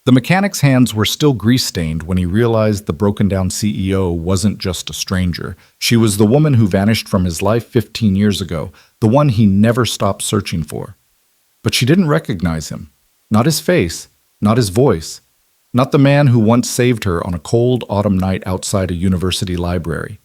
The mechanic's hands were still grease-stained when he realized the broken-down CEO wasn't just a stranger. She was the woman who vanished from his life 15 years ago, the one he never stopped searching for. But she didn't recognize him. Not his face, not his voice, not the man who once saved her on a cold autumn night outside a university library.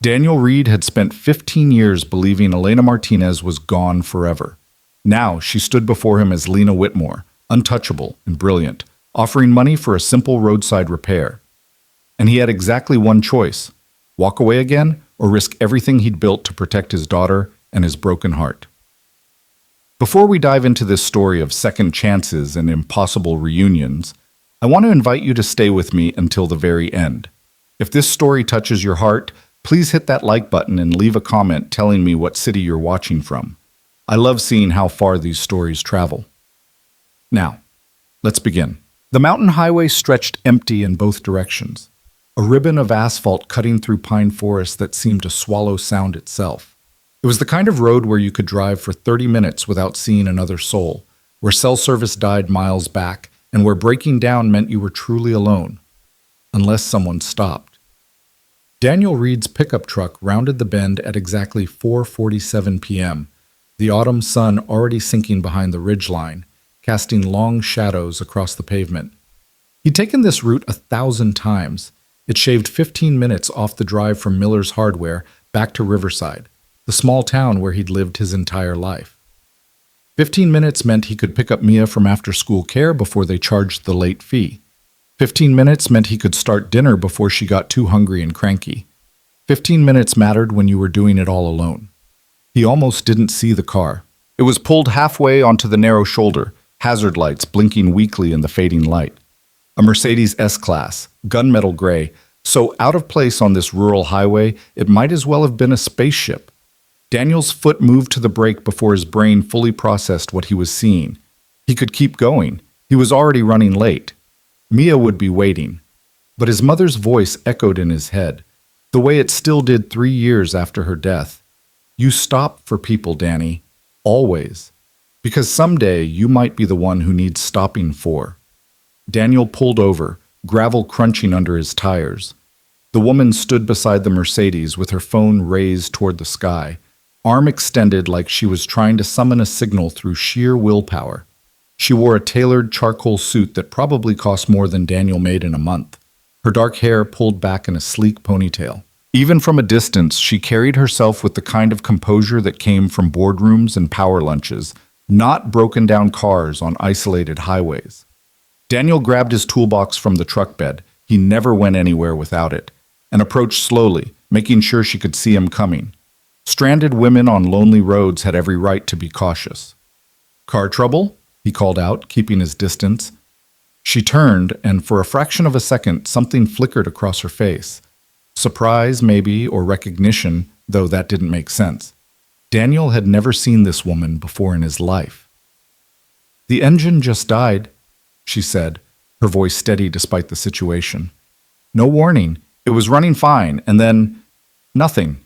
Daniel Reed had spent 15 years believing Elena Martinez was gone forever. Now she stood before him as Lena Whitmore, untouchable and brilliant, offering money for a simple roadside repair. And he had exactly one choice: walk away again or risk everything he'd built to protect his daughter and his broken heart. Before we dive into this story of second chances and impossible reunions, I want to invite you to stay with me until the very end. If this story touches your heart, please hit that like button and leave a comment telling me what city you're watching from. I love seeing how far these stories travel. Now, let's begin. The mountain highway stretched empty in both directions, a ribbon of asphalt cutting through pine forest that seemed to swallow sound itself. It was the kind of road where you could drive for 30 minutes without seeing another soul, where cell service died miles back, and where breaking down meant you were truly alone, unless someone stopped. Daniel Reed's pickup truck rounded the bend at exactly 4:47 p.m., the autumn sun already sinking behind the ridgeline, casting long shadows across the pavement. He'd taken this route 1,000 times. It shaved 15 minutes off the drive from Miller's Hardware back to Riverside, the small town where he'd lived his entire life. 15 minutes meant he could pick up Mia from after-school care before they charged the late fee. 15 minutes meant he could start dinner before she got too hungry and cranky. 15 minutes mattered when you were doing it all alone. He almost didn't see the car. It was pulled halfway onto the narrow shoulder, hazard lights blinking weakly in the fading light. A Mercedes S-Class, gunmetal gray, so out of place on this rural highway, it might as well have been a spaceship. Daniel's foot moved to the brake before his brain fully processed what he was seeing. He could keep going. He was already running late. Mia would be waiting. But his mother's voice echoed in his head, the way it still did 3 years after her death. You stop for people, Danny. Always. Because someday you might be the one who needs stopping for. Daniel pulled over, gravel crunching under his tires. The woman stood beside the Mercedes with her phone raised toward the sky, arm extended like she was trying to summon a signal through sheer willpower. She wore a tailored charcoal suit that probably cost more than Daniel made in a month, her dark hair pulled back in a sleek ponytail. Even from a distance, she carried herself with the kind of composure that came from boardrooms and power lunches, not broken-down cars on isolated highways. Daniel grabbed his toolbox from the truck bed, he never went anywhere without it, and approached slowly, making sure she could see him coming. Stranded women on lonely roads had every right to be cautious. "Car trouble?" he called out, keeping his distance. She turned, and for a fraction of a second, something flickered across her face. Surprise, maybe, or recognition, though that didn't make sense. Daniel had never seen this woman before in his life. "The engine just died," she said, her voice steady despite the situation. "No warning. It was running fine, and then nothing."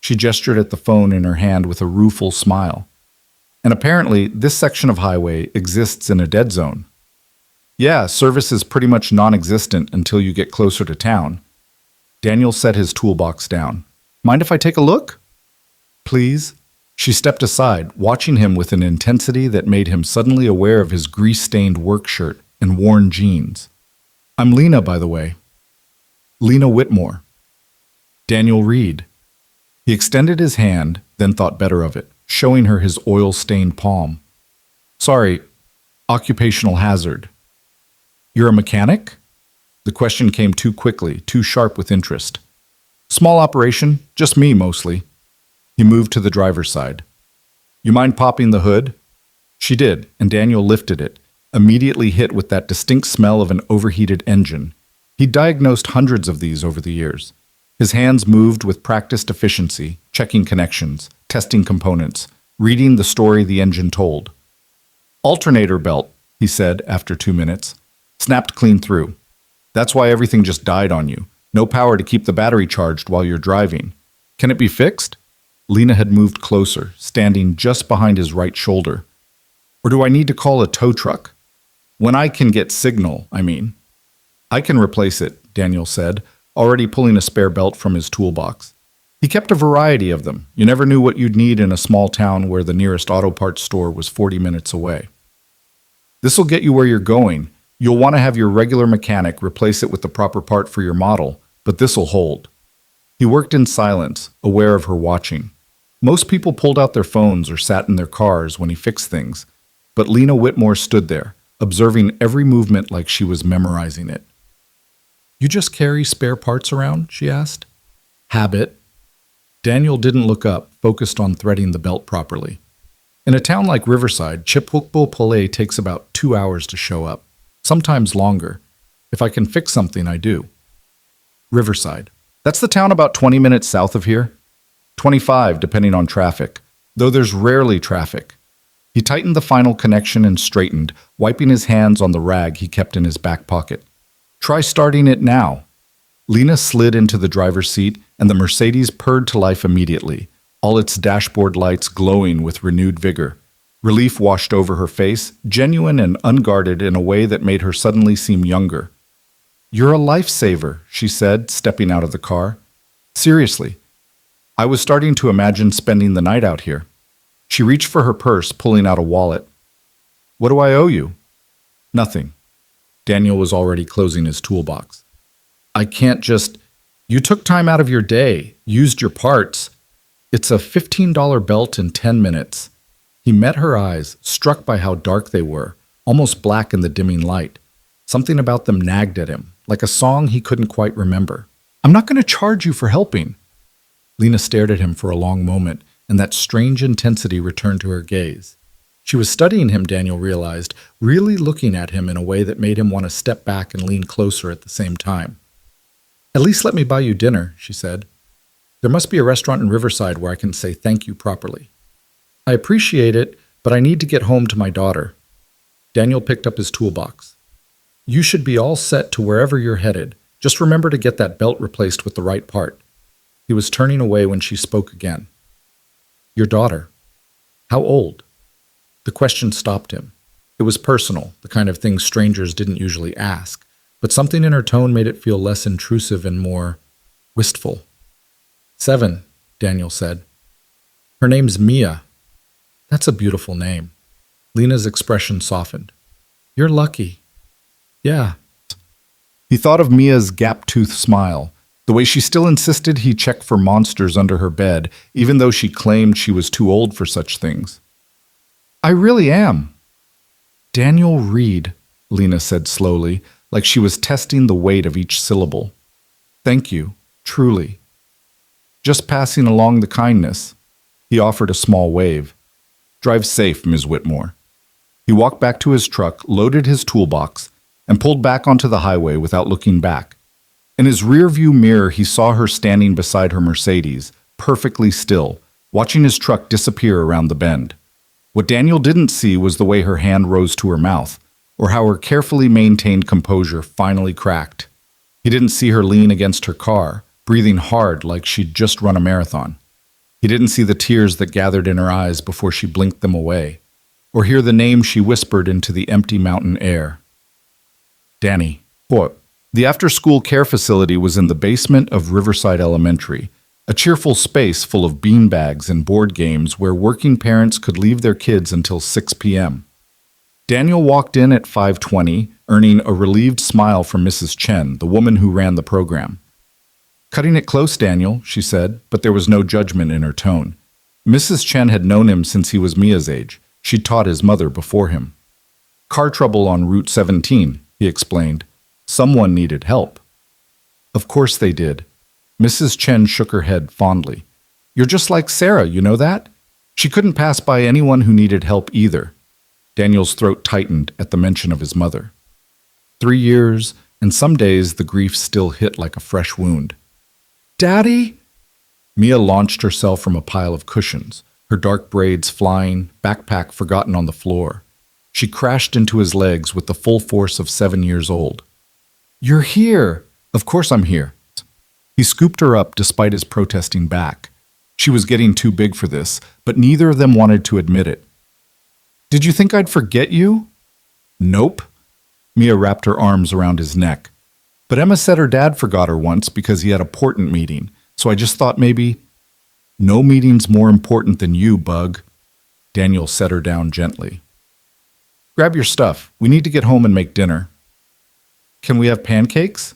She gestured at the phone in her hand with a rueful smile. "And apparently, this section of highway exists in a dead zone." "Yeah, service is pretty much non-existent until you get closer to town." Daniel set his toolbox down. "Mind if I take a look?" "Please." She stepped aside, watching him with an intensity that made him suddenly aware of his grease-stained work shirt and worn jeans. "I'm Lena, by the way." "Lena Whitmore." "Daniel Reed." He extended his hand, then thought better of it, showing her his oil-stained palm. "Sorry, occupational hazard." "You're a mechanic?" The question came too quickly, too sharp with interest. "Small operation, just me mostly." He moved to the driver's side. "You mind popping the hood?" She did, and Daniel lifted it, immediately hit with that distinct smell of an overheated engine. He'd diagnosed hundreds of these over the years. His hands moved with practiced efficiency, checking connections, testing components, reading the story the engine told. "Alternator belt," he said after 2 minutes. "Snapped clean through. That's why everything just died on you. No power to keep the battery charged while you're driving. Can it be fixed?" Lena had moved closer, standing just behind his right shoulder. "Or do I need to call a tow truck?" When I can get signal, I mean. I can replace it, Daniel said, already pulling a spare belt from his toolbox. He kept a variety of them. You never knew what you'd need in a small town where the nearest auto parts store was 40 minutes away. This'll get you where you're going. You'll want to have your regular mechanic replace it with the proper part for your model, but this'll hold. He worked in silence, aware of her watching. Most people pulled out their phones or sat in their cars when he fixed things, but Lena Whitmore stood there, observing every movement like she was memorizing it. You just carry spare parts around? She asked. Habit. Daniel didn't look up, focused on threading the belt properly. In a town like Riverside, Chipotle takes about 2 hours to show up, sometimes longer. If I can fix something, I do. Riverside. That's the town about 20 minutes south of here. 25, depending on traffic, though there's rarely traffic. He tightened the final connection and straightened, wiping his hands on the rag he kept in his back pocket. Try starting it now. Lena slid into the driver's seat, and the Mercedes purred to life immediately, all its dashboard lights glowing with renewed vigor. Relief washed over her face, genuine and unguarded in a way that made her suddenly seem younger. You're a lifesaver, she said, stepping out of the car. Seriously. I was starting to imagine spending the night out here. She reached for her purse, pulling out a wallet. What do I owe you? Nothing. Daniel was already closing his toolbox. I can't just... You took time out of your day, used your parts. It's a $15 belt in 10 minutes. He met her eyes, struck by how dark they were, almost black in the dimming light. Something about them nagged at him, like a song he couldn't quite remember. I'm not going to charge you for helping. Lena stared at him for a long moment, and that strange intensity returned to her gaze. She was studying him, Daniel realized, really looking at him in a way that made him want to step back and lean closer at the same time. At least let me buy you dinner, she said. There must be a restaurant in Riverside where I can say thank you properly. I appreciate it, but I need to get home to my daughter. Daniel picked up his toolbox. You should be all set to wherever you're headed. Just remember to get that belt replaced with the right part. He was turning away when she spoke again. Your daughter. How old? The question stopped him. It was personal, the kind of thing strangers didn't usually ask, but something in her tone made it feel less intrusive and more wistful. 7, Daniel said. Her name's Mia. That's a beautiful name. Lena's expression softened. You're lucky. Yeah. He thought of Mia's gap-toothed smile, the way she still insisted he check for monsters under her bed, even though she claimed she was too old for such things. I really am. Daniel Reed, Lena said slowly, like she was testing the weight of each syllable. Thank you, truly. Just passing along the kindness. He offered a small wave. Drive safe, Ms. Whitmore. He walked back to his truck, loaded his toolbox, and pulled back onto the highway without looking back. In his rearview mirror, he saw her standing beside her Mercedes, perfectly still, watching his truck disappear around the bend. What Daniel didn't see was the way her hand rose to her mouth, or how her carefully maintained composure finally cracked. He didn't see her lean against her car, breathing hard like she'd just run a marathon. He didn't see the tears that gathered in her eyes before she blinked them away, or hear the name she whispered into the empty mountain air. Danny. What? The after-school care facility was in the basement of Riverside Elementary, a cheerful space full of beanbags and board games where working parents could leave their kids until 6 p.m. Daniel walked in at 5:20, earning a relieved smile from Mrs. Chen, the woman who ran the program. Cutting it close, Daniel, she said, but there was no judgment in her tone. Mrs. Chen had known him since he was Mia's age. She'd taught his mother before him. Car trouble on Route 17, he explained. Someone needed help. Of course they did. Mrs. Chen shook her head fondly. You're just like Sarah, you know that? She couldn't pass by anyone who needed help either. Daniel's throat tightened at the mention of his mother. 3 years, and some days the grief still hit like a fresh wound. Daddy? Mia launched herself from a pile of cushions, her dark braids flying, backpack forgotten on the floor. She crashed into his legs with the full force of 7 years old. You're here! Of course I'm here. He scooped her up despite his protesting back. She was getting too big for this, but neither of them wanted to admit it. Did you think I'd forget you? Nope. Mia wrapped her arms around his neck. But Emma said her dad forgot her once because he had a important meeting, so I just thought maybe, no meeting's more important than you, Bug. Daniel set her down gently. Grab your stuff. We need to get home and make dinner. Can we have pancakes?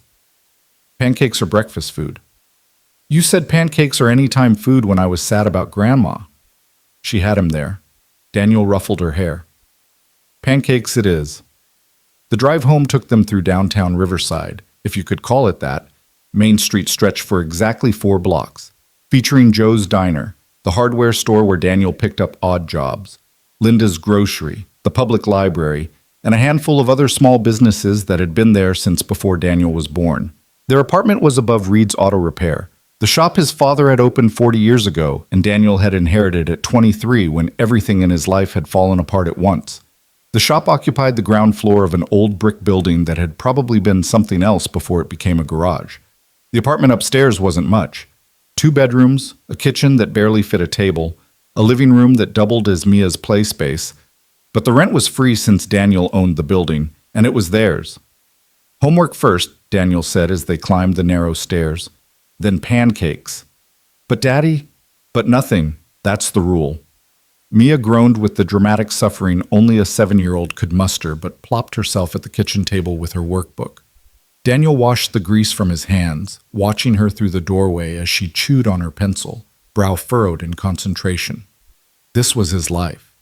Pancakes are breakfast food. You said pancakes are anytime food when I was sad about Grandma. She had him there. Daniel ruffled her hair. Pancakes it is. The drive home took them through downtown Riverside, if you could call it that. Main Street stretched for exactly 4 blocks, featuring Joe's Diner, the hardware store where Daniel picked up odd jobs, Linda's Grocery, the public library, and a handful of other small businesses that had been there since before Daniel was born. Their apartment was above Reed's Auto Repair, the shop his father had opened 40 years ago and Daniel had inherited at 23 when everything in his life had fallen apart at once. The shop occupied the ground floor of an old brick building that had probably been something else before it became a garage. The apartment upstairs wasn't much. 2 bedrooms, a kitchen that barely fit a table, a living room that doubled as Mia's play space, but the rent was free since Daniel owned the building, and it was theirs. Homework first, Daniel said as they climbed the narrow stairs. Then pancakes. But Daddy, but nothing. That's the rule. Mia groaned with the dramatic suffering only a 7-year-old could muster, but plopped herself at the kitchen table with her workbook. Daniel washed the grease from his hands, watching her through the doorway as she chewed on her pencil, brow furrowed in concentration. This was his life.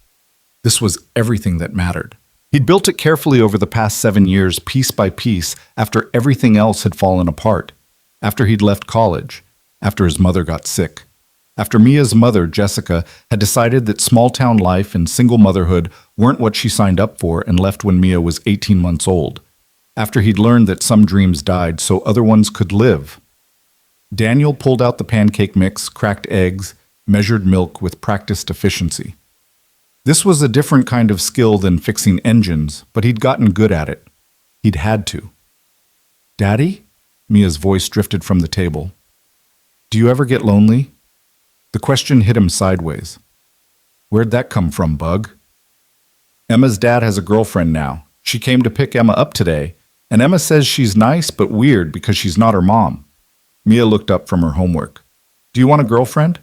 This was everything that mattered. He'd built it carefully over the past 7 years, piece by piece, after everything else had fallen apart. After he'd left college. After his mother got sick. After Mia's mother, Jessica, had decided that small-town life and single motherhood weren't what she signed up for and left when Mia was 18 months old. After he'd learned that some dreams died so other ones could live. Daniel pulled out the pancake mix, cracked eggs, measured milk with practiced efficiency. This was a different kind of skill than fixing engines, but he'd gotten good at it. He'd had to. Daddy? Mia's voice drifted from the table. Do you ever get lonely? The question hit him sideways. Where'd that come from, Bug? Emma's dad has a girlfriend now. She came to pick Emma up today, and Emma says she's nice but weird because she's not her mom. Mia looked up from her homework. Do you want a girlfriend?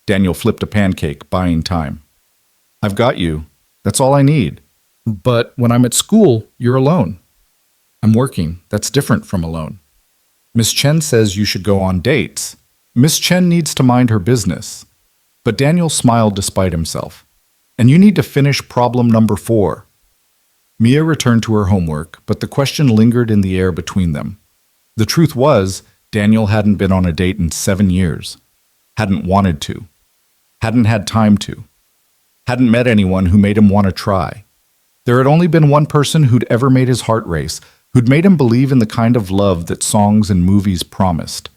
Daniel flipped a pancake, buying time. I've got you. That's all I need. But when I'm at school, you're alone. I'm working. That's different from alone. Miss Chen says you should go on dates. Miss Chen needs to mind her business. But Daniel smiled despite himself. And you need to finish problem number 4. Mia returned to her homework, but the question lingered in the air between them. The truth was, Daniel hadn't been on a date in 7 years. Hadn't wanted to. Hadn't had time to. Hadn't met anyone who made him want to try. There had only been one person who'd ever made his heart race, who'd made him believe in the kind of love that songs and movies promised.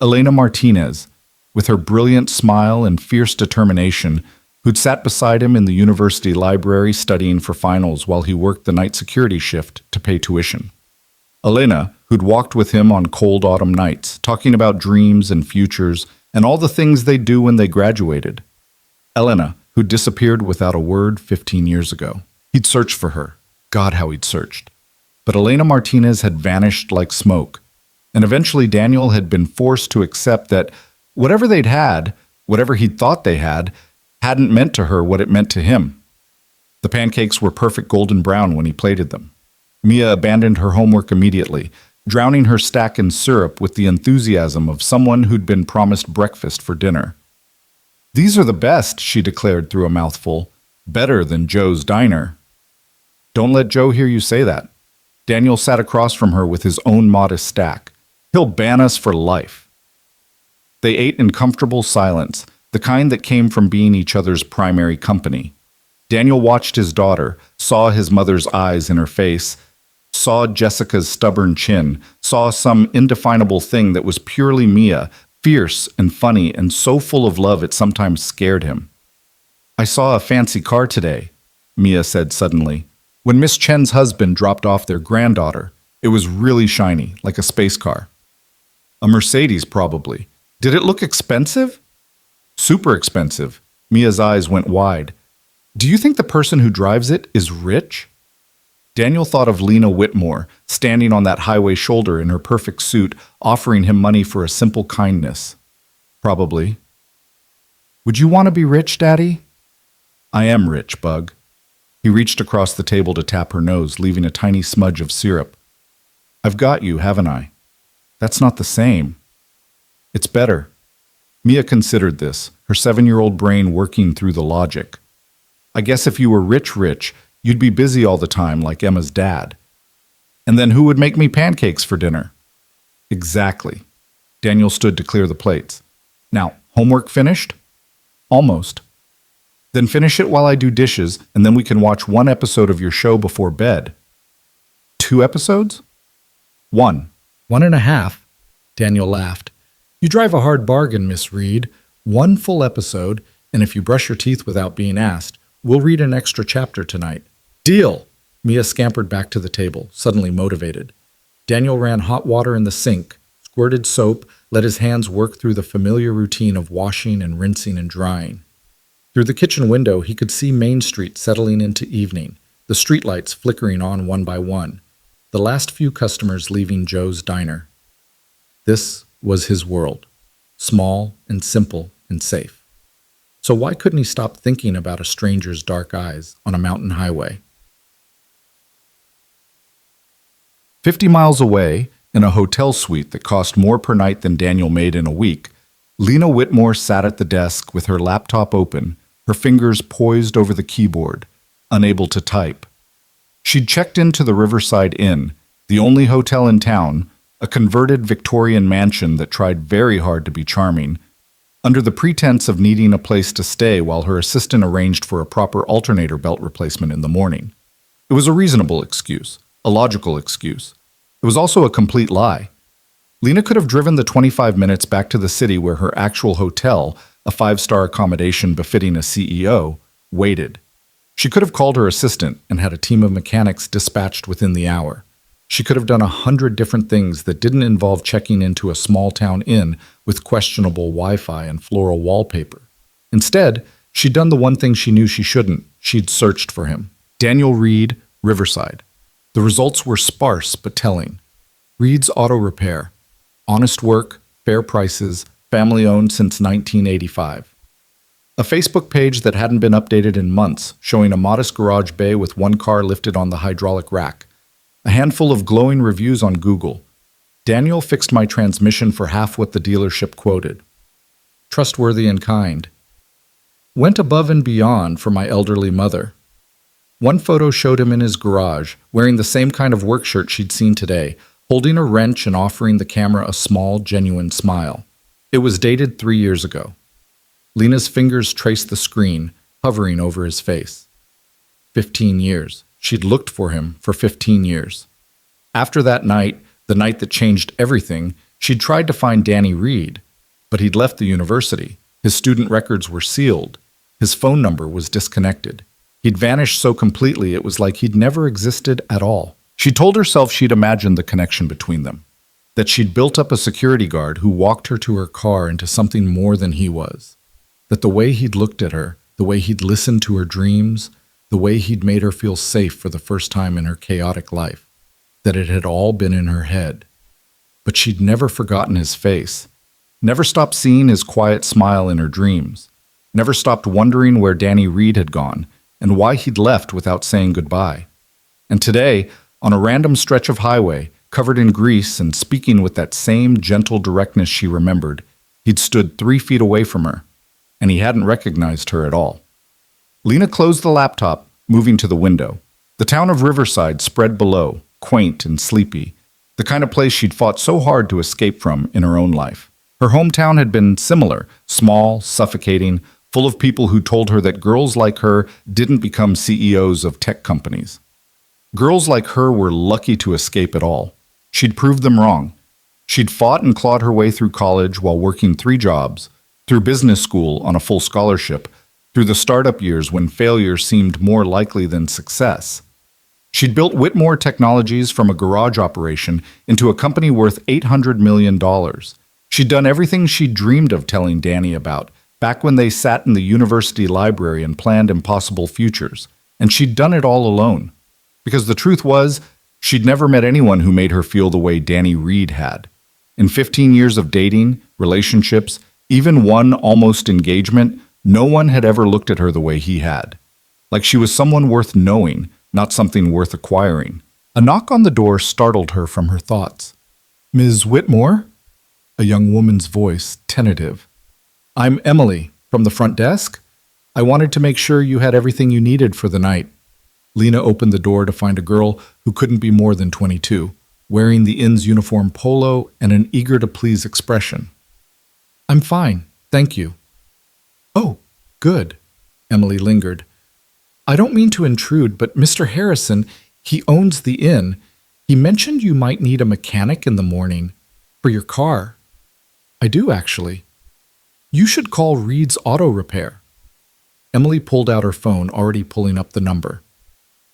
Elena Martinez, with her brilliant smile and fierce determination, who'd sat beside him in the university library studying for finals while he worked the night security shift to pay tuition. Elena, who'd walked with him on cold autumn nights, talking about dreams and futures and all the things they'd do when they graduated. Elena, who'd disappeared without a word 15 years ago. He'd searched for her. God, how he'd searched. But Elena Martinez had vanished like smoke, and eventually Daniel had been forced to accept that whatever they'd had, whatever he'd thought they had, hadn't meant to her what it meant to him. The pancakes were perfect golden brown when he plated them. Mia abandoned her homework immediately, drowning her stack in syrup with the enthusiasm of someone who'd been promised breakfast for dinner. These are the best, she declared through a mouthful. Better than Joe's Diner. Don't let Joe hear you say that. Daniel sat across from her with his own modest stack. He'll ban us for life. They ate in comfortable silence, the kind that came from being each other's primary company. Daniel watched his daughter, saw his mother's eyes in her face, saw Jessica's stubborn chin, saw some indefinable thing that was purely Mia, fierce and funny and so full of love it sometimes scared him. I saw a fancy car today, Mia said suddenly. When Miss Chen's husband dropped off their granddaughter, it was really shiny, like a space car. A Mercedes, probably. Did it look expensive? Super expensive. Mia's eyes went wide. Do you think the person who drives it is rich? Daniel thought of Lena Whitmore, standing on that highway shoulder in her perfect suit, offering him money for a simple kindness. Probably. Would you want to be rich, Daddy? I am rich, Bug. He reached across the table to tap her nose, leaving a tiny smudge of syrup. I've got you, haven't I? That's not the same. It's better. Mia considered this, her 7-year-old brain working through the logic. I guess if you were rich, you'd be busy all the time like Emma's dad. And then who would make me pancakes for dinner? Exactly. Daniel stood to clear the plates. Now, homework finished? Almost. Then finish it while I do dishes, and then we can watch 1 episode of your show before bed. 2 episodes? 1. 1.5. Daniel laughed. You drive a hard bargain, Miss Reed. 1 full episode, and if you brush your teeth without being asked, we'll read an extra chapter tonight. Deal! Mia scampered back to the table, suddenly motivated. Daniel ran hot water in the sink, squirted soap, let his hands work through the familiar routine of washing and rinsing and drying. Through the kitchen window, he could see Main Street settling into evening, the streetlights flickering on one by one, the last few customers leaving Joe's diner. This was his world, small and simple and safe. So why couldn't he stop thinking about a stranger's dark eyes on a mountain highway? 50 miles away, in a hotel suite that cost more per night than Daniel made in a week, Lena Whitmore sat at the desk with her laptop open, her fingers poised over the keyboard, unable to type. She'd checked into the Riverside Inn, the only hotel in town, a converted Victorian mansion that tried very hard to be charming, under the pretense of needing a place to stay while her assistant arranged for a proper alternator belt replacement in the morning. It was a reasonable excuse, a logical excuse. It was also a complete lie. Lena could have driven the 25 minutes back to the city where her actual hotel, a 5-star accommodation befitting a CEO, waited. She could have called her assistant and had a team of mechanics dispatched within the hour. She could have done 100 different things that didn't involve checking into a small-town inn with questionable Wi-Fi and floral wallpaper. Instead, she'd done the one thing she knew she shouldn't. She'd searched for him. Daniel Reed, Riverside. The results were sparse but telling. Reed's Auto Repair. Honest work, fair prices, family-owned since 1985. A Facebook page that hadn't been updated in months, showing a modest garage bay with 1 car lifted on the hydraulic rack. A handful of glowing reviews on Google. Daniel fixed my transmission for half what the dealership quoted. Trustworthy and kind. Went above and beyond for my elderly mother. One photo showed him in his garage, wearing the same kind of work shirt she'd seen today, holding a wrench and offering the camera a small, genuine smile. It was dated 3 years ago. Lena's fingers traced the screen, hovering over his face. 15 years. She'd looked for him for 15 years. After that night, the night that changed everything, she'd tried to find Danny Reed, but he'd left the university. His student records were sealed. His phone number was disconnected. He'd vanished so completely it was like he'd never existed at all. She told herself she'd imagined the connection between them, that she'd built up a security guard who walked her to her car into something more than he was, that the way he'd looked at her, the way he'd listened to her dreams, the way he'd made her feel safe for the first time in her chaotic life, that it had all been in her head. But she'd never forgotten his face, never stopped seeing his quiet smile in her dreams, never stopped wondering where Danny Reed had gone and why he'd left without saying goodbye. And today, on a random stretch of highway, covered in grease and speaking with that same gentle directness she remembered, he'd stood 3 feet away from her, and he hadn't recognized her at all. Lena closed the laptop, moving to the window. The town of Riverside spread below, quaint and sleepy, the kind of place she'd fought so hard to escape from in her own life. Her hometown had been similar, small, suffocating, full of people who told her that girls like her didn't become CEOs of tech companies. Girls like her were lucky to escape at all. She'd proved them wrong. She'd fought and clawed her way through college while working 3 jobs, through business school on a full scholarship, through the startup years when failure seemed more likely than success. She'd built Whitmore Technologies from a garage operation into a company worth $800 million. She'd done everything she'd dreamed of telling Danny about, back when they sat in the university library and planned impossible futures. And she'd done it all alone. Because the truth was, she'd never met anyone who made her feel the way Danny Reed had. In 15 years of dating, relationships, even one almost engagement, no one had ever looked at her the way he had. Like she was someone worth knowing, not something worth acquiring. A knock on the door startled her from her thoughts. "Ms. Whitmore?" A young woman's voice, tentative. "I'm Emily, from the front desk. I wanted to make sure you had everything you needed for the night." Lena opened the door to find a girl who couldn't be more than 22, wearing the inn's uniform polo and an eager-to-please expression. "I'm fine, thank you." "Oh, good." Emily lingered. "I don't mean to intrude, but Mr. Harrison, he owns the inn. He mentioned you might need a mechanic in the morning for your car." "I do, actually." "You should call Reed's Auto Repair." Emily pulled out her phone, already pulling up the number.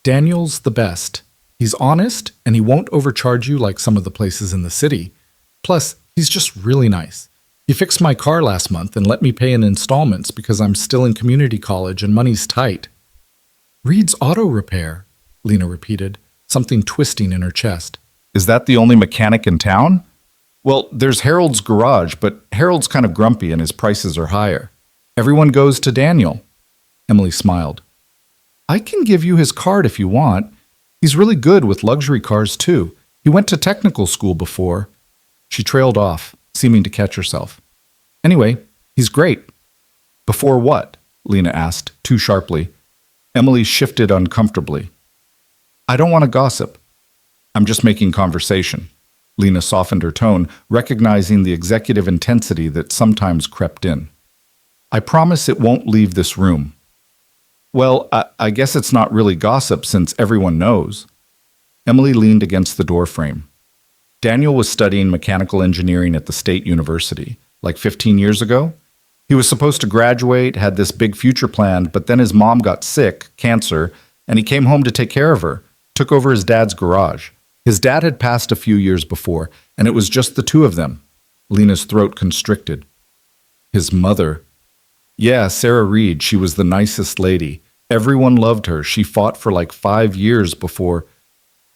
"Daniel's the best. He's honest, and he won't overcharge you like some of the places in the city. Plus, he's just really nice. He fixed my car last month and let me pay in installments because I'm still in community college and money's tight." "Reed's Auto Repair," Lena repeated, something twisting in her chest. "Is that the only mechanic in town?" "Well, there's Harold's garage, but Harold's kind of grumpy and his prices are higher. Everyone goes to Daniel." Emily smiled. "I can give you his card if you want. He's really good with luxury cars, too. He went to technical school before." She trailed off, seeming to catch herself. "Anyway, he's great." "Before what?" Lena asked, too sharply. Emily shifted uncomfortably. "I don't want to gossip. I'm just making conversation." Lena softened her tone, recognizing the executive intensity that sometimes crept in. "I promise it won't leave this room." "Well, I guess it's not really gossip since everyone knows." Emily leaned against the doorframe. Daniel was studying mechanical engineering at the State University, like 15 years ago. He was supposed to graduate, had this big future planned, but then his mom got sick, cancer, and he came home to take care of her, took over his dad's garage. His dad had passed a few years before, and it was just the two of them. Lena's throat constricted. His mother. Yeah, Sarah Reed, she was the nicest lady. Everyone loved her. She fought for like 5 years before...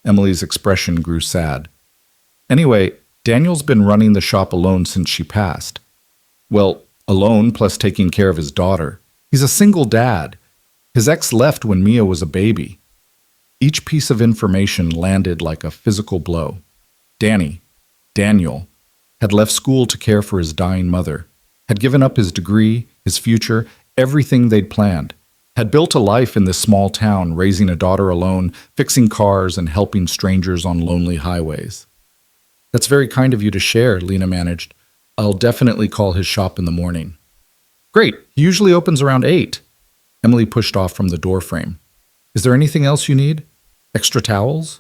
Emily's expression grew sad. Anyway, Daniel's been running the shop alone since she passed. Well, alone plus taking care of his daughter. He's a single dad. His ex left when Mia was a baby. Each piece of information landed like a physical blow. Daniel, had left school to care for his dying mother, had given up his degree, his future, everything they'd planned, had built a life in this small town, raising a daughter alone, fixing cars, and helping strangers on lonely highways. "That's very kind of you to share," Lena managed. "I'll definitely call his shop in the morning." "Great. He usually opens around 8. Emily pushed off from the doorframe. "Is there anything else you need? Extra towels?"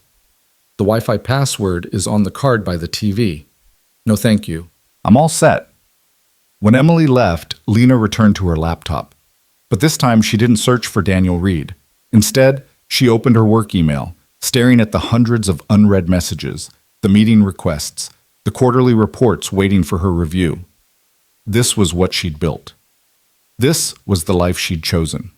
"The Wi-Fi password is on the card by the TV." "No, thank you. I'm all set." When Emily left, Lena returned to her laptop. But this time she didn't search for Daniel Reed. Instead, she opened her work email, staring at the hundreds of unread messages, the meeting requests, the quarterly reports waiting for her review. This was what she'd built. This was the life she'd chosen.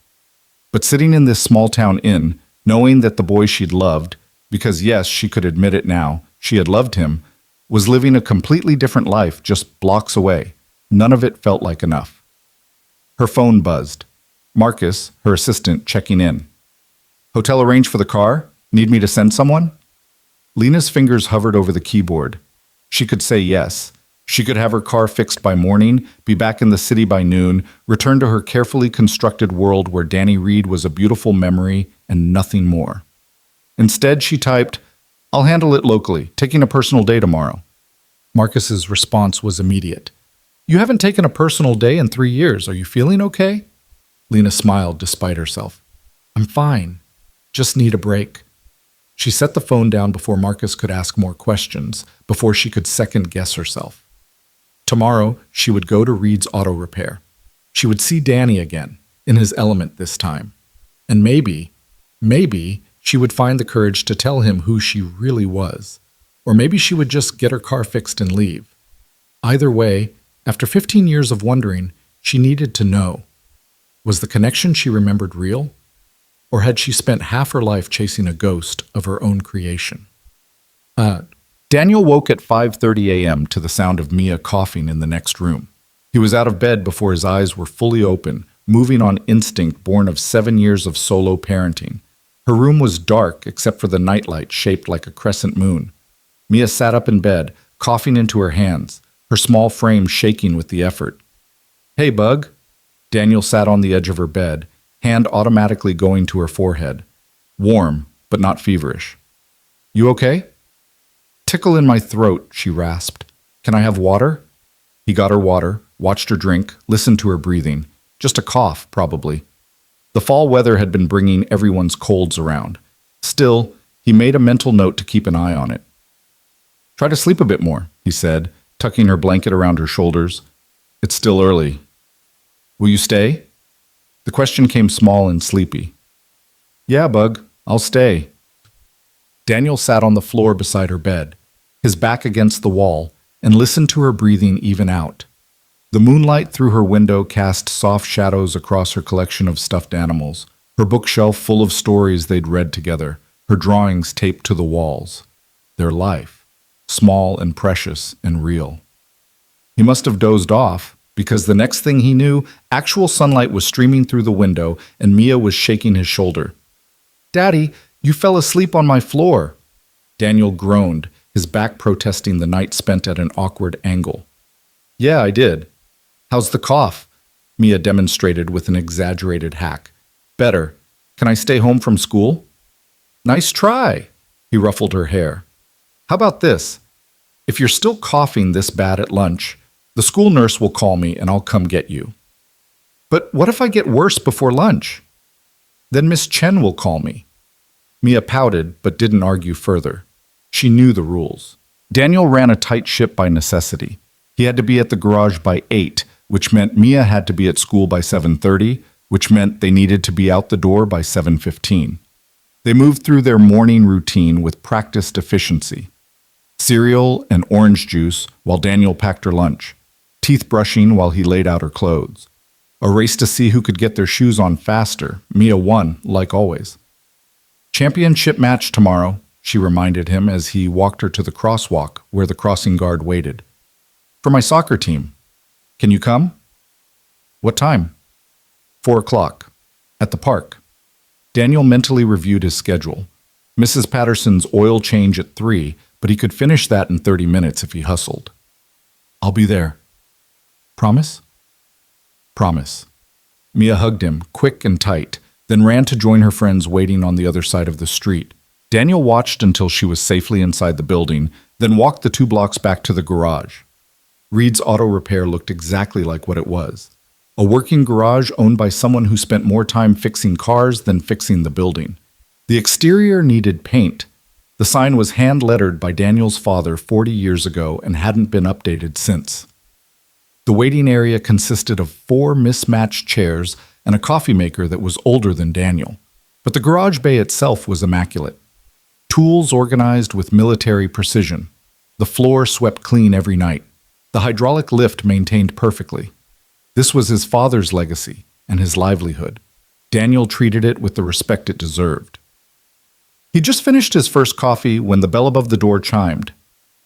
But sitting in this small-town inn, knowing that the boy she'd loved, because yes, she could admit it now, she had loved him, was living a completely different life just blocks away. None of it felt like enough. Her phone buzzed. Marcus, her assistant, checking in. "Hotel arranged for the car? Need me to send someone?" Lena's fingers hovered over the keyboard. She could say yes. She could have her car fixed by morning, be back in the city by noon, return to her carefully constructed world where Danny Reed was a beautiful memory and nothing more. Instead, she typed, "I'll handle it locally, taking a personal day tomorrow." Marcus's response was immediate. "You haven't taken a personal day in 3 years. Are you feeling okay?" Lena smiled despite herself. "I'm fine. Just need a break." She set the phone down before Marcus could ask more questions, before she could second-guess herself. Tomorrow, she would go to Reed's Auto Repair. She would see Danny again, in his element this time. And maybe she would find the courage to tell him who she really was. Or maybe she would just get her car fixed and leave. Either way, after 15 years of wondering, she needed to know. Was the connection she remembered real? Or had she spent half her life chasing a ghost of her own creation? Daniel woke at 5:30 a.m. to the sound of Mia coughing in the next room. He was out of bed before his eyes were fully open, moving on instinct born of 7 years of solo parenting. Her room was dark except for the nightlight shaped like a crescent moon. Mia sat up in bed, coughing into her hands, her small frame shaking with the effort. "Hey, Bug." Daniel sat on the edge of her bed, hand automatically going to her forehead. Warm, but not feverish. "You okay?" "Tickle in my throat," she rasped. "Can I have water?" He got her water, watched her drink, listened to her breathing. Just a cough, probably. The fall weather had been bringing everyone's colds around. Still, he made a mental note to keep an eye on it. "Try to sleep a bit more," he said, tucking her blanket around her shoulders. "It's still early." "Will you stay?" The question came small and sleepy. "Yeah, Bug, I'll stay." Daniel sat on the floor beside her bed, his back against the wall, and listened to her breathing even out. The moonlight through her window cast soft shadows across her collection of stuffed animals, her bookshelf full of stories they'd read together, her drawings taped to the walls. Their life, small and precious and real. He must have dozed off, because the next thing he knew, actual sunlight was streaming through the window and Mia was shaking his shoulder. "Daddy, you fell asleep on my floor." Daniel groaned, his back protesting the night spent at an awkward angle. "Yeah, I did." "How's the cough?" Mia demonstrated with an exaggerated hack. "Better. Can I stay home from school?" "Nice try." He ruffled her hair. "How about this? If you're still coughing this bad at lunch, the school nurse will call me and I'll come get you." "But what if I get worse before lunch?" "Then Miss Chen will call me." Mia pouted but didn't argue further. She knew the rules. Daniel ran a tight ship by necessity. He had to be at the garage by 8, which meant Mia had to be at school by 7:30, which meant they needed to be out the door by 7:15. They moved through their morning routine with practiced efficiency. Cereal and orange juice while Daniel packed her lunch, teeth brushing while he laid out her clothes. A race to see who could get their shoes on faster. Mia won, like always. "Championship match tomorrow," she reminded him as he walked her to the crosswalk where the crossing guard waited. "For my soccer team. Can you come?" "What time?" 4 o'clock. At the park. Daniel mentally reviewed his schedule. Mrs. Patterson's oil change at 3, but he could finish that in 30 minutes if he hustled. "I'll be there." "Promise?" "Promise." Mia hugged him, quick and tight, then ran to join her friends waiting on the other side of the street. Daniel watched until she was safely inside the building, then walked the 2 blocks back to the garage. Reed's Auto Repair looked exactly like what it was. A working garage owned by someone who spent more time fixing cars than fixing the building. The exterior needed paint. The sign was hand-lettered by Daniel's father 40 years ago and hadn't been updated since. The waiting area consisted of 4 mismatched chairs and a coffee maker that was older than Daniel. But the garage bay itself was immaculate. Tools organized with military precision. The floor swept clean every night. The hydraulic lift maintained perfectly. This was his father's legacy and his livelihood. Daniel treated it with the respect it deserved. He just finished his first coffee when the bell above the door chimed.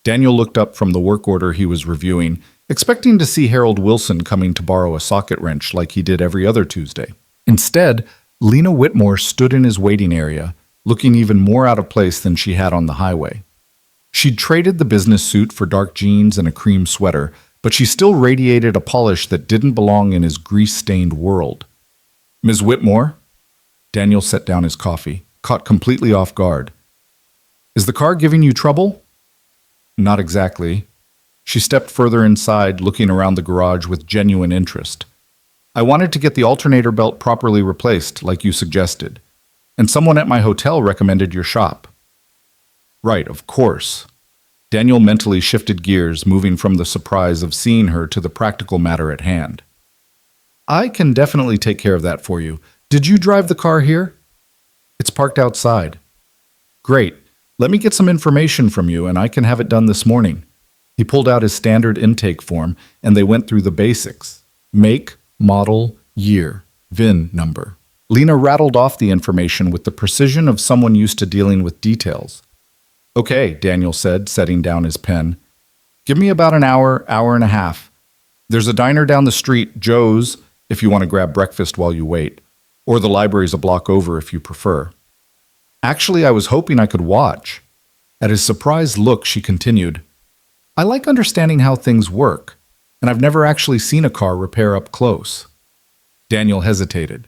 Daniel looked up from the work order he was reviewing, expecting to see Harold Wilson coming to borrow a socket wrench like he did every other Tuesday. Instead, Lena Whitmore stood in his waiting area, looking even more out of place than she had on the highway. She'd traded the business suit for dark jeans and a cream sweater, but she still radiated a polish that didn't belong in his grease-stained world. "Ms. Whitmore?" Daniel set down his coffee, caught completely off guard. "Is the car giving you trouble?" "Not exactly." She stepped further inside, looking around the garage with genuine interest. "I wanted to get the alternator belt properly replaced, like you suggested. And someone at my hotel recommended your shop." "Right, of course." Daniel mentally shifted gears, moving from the surprise of seeing her to the practical matter at hand. "I can definitely take care of that for you. Did you drive the car here?" "It's parked outside." "Great. Let me get some information from you and I can have it done this morning." He pulled out his standard intake form and they went through the basics. Make, model, year, VIN number. Lena rattled off the information with the precision of someone used to dealing with details. Okay, Daniel said, setting down his pen. Give me about an hour, hour and a half. There's a diner down the street, Joe's, if you want to grab breakfast while you wait, or the library's a block over if you prefer. Actually, I was hoping I could watch. At his surprised look, she continued, I like understanding how things work, and I've never actually seen a car repair up close. Daniel hesitated.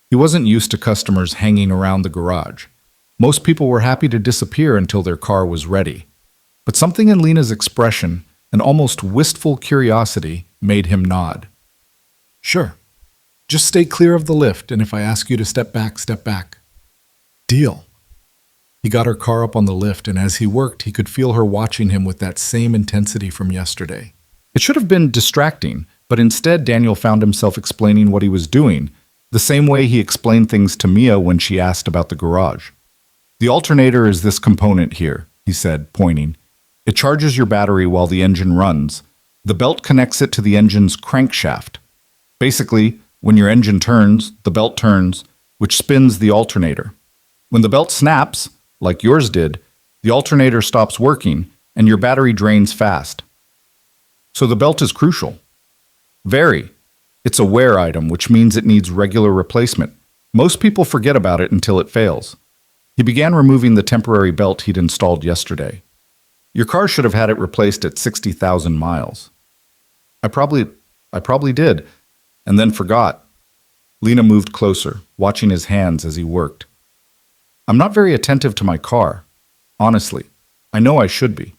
He wasn't used to customers hanging around the garage. Most people were happy to disappear until their car was ready. But something in Lena's expression, an almost wistful curiosity, made him nod. Sure. Just stay clear of the lift, and if I ask you to step back, step back. Deal. He got her car up on the lift, and as he worked, he could feel her watching him with that same intensity from yesterday. It should have been distracting, but instead Daniel found himself explaining what he was doing, the same way he explained things to Mia when she asked about the garage. The alternator is this component here, he said, pointing. It charges your battery while the engine runs. The belt connects it to the engine's crankshaft. Basically, when your engine turns, the belt turns, which spins the alternator. When the belt snaps, like yours did, the alternator stops working and your battery drains fast. So the belt is crucial. Very. It's a wear item, which means it needs regular replacement. Most people forget about it until it fails. He began removing the temporary belt he'd installed yesterday. Your car should have had it replaced at 60,000 miles. I probably did, and then forgot. Lena moved closer, watching his hands as he worked. I'm not very attentive to my car. Honestly, I know I should be.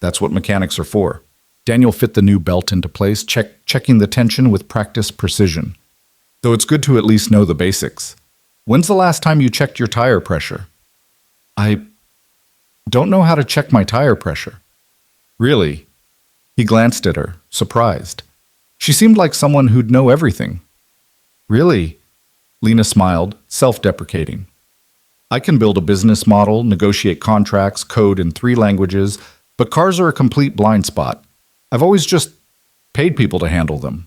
That's what mechanics are for. Daniel fit the new belt into place, checking the tension with practiced precision. Though it's good to at least know the basics. When's the last time you checked your tire pressure? I don't know how to check my tire pressure. Really? He glanced at her, surprised. She seemed like someone who'd know everything. Really? Lena smiled, self-deprecating. I can build a business model, negotiate contracts, code in 3 languages, but cars are a complete blind spot. I've always just paid people to handle them.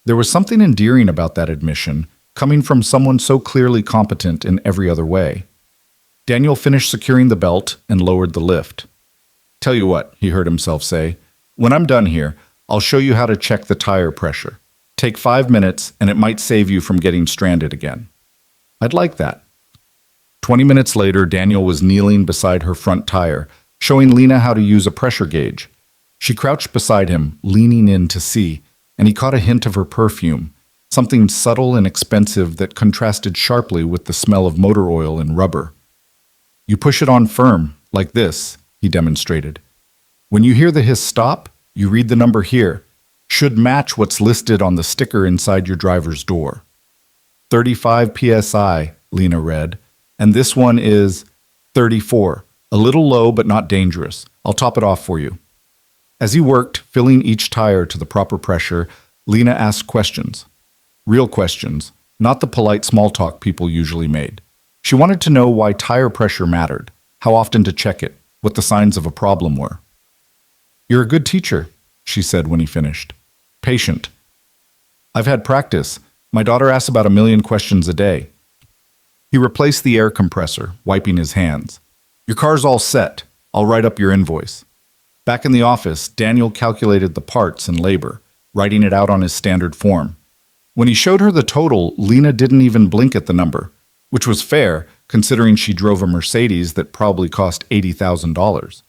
There was something endearing about that admission, coming from someone so clearly competent in every other way. Daniel finished securing the belt and lowered the lift. Tell you what, he heard himself say, when I'm done here, I'll show you how to check the tire pressure. Take 5 minutes, and it might save you from getting stranded again. I'd like that. 20 minutes later, Daniel was kneeling beside her front tire, showing Lena how to use a pressure gauge. She crouched beside him, leaning in to see, and he caught a hint of her perfume, something subtle and expensive that contrasted sharply with the smell of motor oil and rubber. You push it on firm, like this, he demonstrated. When you hear the hiss stop, you read the number here. Should match what's listed on the sticker inside your driver's door. 35 psi, Lena read, and this one is 34. A little low, but not dangerous. I'll top it off for you. As he worked, filling each tire to the proper pressure, Lena asked questions. Real questions, not the polite small talk people usually made. She wanted to know why tire pressure mattered, how often to check it, what the signs of a problem were. You're a good teacher, she said when he finished. Patient. I've had practice. My daughter asks about 1 million questions a day. He replaced the air compressor, wiping his hands. Your car's all set. I'll write up your invoice. Back in the office, Daniel calculated the parts and labor, writing it out on his standard form. When he showed her the total, Lena didn't even blink at the number, which was fair, considering she drove a Mercedes that probably cost $80,000.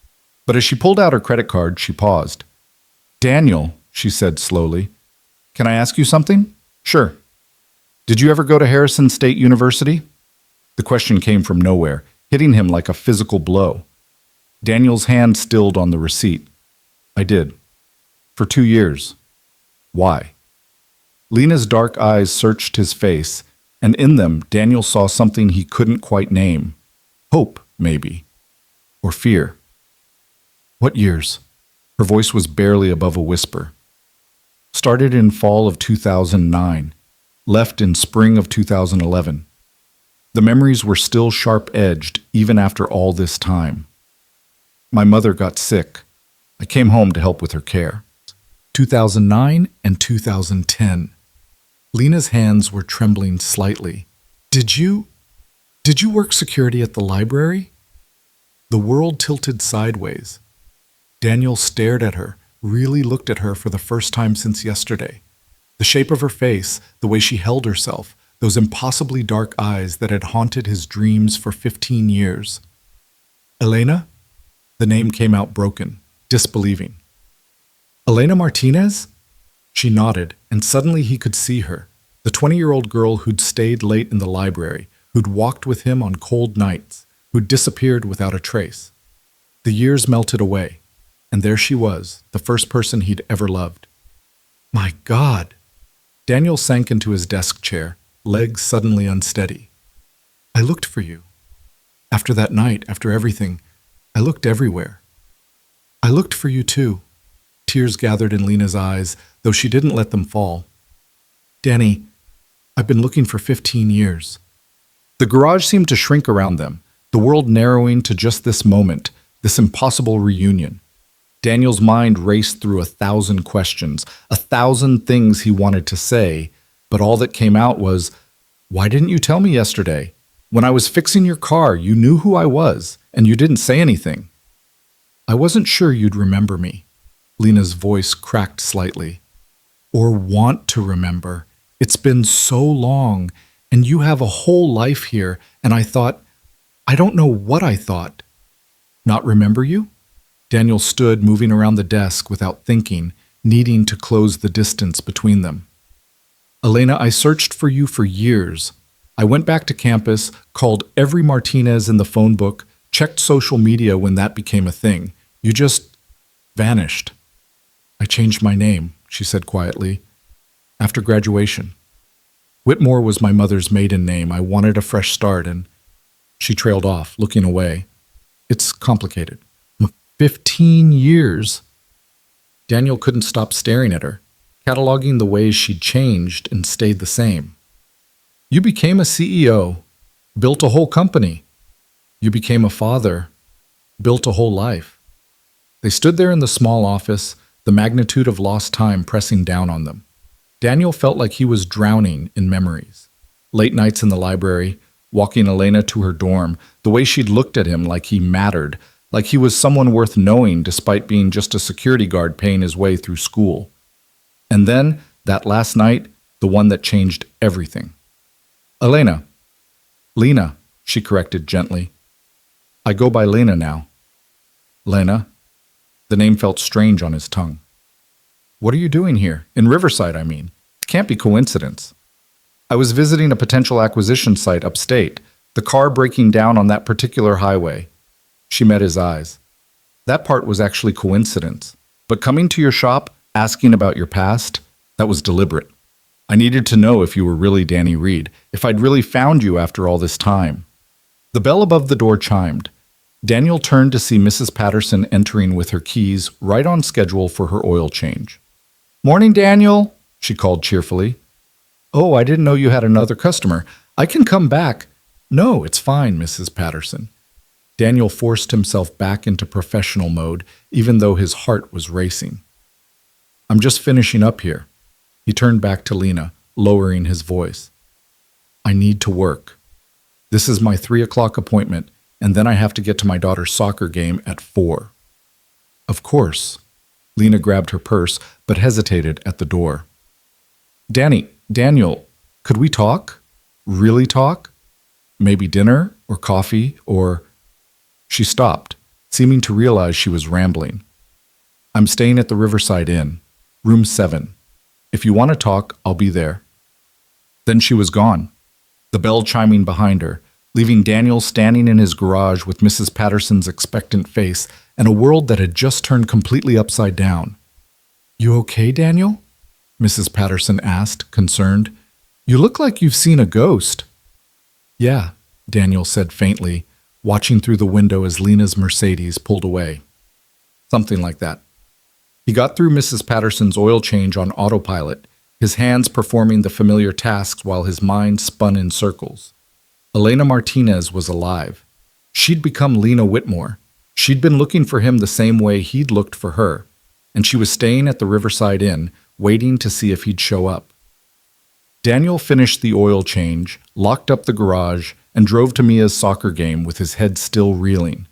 But as she pulled out her credit card, she paused. Daniel, she said slowly, can I ask you something? Sure. Did you ever go to Harrison State University? The question came from nowhere, hitting him like a physical blow. Daniel's hand stilled on the receipt. I did. For 2 years. Why? Lena's dark eyes searched his face, and in them Daniel saw something he couldn't quite name. Hope, maybe. Or fear. What years? Her voice was barely above a whisper. Started in fall of 2009. Left in spring of 2011. The memories were still sharp-edged even after all this time. My mother got sick. I came home to help with her care. 2009 and 2010. Lena's hands were trembling slightly. Did you work security at the library? The world tilted sideways. Daniel stared at her, really looked at her for the first time since yesterday. The shape of her face, the way she held herself, those impossibly dark eyes that had haunted his dreams for 15 years. Elena? The name came out broken, disbelieving. Elena Martinez? She nodded, and suddenly he could see her, the 20-year-old girl who'd stayed late in the library, who'd walked with him on cold nights, who'd disappeared without a trace. The years melted away, and there she was, the first person he'd ever loved. My God! Daniel sank into his desk chair, legs suddenly unsteady. I looked for you. After that night, after everything, I looked everywhere. I looked for you too. Tears gathered in Lena's eyes, though she didn't let them fall. Danny, I've been looking for 15 years. The garage seemed to shrink around them, the world narrowing to just this moment, this impossible reunion. Daniel's mind raced through 1,000 questions, 1,000 things he wanted to say, but all that came out was, why didn't you tell me yesterday? When I was fixing your car, you knew who I was, and you didn't say anything. I wasn't sure you'd remember me. Lena's voice cracked slightly. Or want to remember. It's been so long, and you have a whole life here, and I thought, I don't know what I thought. Not remember you? Daniel stood moving around the desk without thinking, needing to close the distance between them. Elena, I searched for you for years. I went back to campus, called every Martinez in the phone book, checked social media when that became a thing. You just vanished. I changed my name, she said quietly, after graduation. Whitmore was my mother's maiden name. I wanted a fresh start, and she trailed off, looking away. It's complicated. 15 years. Daniel couldn't stop staring at her, cataloging the ways she'd changed and stayed the same. You became a CEO, built a whole company. You became a father, built a whole life. They stood there in the small office, the magnitude of lost time pressing down on them. Daniel felt like he was drowning in memories. Late nights in the library, walking Elena to her dorm, the way she'd looked at him like he mattered, like he was someone worth knowing despite being just a security guard paying his way through school. And then, that last night, the one that changed everything. Elena. Lena, she corrected gently. I go by Lena now. Lena. The name felt strange on his tongue. What are you doing here? In Riverside, I mean. It can't be coincidence. I was visiting a potential acquisition site upstate, the car breaking down on that particular highway. She met his eyes. That part was actually coincidence. But coming to your shop, asking about your past, that was deliberate. I needed to know if you were really Danny Reed, if I'd really found you after all this time. The bell above the door chimed. Daniel turned to see Mrs. Patterson entering with her keys, right on schedule for her oil change. Morning, Daniel, she called cheerfully. Oh, I didn't know you had another customer. I can come back. No, it's fine, Mrs. Patterson. Daniel forced himself back into professional mode, even though his heart was racing. I'm just finishing up here. He turned back to Lena, lowering his voice. I need to work. This is my 3 o'clock appointment, and then I have to get to my daughter's soccer game at 4. Of course. Lena grabbed her purse, but hesitated at the door. Daniel, could we talk? Really talk? Maybe dinner, or coffee, or... She stopped, seeming to realize she was rambling. I'm staying at the Riverside Inn, room 7. If you want to talk, I'll be there. Then she was gone, the bell chiming behind her, leaving Daniel standing in his garage with Mrs. Patterson's expectant face and a world that had just turned completely upside down. You okay, Daniel? Mrs. Patterson asked, concerned. You look like you've seen a ghost. Yeah, Daniel said faintly, watching through the window as Lena's Mercedes pulled away. Something like that. He got through Mrs. Patterson's oil change on autopilot, his hands performing the familiar tasks while his mind spun in circles. Elena Martinez was alive. She'd become Lena Whitmore. She'd been looking for him the same way he'd looked for her, and she was staying at the Riverside Inn, waiting to see if he'd show up. Daniel finished the oil change, locked up the garage, and drove to Mia's soccer game with his head still reeling.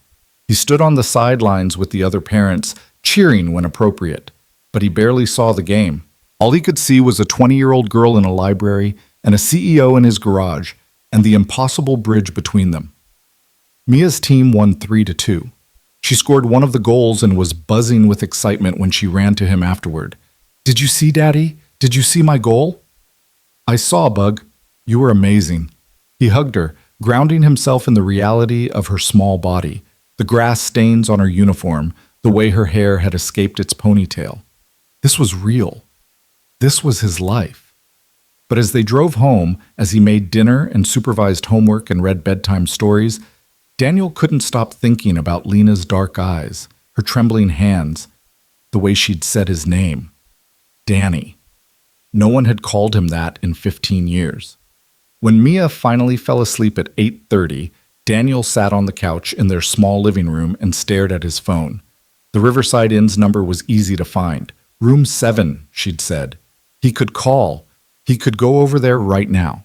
He stood on the sidelines with the other parents, cheering when appropriate, but he barely saw the game. All he could see was a 20-year-old girl in a library and a CEO in his garage, and the impossible bridge between them. Mia's team won 3-2. She scored one of the goals and was buzzing with excitement when she ran to him afterward. "Did you see, Daddy? Did you see my goal?" "I saw, Bug. You were amazing." He hugged her, grounding himself in the reality of her small body, the grass stains on her uniform, the way her hair had escaped its ponytail. This was real. This was his life. But as they drove home, as he made dinner and supervised homework and read bedtime stories, Daniel couldn't stop thinking about Lena's dark eyes, her trembling hands, the way she'd said his name. Danny. No one had called him that in 15 years. When Mia finally fell asleep at 8:30, Daniel sat on the couch in their small living room and stared at his phone. The Riverside Inn's number was easy to find. Room 7, she'd said. He could call. He could go over there right now.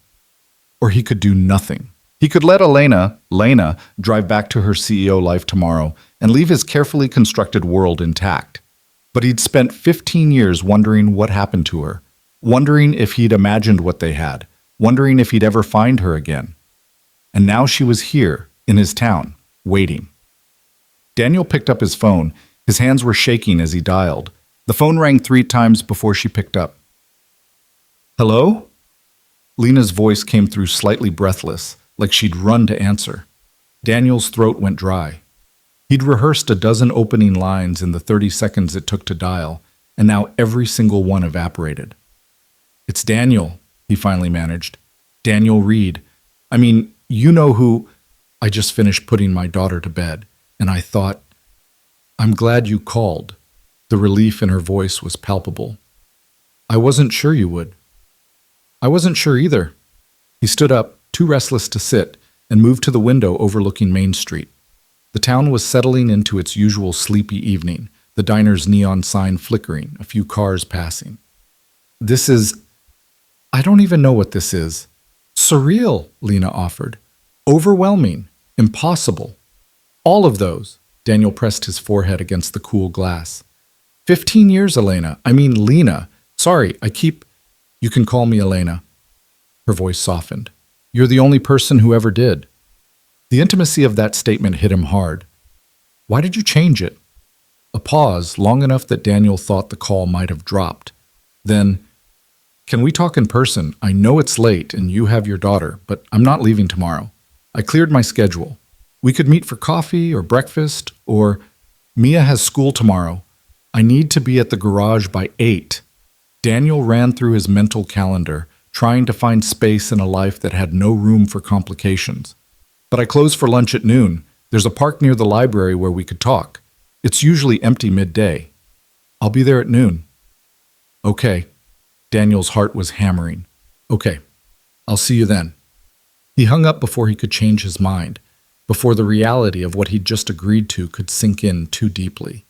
Or he could do nothing. He could let Lena, drive back to her CEO life tomorrow and leave his carefully constructed world intact. But he'd spent 15 years wondering what happened to her, wondering if he'd imagined what they had, wondering if he'd ever find her again. And now she was here, in his town, waiting. Daniel picked up his phone. His hands were shaking as he dialed. The phone rang 3 times before she picked up. "Hello?" Lena's voice came through slightly breathless, like she'd run to answer. Daniel's throat went dry. He'd rehearsed a dozen opening lines in the 30 seconds it took to dial, and now every single one evaporated. "It's Daniel," he finally managed. "Daniel Reed. I mean, you know who—" "I just finished putting my daughter to bed, and I thought, I'm glad you called." The relief in her voice was palpable. "I wasn't sure you would." "I wasn't sure either." He stood up, too restless to sit, and moved to the window overlooking Main Street. The town was settling into its usual sleepy evening, the diner's neon sign flickering, a few cars passing. I don't even know what this is. Surreal, Lena offered. Overwhelming. Impossible. All of those. Daniel pressed his forehead against the cool glass. 15 years, Elena. I mean, Lena. Sorry, You can call me Elena. Her voice softened. You're the only person who ever did. The intimacy of that statement hit him hard. Why did you change it? A pause, long enough that Daniel thought the call might have dropped. Then, can we talk in person? I know it's late and you have your daughter, but I'm not leaving tomorrow. I cleared my schedule. We could meet for coffee or breakfast, or Mia has school tomorrow. I need to be at the garage by 8. Daniel ran through his mental calendar, trying to find space in a life that had no room for complications. But I close for lunch at noon. There's a park near the library where we could talk. It's usually empty midday. I'll be there at noon. Okay. Daniel's heart was hammering. Okay. I'll see you then. He hung up before he could change his mind, before the reality of what he'd just agreed to could sink in too deeply.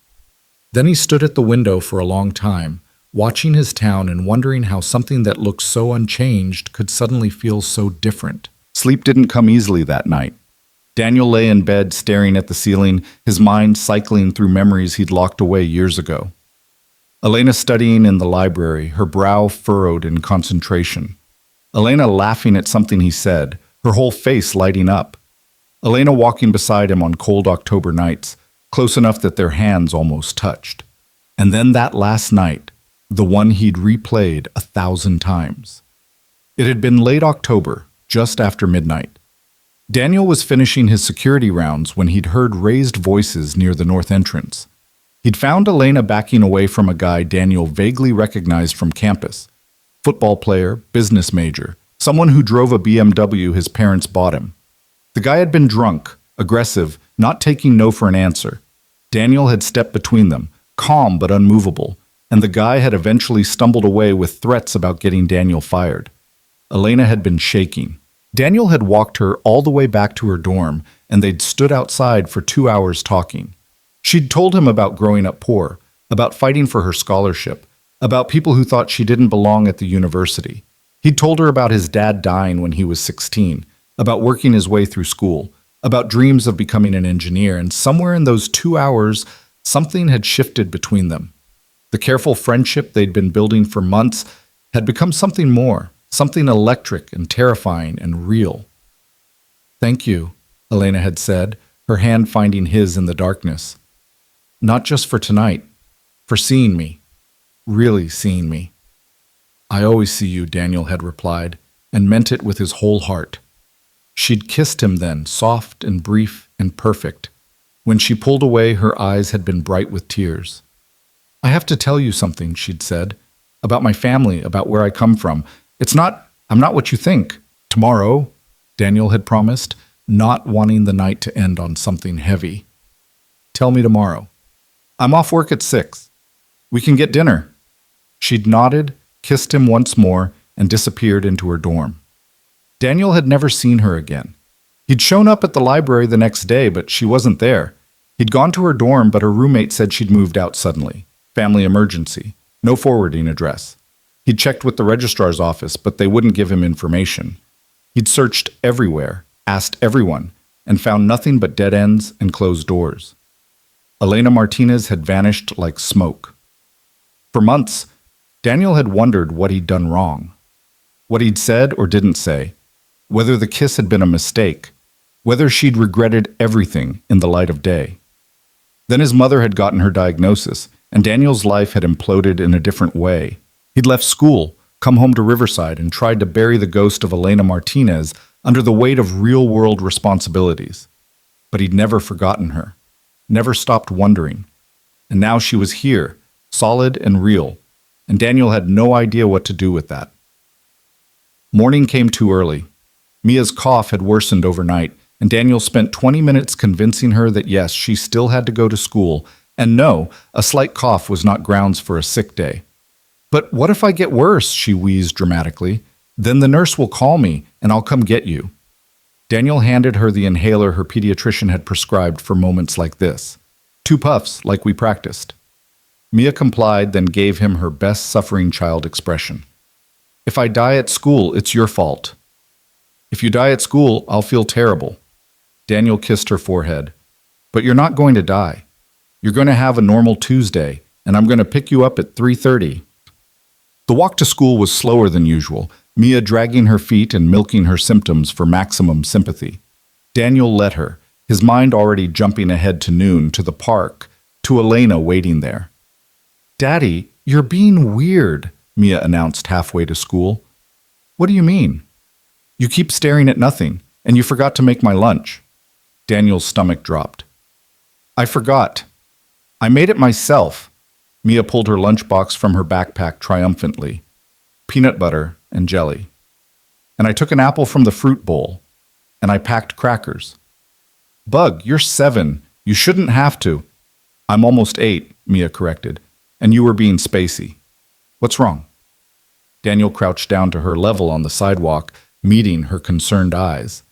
Then he stood at the window for a long time, watching his town and wondering how something that looked so unchanged could suddenly feel so different. Sleep didn't come easily that night. Daniel lay in bed staring at the ceiling, his mind cycling through memories he'd locked away years ago. Elena studying in the library, her brow furrowed in concentration. Elena laughing at something he said, her whole face lighting up. Elena walking beside him on cold October nights, close enough that their hands almost touched. And then that last night, the one he'd replayed 1,000 times. It had been late October, just after midnight. Daniel was finishing his security rounds when he'd heard raised voices near the north entrance. He'd found Elena backing away from a guy Daniel vaguely recognized from campus. Football player, business major, someone who drove a BMW his parents bought him. The guy had been drunk, aggressive, not taking no for an answer. Daniel had stepped between them, calm but unmovable, and the guy had eventually stumbled away with threats about getting Daniel fired. Elena had been shaking. Daniel had walked her all the way back to her dorm, and they'd stood outside for 2 hours talking. She'd told him about growing up poor, about fighting for her scholarship, about people who thought she didn't belong at the university. He'd told her about his dad dying when he was 16, about working his way through school, about dreams of becoming an engineer, and somewhere in those 2 hours, something had shifted between them. The careful friendship they'd been building for months had become something more, something electric and terrifying and real. "Thank you," Elena had said, her hand finding his in the darkness. "Not just for tonight, for seeing me, really seeing me." "I always see you," Daniel had replied, and meant it with his whole heart. She'd kissed him then, soft and brief and perfect. When she pulled away, her eyes had been bright with tears. "I have to tell you something," she'd said, "about my family, about where I come from. I'm not what you think." "Tomorrow," Daniel had promised, not wanting the night to end on something heavy. "Tell me tomorrow. I'm off work at 6. We can get dinner." She'd nodded, kissed him once more, and disappeared into her dorm. Daniel had never seen her again. He'd shown up at the library the next day, but she wasn't there. He'd gone to her dorm, but her roommate said she'd moved out suddenly. Family emergency. No forwarding address. He'd checked with the registrar's office, but they wouldn't give him information. He'd searched everywhere, asked everyone, and found nothing but dead ends and closed doors. Elena Martinez had vanished like smoke. For months, Daniel had wondered what he'd done wrong. What he'd said or didn't say. Whether the kiss had been a mistake. Whether she'd regretted everything in the light of day. Then his mother had gotten her diagnosis, and Daniel's life had imploded in a different way. He'd left school, come home to Riverside, and tried to bury the ghost of Elena Martinez under the weight of real-world responsibilities. But he'd never forgotten her, never stopped wondering. And now she was here, solid and real, and Daniel had no idea what to do with that. Morning came too early. Mia's cough had worsened overnight, and Daniel spent 20 minutes convincing her that yes, she still had to go to school, and no, a slight cough was not grounds for a sick day. "But what if I get worse?" she wheezed dramatically. "Then the nurse will call me, and I'll come get you." Daniel handed her the inhaler her pediatrician had prescribed for moments like this. 2 puffs, like we practiced. Mia complied, then gave him her best suffering child expression. "If I die at school, it's your fault." "If you die at school, I'll feel terrible." Daniel kissed her forehead. "But you're not going to die. You're going to have a normal Tuesday, and I'm going to pick you up at 3:30. The walk to school was slower than usual, Mia dragging her feet and milking her symptoms for maximum sympathy. Daniel let her, his mind already jumping ahead to noon, to the park, to Elena waiting there. "Daddy, you're being weird," Mia announced halfway to school. "What do you mean?" "You keep staring at nothing, and you forgot to make my lunch." Daniel's stomach dropped. "I forgot. I made it myself." Mia pulled her lunchbox from her backpack triumphantly. Peanut butter and jelly. "And I took an apple from the fruit bowl. And I packed crackers." "Bug, you're 7. You shouldn't have to." "I'm almost 8, Mia corrected. "And you were being spacey." "What's wrong?" Daniel crouched down to her level on the sidewalk, meeting her concerned eyes.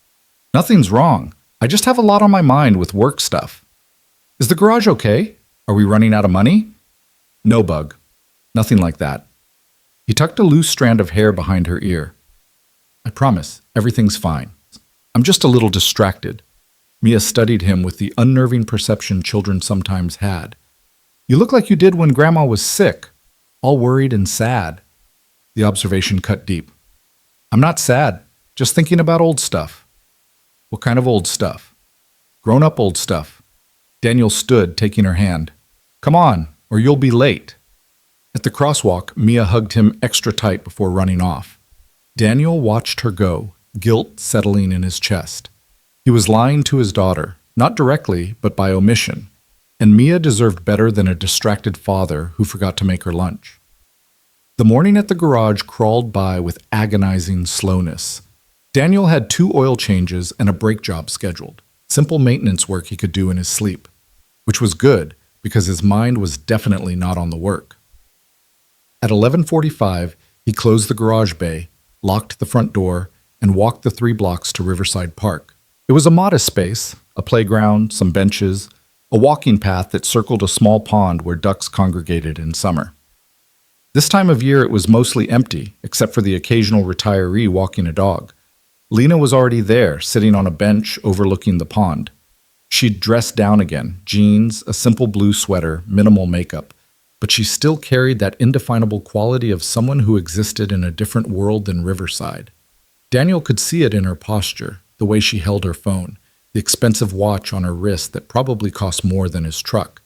"Nothing's wrong. I just have a lot on my mind with work stuff." "Is the garage okay? Are we running out of money?" "No, Bug. Nothing like that." He tucked a loose strand of hair behind her ear. "I promise, everything's fine. I'm just a little distracted." Mia studied him with the unnerving perception children sometimes had. "You look like you did when Grandma was sick, all worried and sad." The observation cut deep. "I'm not sad, just thinking about old stuff." "What kind of old stuff?" "Grown-up old stuff." Daniel stood, taking her hand. "Come on, or you'll be late." At the crosswalk, Mia hugged him extra tight before running off. Daniel watched her go, guilt settling in his chest. He was lying to his daughter, not directly, but by omission, and Mia deserved better than a distracted father who forgot to make her lunch. The morning at the garage crawled by with agonizing slowness. Daniel had 2 oil changes and a brake job scheduled, simple maintenance work he could do in his sleep, which was good because his mind was definitely not on the work. At 11:45, he closed the garage bay, locked the front door, and walked the 3 blocks to Riverside Park. It was a modest space, a playground, some benches, a walking path that circled a small pond where ducks congregated in summer. This time of year it was mostly empty, except for the occasional retiree walking a dog. Lena was already there, sitting on a bench overlooking the pond. She'd dressed down again, jeans, a simple blue sweater, minimal makeup, but she still carried that indefinable quality of someone who existed in a different world than Riverside. Daniel could see it in her posture, the way she held her phone, the expensive watch on her wrist that probably cost more than his truck.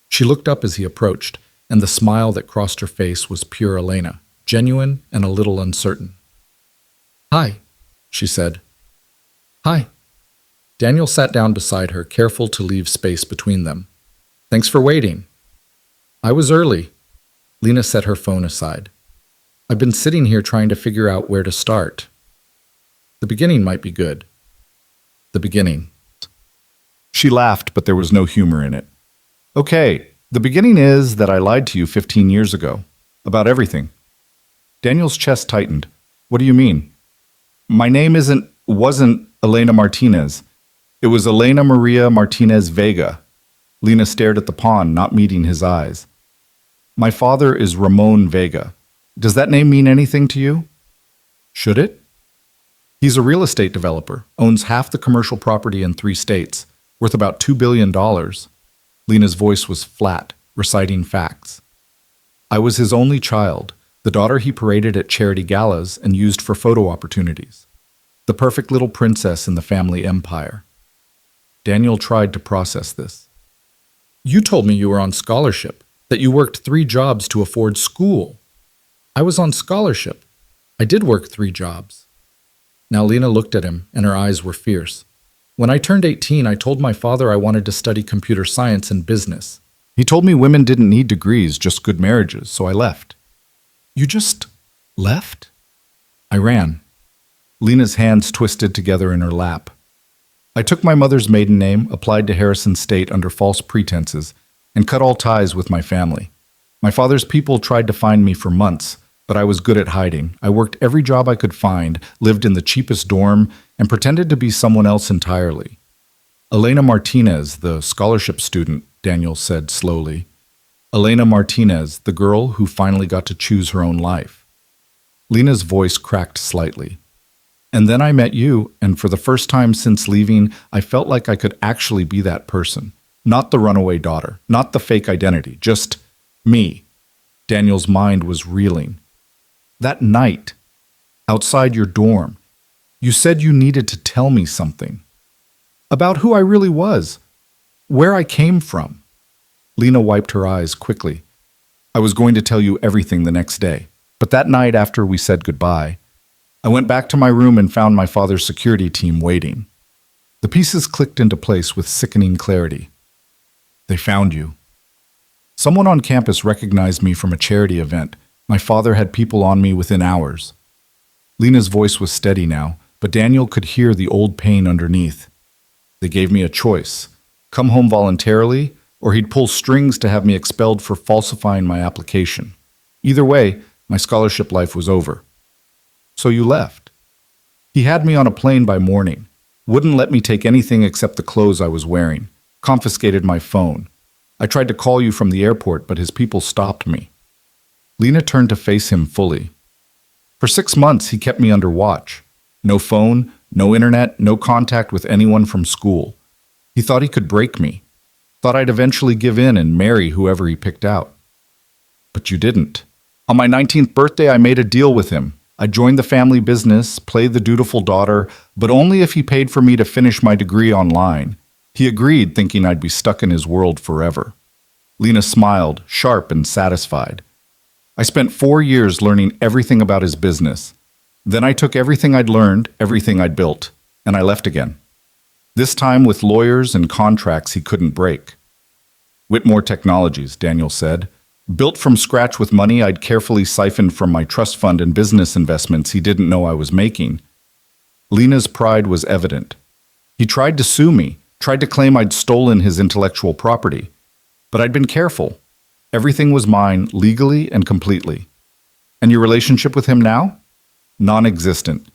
She looked up as he approached, and the smile that crossed her face was pure Elena, genuine and a little uncertain. "Hi," she said. "Hi." Daniel sat down beside her, careful to leave space between them. "Thanks for waiting." "I was early." Lena set her phone aside. "I've been sitting here trying to figure out where to start. The beginning might be good." "The beginning." She laughed, but there was no humor in it. "Okay, the beginning is that I lied to you 15 years ago. About everything." Daniel's chest tightened. "What do you mean?" "My name wasn't Elena Martinez. It was Elena Maria Martinez Vega." Lena stared at the pond, not meeting his eyes. "My father is Ramon Vega. Does that name mean anything to you?" "Should it?" "He's a real estate developer, owns half the commercial property in 3 states, worth about $2 billion. Lena's voice was flat, reciting facts. "I was his only child, the daughter he paraded at charity galas and used for photo opportunities. The perfect little princess in the family empire." Daniel tried to process this. "You told me you were on scholarship, that you worked 3 jobs to afford school." "I was on scholarship. I did work 3 jobs." Now Lena looked at him, and her eyes were fierce. "When I turned 18, I told my father I wanted to study computer science and business. He told me women didn't need degrees, just good marriages, so I left." "You just left?" "I ran." Lena's hands twisted together in her lap. "I took my mother's maiden name, applied to Harrison State under false pretenses, and cut all ties with my family. My father's people tried to find me for months, but I was good at hiding. I worked every job I could find, lived in the cheapest dorm, and pretended to be someone else entirely." "Elena Martinez, the scholarship student," Daniel said slowly. "Elena Martinez, the girl who finally got to choose her own life." Lena's voice cracked slightly. "And then I met you, and for the first time since leaving, I felt like I could actually be that person. Not the runaway daughter, not the fake identity, just me." Daniel's mind was reeling. "That night, outside your dorm, you said you needed to tell me something. About who I really was, where I came from." Lena wiped her eyes quickly. "I was going to tell you everything the next day, but that night after we said goodbye, I went back to my room and found my father's security team waiting." The pieces clicked into place with sickening clarity. "They found you." "Someone on campus recognized me from a charity event. My father had people on me within hours." Lena's voice was steady now, but Daniel could hear the old pain underneath. "They gave me a choice. Come home voluntarily, or he'd pull strings to have me expelled for falsifying my application. Either way, my scholarship life was over." "So you left?" "He had me on a plane by morning. Wouldn't let me take anything except the clothes I was wearing. Confiscated my phone. I tried to call you from the airport, but his people stopped me." Lena turned to face him fully. "For 6 months, he kept me under watch. No phone, no internet, no contact with anyone from school. He thought he could break me. Thought I'd eventually give in and marry whoever he picked out. But you didn't. On my 19th birthday, I made a deal with him. I joined the family business, played the dutiful daughter, but only if he paid for me to finish my degree online. He agreed, thinking I'd be stuck in his world forever." Lena smiled, sharp and satisfied. "I spent 4 years learning everything about his business. Then I took everything I'd learned, everything I'd built, and I left again. This time with lawyers and contracts he couldn't break." "Whitmore Technologies," Daniel said. "Built from scratch with money I'd carefully siphoned from my trust fund and business investments he didn't know I was making." Lena's pride was evident. "He tried to sue me, tried to claim I'd stolen his intellectual property. But I'd been careful. Everything was mine, legally and completely." "And your relationship with him now?" "Non-existent.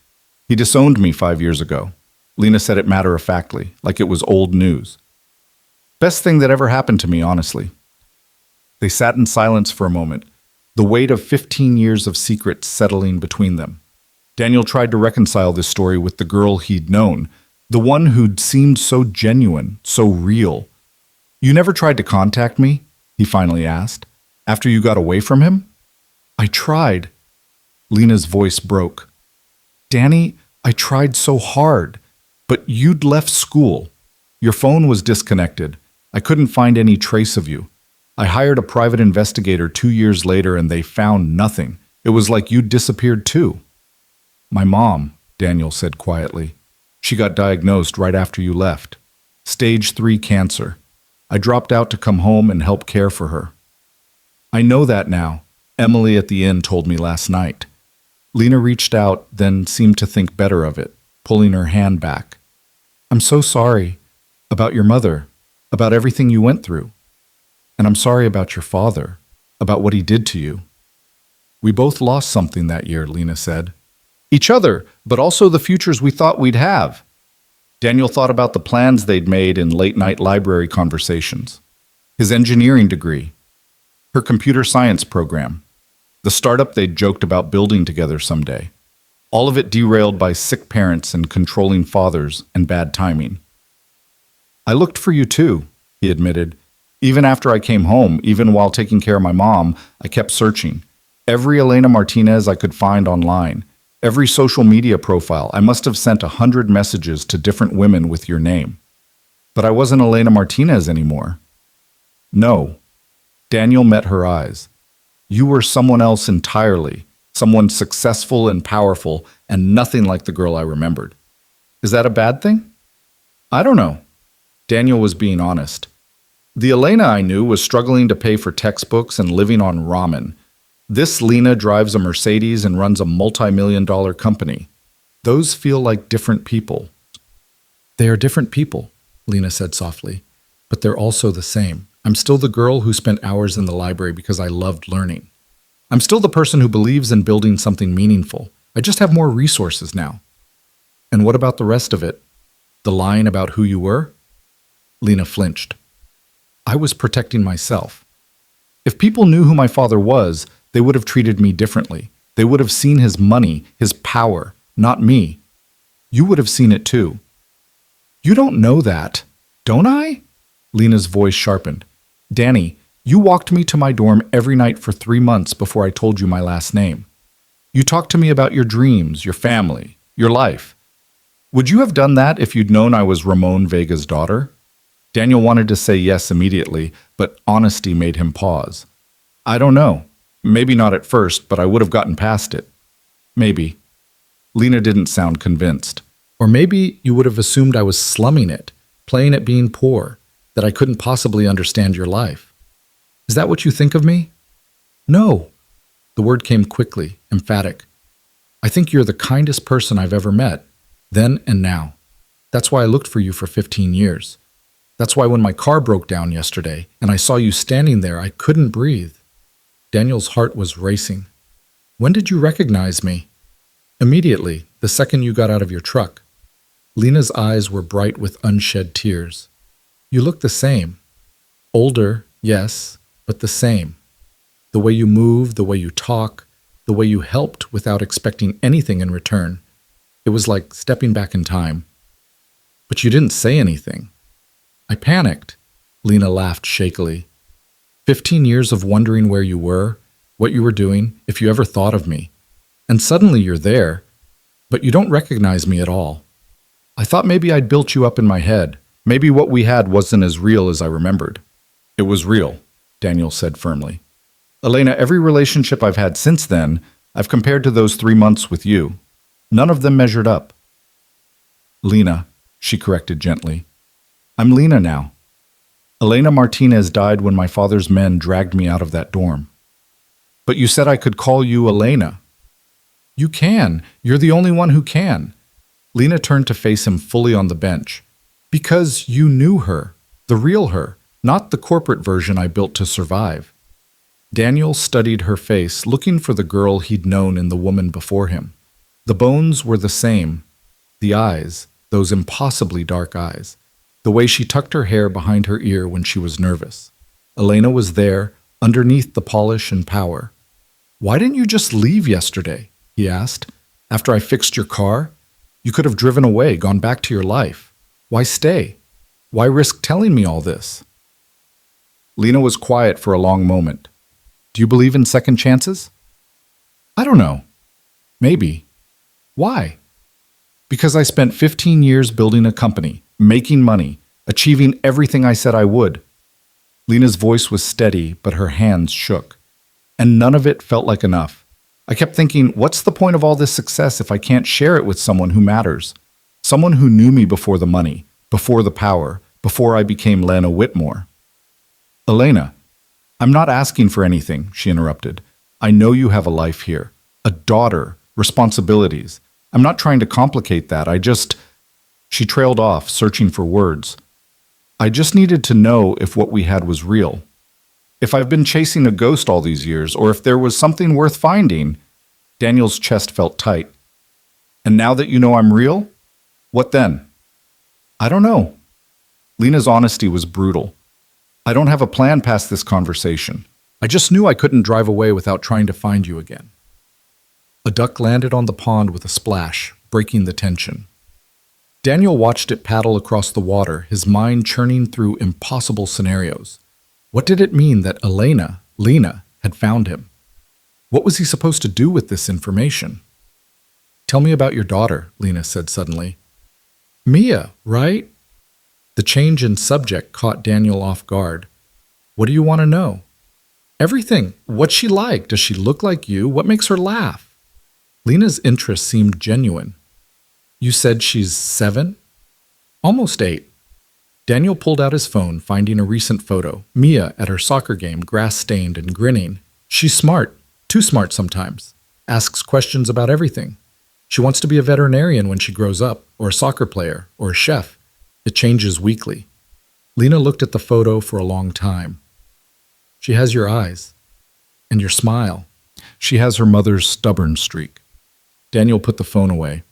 He disowned me 5 years ago." Lena said it matter-of-factly, like it was old news. "Best thing that ever happened to me, honestly." They sat in silence for a moment. the weight of 15 years of secrets settling between them. Daniel tried to reconcile this story with the girl he'd known, the one who'd seemed so genuine, so real. "You never tried to contact me?" he finally asked. "After you got away from him?" "I tried." Lena's voice broke. "Danny, I tried so hard, but you'd left school. Your phone was disconnected. I couldn't find any trace of you. I hired a private investigator 2 years later and they found nothing. It was like you'd disappeared too." "My mom," Daniel said quietly. "She got diagnosed right after you left. Stage 3 cancer. I dropped out to come home and help care for her." "I know that now," Emily at the inn told me last night. Lena reached out, then seemed to think better of it, pulling her hand back. "I'm so sorry about your mother, about everything you went through. And I'm sorry about your father, about what he did to you." "We both lost something that year," Lena said. "Each other, but also the futures we thought we'd have." Daniel thought about the plans they'd made in late-night library conversations. His engineering degree, her computer science program, the startup they'd joked about building together someday. All of it derailed by sick parents and controlling fathers and bad timing. "I looked for you too," he admitted. "Even after I came home, even while taking care of my mom, I kept searching. Every Elena Martinez I could find online. Every social media profile. I must have sent 100 messages to different women with your name. But I wasn't Elena Martinez anymore." "No." Daniel met her eyes. "You were someone else entirely, someone successful and powerful, and nothing like the girl I remembered. Is that a bad thing?" "I don't know." Daniel was being honest. "The Elena I knew was struggling to pay for textbooks and living on ramen. This Lena drives a Mercedes and runs a multi-million-dollar company. Those feel like different people." "They are different people," Lena said softly, "but they're also the same. I'm still the girl who spent hours in the library because I loved learning. I'm still the person who believes in building something meaningful. I just have more resources now." "And what about the rest of it? The lying about who you were?" Lena flinched. "I was protecting myself. If people knew who my father was, they would have treated me differently. They would have seen his money, his power, not me. You would have seen it too." "You don't know that, don't I?" Lena's voice sharpened. "Danny, you walked me to my dorm every night for 3 months before I told you my last name. You talked to me about your dreams, your family, your life. Would you have done that if you'd known I was Ramon Vega's daughter?" Daniel wanted to say yes immediately, but honesty made him pause. "I don't know. Maybe not at first, but I would have gotten past it. Maybe." Lena didn't sound convinced. "Or maybe you would have assumed I was slumming it, playing at being poor, that I couldn't possibly understand your life. Is that what you think of me?" "No." The word came quickly, emphatic. "I think you're the kindest person I've ever met, then and now. That's why I looked for you for 15 years. That's why when my car broke down yesterday and I saw you standing there, I couldn't breathe." Daniel's heart was racing. "When did you recognize me?" "Immediately, the second you got out of your truck." Lena's eyes were bright with unshed tears. "You look the same. Older, yes, but the same. The way you move, the way you talk, the way you helped without expecting anything in return. It was like stepping back in time. But you didn't say anything." "I panicked." Lena laughed shakily. 15 years of wondering where you were, what you were doing, if you ever thought of me. And suddenly you're there, but you don't recognize me at all. I thought maybe I'd built you up in my head. Maybe what we had wasn't as real as I remembered." "It was real," Daniel said firmly. "Elena, every relationship I've had since then, I've compared to those 3 months with you. None of them measured up." "Lena," she corrected gently. "I'm Lena now. Elena Martinez died when my father's men dragged me out of that dorm." "But you said I could call you Elena." "You can. You're the only one who can." Lena turned to face him fully on the bench. "Because you knew her, the real her, not the corporate version I built to survive." Daniel studied her face, looking for the girl he'd known in the woman before him. The bones were the same. The eyes, those impossibly dark eyes. The way she tucked her hair behind her ear when she was nervous. Elena was there, underneath the polish and power. Why didn't you just leave yesterday? He asked. After I fixed your car? You could have driven away, gone back to your life. Why stay? Why risk telling me all this? Lena was quiet for a long moment. Do you believe in second chances? I don't know. Maybe. Why? Because I spent 15 years building a company, making money, achieving everything I said I would. Lena's voice was steady, but her hands shook. And none of it felt like enough. I kept thinking, what's the point of all this success if I can't share it with someone who matters? Someone who knew me before the money, before the power, before I became Lena Whitmore. Elena, I'm not asking for anything, she interrupted. I know you have a life here, a daughter, responsibilities. I'm not trying to complicate that. She trailed off, searching for words. I just needed to know if what we had was real. If I've been chasing a ghost all these years, or if there was something worth finding. Daniel's chest felt tight. And now that you know I'm real? What then? I don't know. Lena's honesty was brutal. I don't have a plan past this conversation. I just knew I couldn't drive away without trying to find you again. A duck landed on the pond with a splash, breaking the tension. Daniel watched it paddle across the water, his mind churning through impossible scenarios. What did it mean that Lena, had found him? What was he supposed to do with this information? Tell me about your daughter, Lena said suddenly. Mia, right? The change in subject caught Daniel off guard. What do you want to know? Everything. What's she like? Does she look like you? What makes her laugh? Lena's interest seemed genuine. You said she's 7? Almost 8. Daniel pulled out his phone, finding a recent photo. Mia at her soccer game, grass-stained and grinning. She's smart, too smart sometimes. Asks questions about everything. She wants to be a veterinarian when she grows up, or a soccer player, or a chef. It changes weekly. Lena looked at the photo for a long time. She has your eyes. And your smile. She has her mother's stubborn streak. Daniel put the phone away.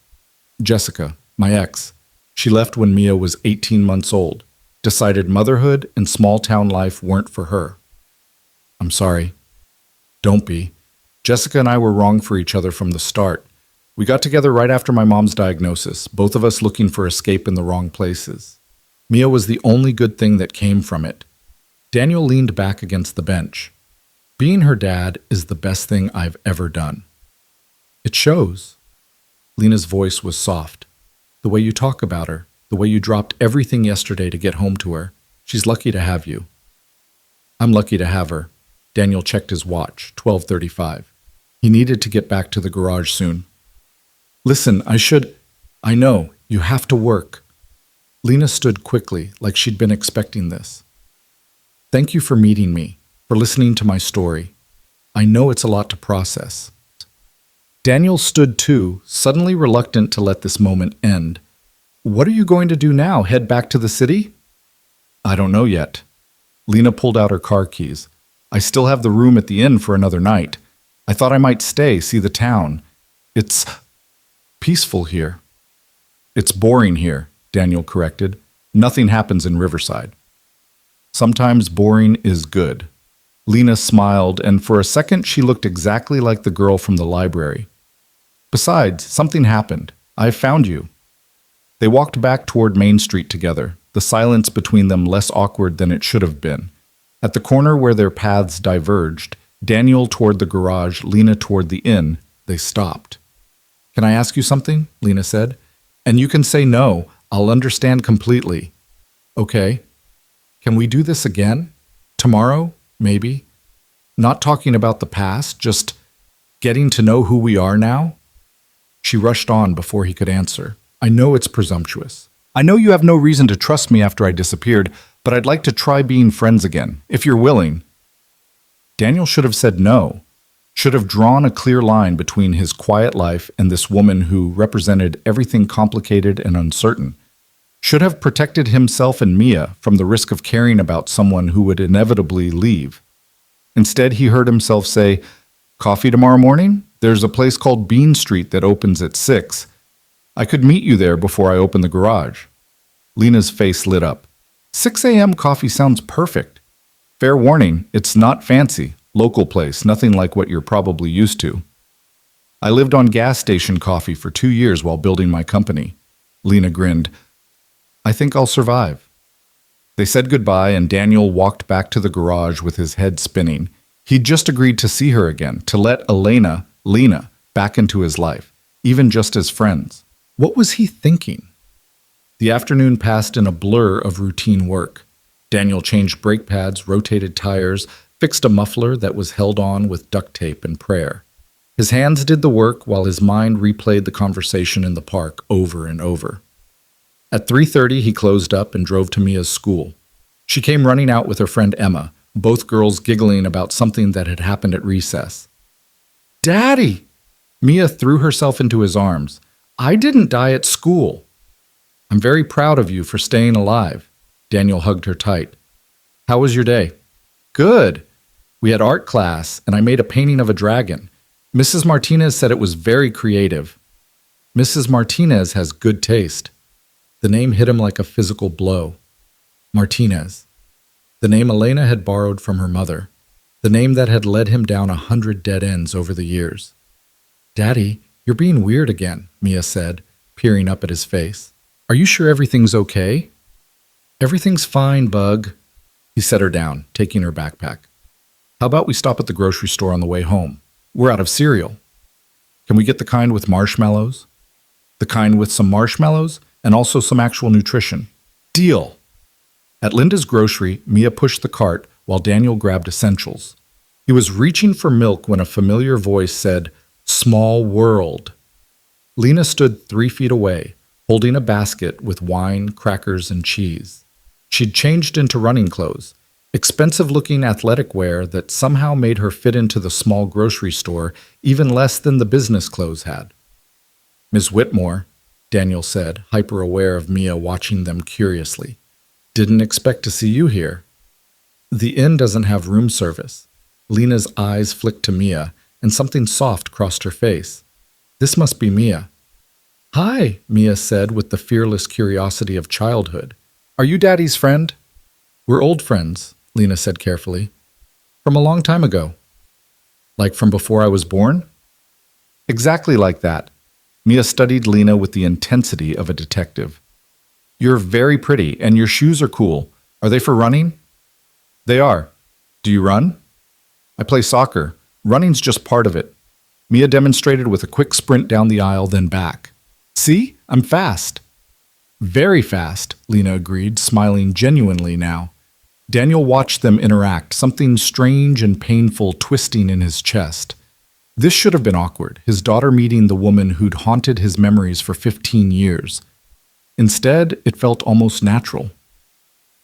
Jessica, my ex. She left when Mia was 18 months old. Decided motherhood and small-town life weren't for her. I'm sorry. Don't be. Jessica and I were wrong for each other from the start. We got together right after my mom's diagnosis, both of us looking for escape in the wrong places. Mia was the only good thing that came from it. Daniel leaned back against the bench. Being her dad is the best thing I've ever done. It shows. Lena's voice was soft. The way you talk about her, the way you dropped everything yesterday to get home to her. She's lucky to have you. I'm lucky to have her. Daniel checked his watch, 12:35. He needed to get back to the garage soon. Listen, I know, you have to work. Lena stood quickly, like she'd been expecting this. Thank you for meeting me, for listening to my story. I know it's a lot to process. Daniel stood too, suddenly reluctant to let this moment end. What are you going to do now? Head back to the city? I don't know yet. Lena pulled out her car keys. I still have the room at the inn for another night. I thought I might stay, see the town. It's peaceful here. It's boring here, Daniel corrected. Nothing happens in Riverside. Sometimes boring is good. Lena smiled, and for a second she looked exactly like the girl from the library. Besides, something happened. I found you. They walked back toward Main Street together, the silence between them less awkward than it should have been. At the corner where their paths diverged, Daniel toward the garage, Lena toward the inn, they stopped. Can I ask you something? Lena said. And you can say no. I'll understand completely. Okay. Can we do this again? Tomorrow, maybe? Not talking about the past, just getting to know who we are now? She rushed on before he could answer. I know it's presumptuous. I know you have no reason to trust me after I disappeared, but I'd like to try being friends again, if you're willing. Daniel should have said no, should have drawn a clear line between his quiet life and this woman who represented everything complicated and uncertain, should have protected himself and Mia from the risk of caring about someone who would inevitably leave. Instead, he heard himself say, "Coffee tomorrow morning? There's a place called Bean Street that opens at 6. I could meet you there before I open the garage." Lena's face lit up. 6 a.m. coffee sounds perfect. Fair warning, it's not fancy, Local place, nothing like what you're probably used to. I lived on gas station coffee for 2 years while building my company. Lena grinned. I think I'll survive. They said goodbye, and Daniel walked back to the garage with his head spinning. He'd just agreed to see her again, to let Lena, back into his life, even just as friends. What was he thinking? The afternoon passed in a blur of routine work. Daniel changed brake pads, rotated tires, fixed a muffler that was held on with duct tape and prayer. His hands did the work while his mind replayed the conversation in the park over and over. At 3:30, he closed up and drove to Mia's school. She came running out with her friend Emma, both girls giggling about something that had happened at recess. Daddy! Mia threw herself into his arms. I didn't die at school. I'm very proud of you for staying alive. Daniel hugged her tight. How was your day? Good. We had art class, and I made a painting of a dragon. Mrs. Martinez said it was very creative. Mrs. Martinez has good taste. The name hit him like a physical blow. Martinez. The name Elena had borrowed from her mother. The name that had led him down 100 dead ends over the years. Daddy, you're being weird again, Mia said, peering up at his face. Are you sure everything's okay? Everything's fine, Bug. He set her down, taking her backpack. How about we stop at the grocery store on the way home? We're out of cereal. Can we get the kind with marshmallows? The kind with some marshmallows and also some actual nutrition. Deal. At Linda's grocery, Mia pushed the cart while Daniel grabbed essentials. He was reaching for milk when a familiar voice said, Small world. Lena stood 3 feet away, holding a basket with wine, crackers, and cheese. She'd changed into running clothes, expensive-looking athletic wear that somehow made her fit into the small grocery store even less than the business clothes had. Miss Whitmore, Daniel said, hyper-aware of Mia watching them curiously. Didn't expect to see you here. The inn doesn't have room service. Lena's eyes flicked to Mia, and something soft crossed her face. This must be Mia. Hi, Mia said with the fearless curiosity of childhood. Are you Daddy's friend? We're old friends, Lena said carefully. From a long time ago. Like from before I was born? Exactly like that. Mia studied Lena with the intensity of a detective. You're very pretty, and your shoes are cool. Are they for running? They are. Do you run? I play soccer. Running's just part of it. Mia demonstrated with a quick sprint down the aisle, then back. See? I'm fast. Very fast, Lena agreed, smiling genuinely now. Daniel watched them interact, something strange and painful twisting in his chest. This should have been awkward, his daughter meeting the woman who'd haunted his memories for 15 years. Instead, it felt almost natural.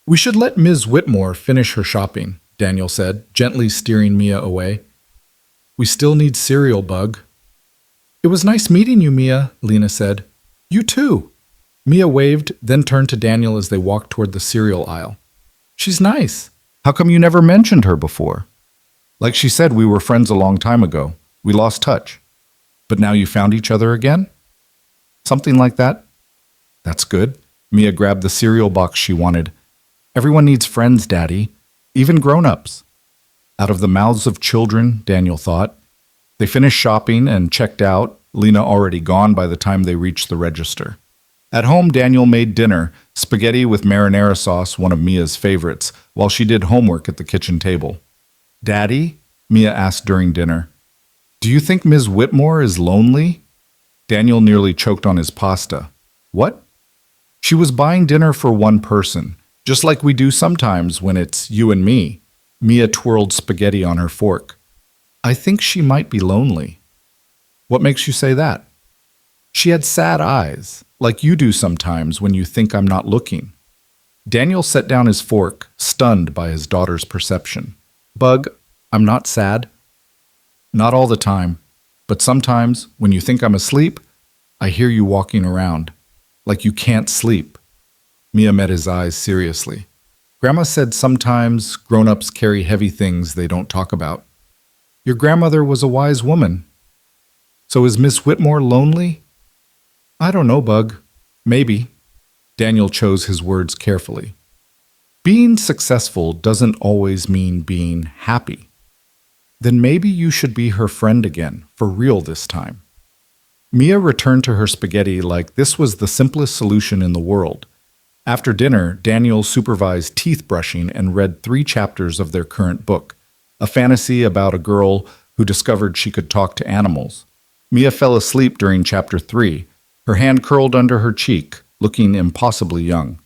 We should let Ms. Whitmore finish her shopping, Daniel said, gently steering Mia away. We still need cereal, Bug. It was nice meeting you, Mia, Lena said. You too. Mia waved, then turned to Daniel as they walked toward the cereal aisle. She's nice. How come you never mentioned her before? Like she said, we were friends a long time ago. We lost touch. But now you found each other again? Something like that? That's good. Mia grabbed the cereal box she wanted. Everyone needs friends, Daddy. Even grown-ups. Out of the mouths of children, Daniel thought. They finished shopping and checked out, Lena already gone by the time they reached the register. At home, Daniel made dinner, spaghetti with marinara sauce, one of Mia's favorites, while she did homework at the kitchen table. Daddy? Mia asked during dinner. Do you think Ms. Whitmore is lonely? Daniel nearly choked on his pasta. What? She was buying dinner for one person, just like we do sometimes when it's you and me. Mia twirled spaghetti on her fork. I think she might be lonely. What makes you say that? She had sad eyes, like you do sometimes when you think I'm not looking. Daniel set down his fork, stunned by his daughter's perception. Bug, I'm not sad. Not all the time, but sometimes, when you think I'm asleep, I hear you walking around, like you can't sleep. Mia met his eyes seriously. Grandma said sometimes grown-ups carry heavy things they don't talk about. Your grandmother was a wise woman. So is Miss Whitmore lonely? I don't know, Bug. Maybe. Daniel chose his words carefully. Being successful doesn't always mean being happy. Then maybe you should be her friend again, for real this time. Mia returned to her spaghetti like this was the simplest solution in the world. After dinner, Daniel supervised teeth brushing and read 3 chapters of their current book, a fantasy about a girl who discovered she could talk to animals. Mia fell asleep during chapter 3, her hand curled under her cheek, looking impossibly young.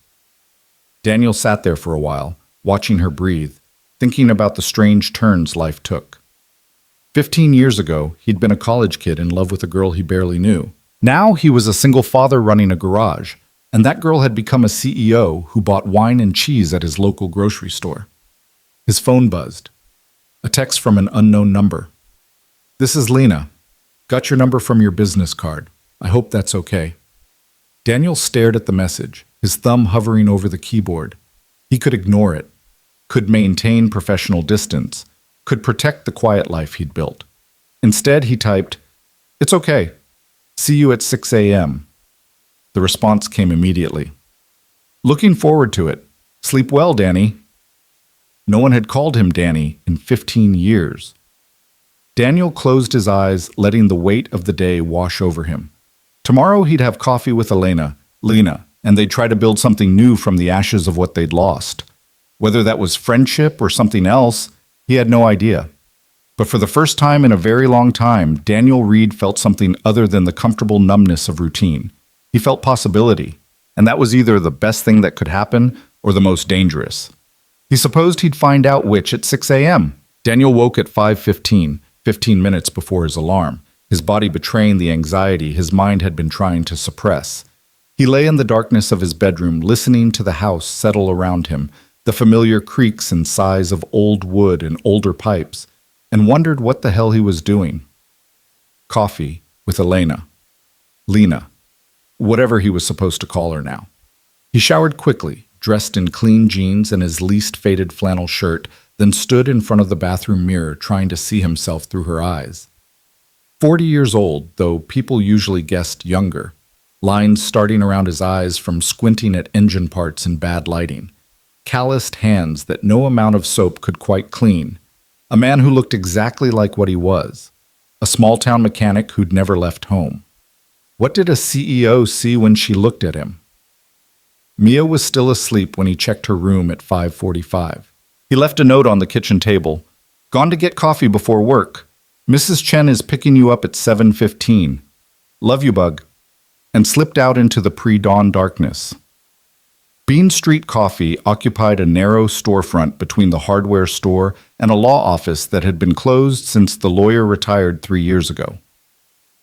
Daniel sat there for a while, watching her breathe, thinking about the strange turns life took. 15 years ago, he'd been a college kid in love with a girl he barely knew. Now he was a single father running a garage, and that girl had become a CEO who bought wine and cheese at his local grocery store. His phone buzzed. A text from an unknown number. "This is Lena. Got your number from your business card. I hope that's okay." Daniel stared at the message, his thumb hovering over the keyboard. He could ignore it, could maintain professional distance, could protect the quiet life he'd built. Instead, he typed, "It's okay. See you at 6 a.m. The response came immediately. "Looking forward to it. Sleep well, Danny." No one had called him Danny in 15 years. Daniel closed his eyes, letting the weight of the day wash over him. Tomorrow he'd have coffee with Lena, and they'd try to build something new from the ashes of what they'd lost. Whether that was friendship or something else, he had no idea. But for the first time in a very long time, Daniel Reed felt something other than the comfortable numbness of routine. He felt possibility, and that was either the best thing that could happen or the most dangerous. He supposed he'd find out which at 6 a.m. Daniel woke at 5:15, 15 minutes before his alarm, his body betraying the anxiety his mind had been trying to suppress. He lay in the darkness of his bedroom, listening to the house settle around him, the familiar creaks and sighs of old wood and older pipes, and wondered what the hell he was doing. Coffee with Lena, whatever he was supposed to call her now. He showered quickly, dressed in clean jeans and his least faded flannel shirt, then stood in front of the bathroom mirror trying to see himself through her eyes. 40 years old, though people usually guessed younger. Lines starting around his eyes from squinting at engine parts in bad lighting. Calloused hands that no amount of soap could quite clean. A man who looked exactly like what he was. A small-town mechanic who'd never left home. What did a CEO see when she looked at him? Mia was still asleep when he checked her room at 5:45. He left a note on the kitchen table. "Gone to get coffee before work. Mrs. Chen is picking you up at 7:15. Love you, bug." And slipped out into the pre-dawn darkness. Bean Street Coffee occupied a narrow storefront between the hardware store and a law office that had been closed since the lawyer retired 3 years ago.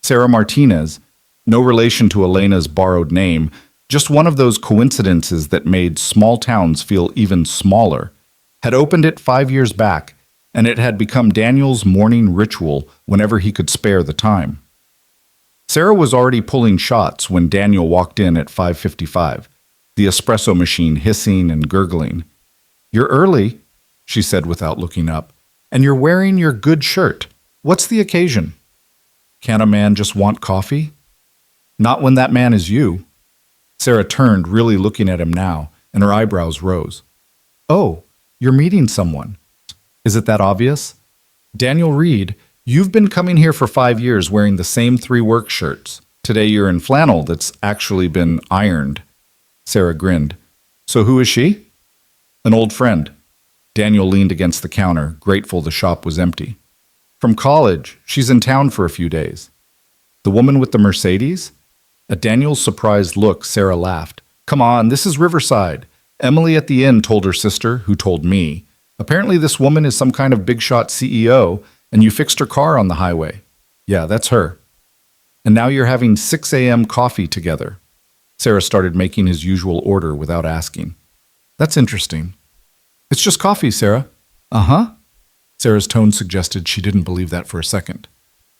Sarah Martinez, no relation to Elena's borrowed name, just one of those coincidences that made small towns feel even smaller, had opened it 5 years back, and it had become Daniel's morning ritual whenever he could spare the time. Sarah was already pulling shots when Daniel walked in at 5:55. The espresso machine hissing and gurgling. "You're early," she said without looking up, "and you're wearing your good shirt. What's the occasion?" "Can't a man just want coffee?" "Not when that man is you." Sarah turned, really looking at him now, and her eyebrows rose. "Oh, you're meeting someone. Is it that obvious?" "Daniel Reed, you've been coming here for 5 years wearing the same 3 work shirts. Today you're in flannel that's actually been ironed." Sarah grinned. "So who is she?" "An old friend." Daniel leaned against the counter, grateful the shop was empty. "From college. She's in town for a few days." "The woman with the Mercedes?" At Daniel's surprised look, Sarah laughed. "Come on, this is Riverside. Emily at the inn told her sister, who told me. Apparently this woman is some kind of big-shot CEO, and you fixed her car on the highway." "Yeah, that's her." "And now you're having 6 a.m. coffee together." Sarah started making his usual order without asking. "That's interesting." "It's just coffee, Sarah." "Uh-huh." Sarah's tone suggested she didn't believe that for a second.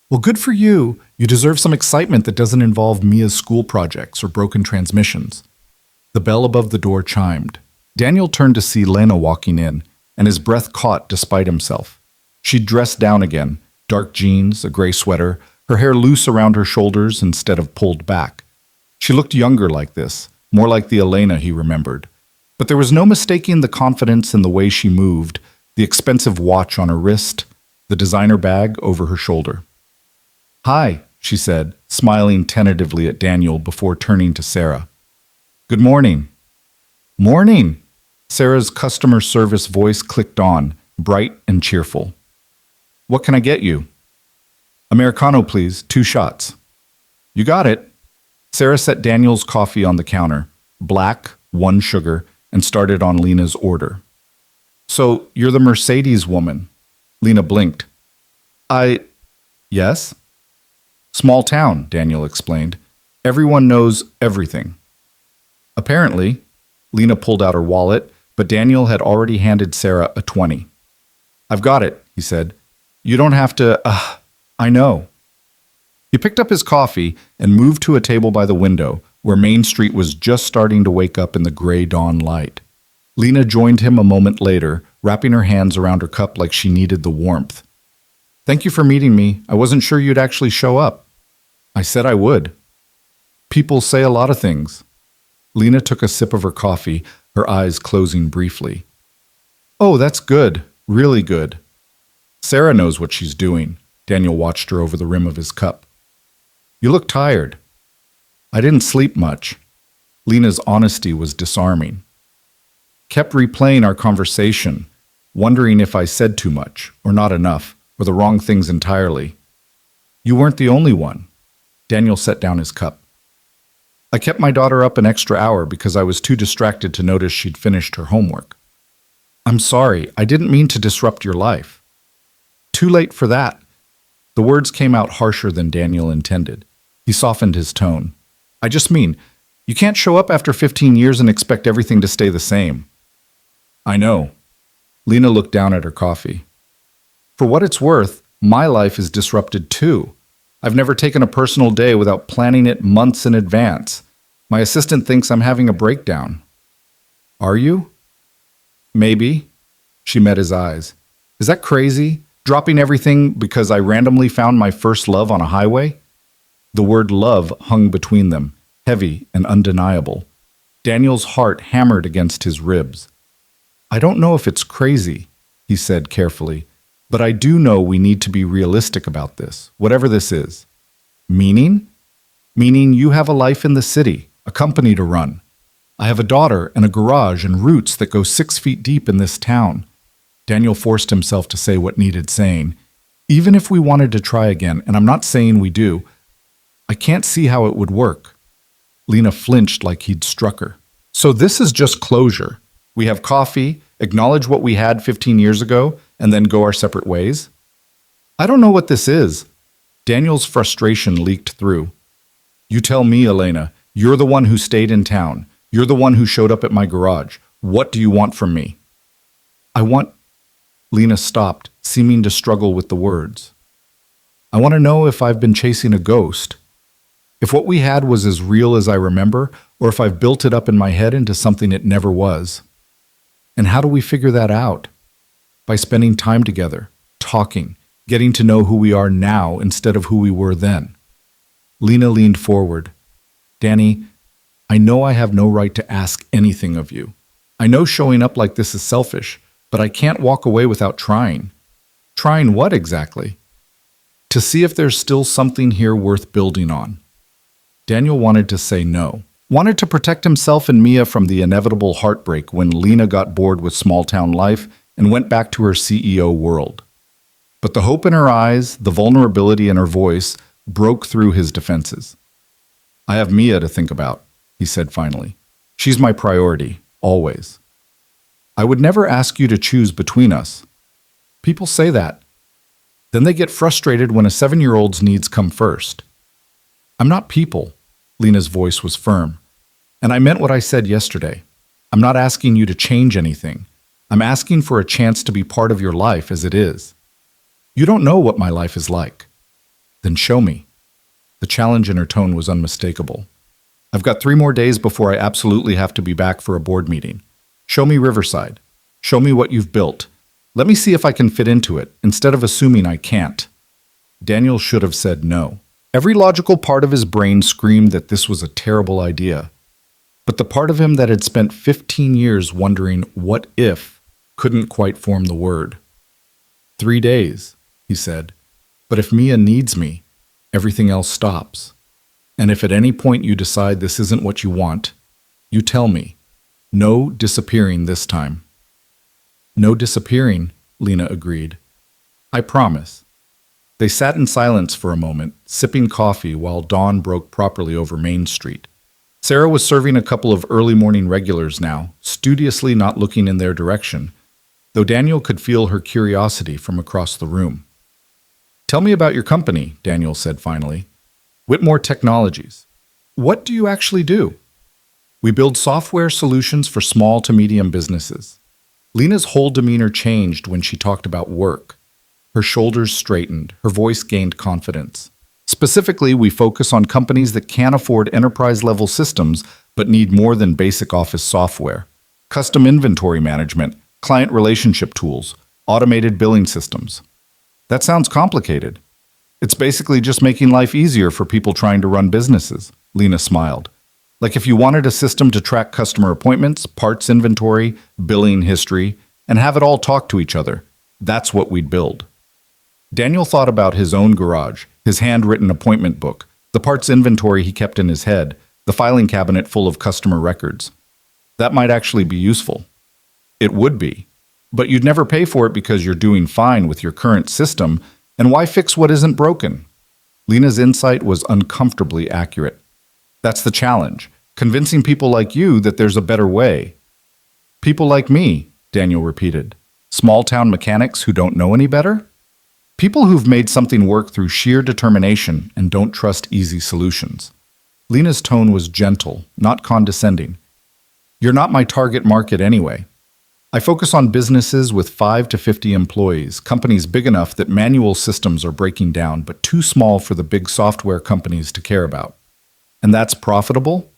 "Well, good for you. You deserve some excitement that doesn't involve Mia's school projects or broken transmissions." The bell above the door chimed. Daniel turned to see Lena walking in, and his breath caught despite himself. She'd dressed down again, dark jeans, a gray sweater, her hair loose around her shoulders instead of pulled back. She looked younger like this, more like the Elena he remembered. But there was no mistaking the confidence in the way she moved, the expensive watch on her wrist, the designer bag over her shoulder. "Hi," she said, smiling tentatively at Daniel before turning to Sarah. "Good morning." "Morning!" Sarah's customer service voice clicked on, bright and cheerful. "What can I get you?" "Americano, please, 2 shots." "You got it." Sarah set Daniel's coffee on the counter, black, 1 sugar, and started on Lena's order. "So, you're the Mercedes woman." Lena blinked. Yes?" "Small town," Daniel explained. "Everyone knows everything." Apparently, Lena pulled out her wallet, but Daniel had already handed Sarah a 20. "I've got it," he said. "You don't have to, I know." He picked up his coffee and moved to a table by the window, where Main Street was just starting to wake up in the gray dawn light. Lena joined him a moment later, wrapping her hands around her cup like she needed the warmth. "Thank you for meeting me. I wasn't sure you'd actually show up." "I said I would." "People say a lot of things." Lena took a sip of her coffee, her eyes closing briefly. "Oh, that's good. Really good." "Sarah knows what she's doing." Daniel watched her over the rim of his cup. "You look tired." "I didn't sleep much." Lena's honesty was disarming. "Kept replaying our conversation, wondering if I said too much, or not enough, or the wrong things entirely." "You weren't the only one." Daniel set down his cup. "I kept my daughter up an extra hour because I was too distracted to notice she'd finished her homework." "I'm sorry, I didn't mean to disrupt your life." "Too late for that." The words came out harsher than Daniel intended. He softened his tone. "I just mean, you can't show up after 15 years and expect everything to stay the same." "I know." Lena looked down at her coffee. "For what it's worth, my life is disrupted too. I've never taken a personal day without planning it months in advance. My assistant thinks I'm having a breakdown." "Are you?" "Maybe." She met his eyes. "Is that crazy? Dropping everything because I randomly found my first love on a highway?" The word love hung between them, heavy and undeniable. Daniel's heart hammered against his ribs. "I don't know if it's crazy," he said carefully, "but I do know we need to be realistic about this, whatever this is." "Meaning?" "Meaning you have a life in the city, a company to run. I have a daughter and a garage and roots that go 6 feet deep in this town." Daniel forced himself to say what needed saying. "Even if we wanted to try again, and I'm not saying we do, I can't see how it would work." Lena flinched like he'd struck her. "So this is just closure. We have coffee, acknowledge what we had 15 years ago, and then go our separate ways?" "I don't know what this is." Daniel's frustration leaked through. "You tell me, Elena. You're the one who stayed in town. You're the one who showed up at my garage. What do you want from me?" "I want—" Lena stopped, seeming to struggle with the words. "I want to know if I've been chasing a ghost. If what we had was as real as I remember, or if I've built it up in my head into something it never was. And how do we figure that out? By spending time together, talking, getting to know who we are now instead of who we were then." Lena leaned forward. "Danny, I know I have no right to ask anything of you. I know showing up like this is selfish, but I can't walk away without trying." "Trying what exactly?" "To see if there's still something here worth building on." Daniel wanted to say no, wanted to protect himself and Mia from the inevitable heartbreak when Lena got bored with small-town life and went back to her CEO world. But the hope in her eyes, the vulnerability in her voice, broke through his defenses. "I have Mia to think about," he said finally. "She's my priority, always. I would never ask you to choose between us." "People say that. Then they get frustrated when a 7-year-old's needs come first." "I'm not people." Lena's voice was firm. "And I meant what I said yesterday. I'm not asking you to change anything. I'm asking for a chance to be part of your life as it is. You don't know what my life is like. Then show me." The challenge in her tone was unmistakable. "I've got 3 more days before I absolutely have to be back for a board meeting. Show me Riverside. Show me what you've built. Let me see if I can fit into it, instead of assuming I can't." Daniel should have said no. Every logical part of his brain screamed that this was a terrible idea. But the part of him that had spent 15 years wondering what if couldn't quite form the word. 3 days, he he said. But if Mia needs me, everything else stops. And if at any point you decide this isn't what you want, you tell me. No disappearing this time. No disappearing, Lena agreed. I promise. They sat in silence for a moment, sipping coffee while dawn broke properly over Main Street. Sarah was serving a couple of early morning regulars now, studiously not looking in their direction, though Daniel could feel her curiosity from across the room. Tell me about your company, Daniel said finally. Whitmore Technologies. What do you actually do? We build software solutions for small to medium businesses. Lena's whole demeanor changed when she talked about work. Her shoulders straightened, her voice gained confidence. Specifically, we focus on companies that can't afford enterprise-level systems but need more than basic office software. Custom inventory management, client relationship tools, automated billing systems. That sounds complicated. It's basically just making life easier for people trying to run businesses, Lena smiled. Like if you wanted a system to track customer appointments, parts inventory, billing history, and have it all talk to each other, that's what we'd build. Daniel thought about his own garage, his handwritten appointment book, the parts inventory he kept in his head, the filing cabinet full of customer records. That might actually be useful. It would be. But you'd never pay for it because you're doing fine with your current system, and why fix what isn't broken? Lena's insight was uncomfortably accurate. That's the challenge, convincing people like you that there's a better way. People like me, Daniel repeated. Small-town mechanics who don't know any better? People who've made something work through sheer determination and don't trust easy solutions. Lena's tone was gentle, not condescending. You're not my target market anyway. I focus on businesses with 5 to 50 employees, companies big enough that manual systems are breaking down, but too small for the big software companies to care about. And that's profitable?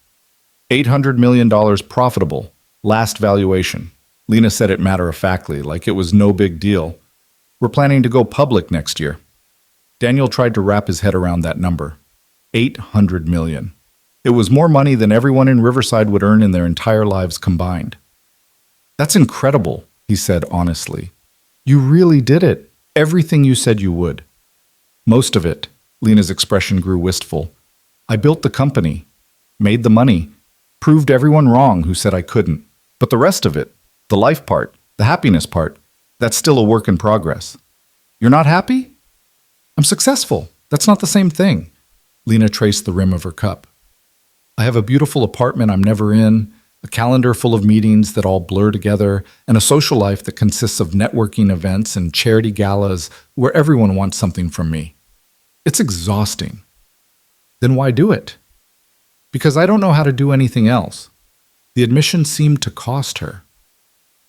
$800 million profitable. Last valuation. Lena said it matter-of-factly, like it was no big deal. We're planning to go public next year. Daniel tried to wrap his head around that number. 800 million. It was more money than everyone in Riverside would earn in their entire lives combined. That's incredible, he said honestly. You really did it. Everything you said you would. Most of it. Lena's expression grew wistful. I built the company, made the money, proved everyone wrong who said I couldn't. But the rest of it, the life part, the happiness part, that's still a work in progress. You're not happy? I'm successful. That's not the same thing. Lena traced the rim of her cup. I have a beautiful apartment I'm never in, a calendar full of meetings that all blur together, and a social life that consists of networking events and charity galas where everyone wants something from me. It's exhausting. Then why do it? Because I don't know how to do anything else. The admission seemed to cost her.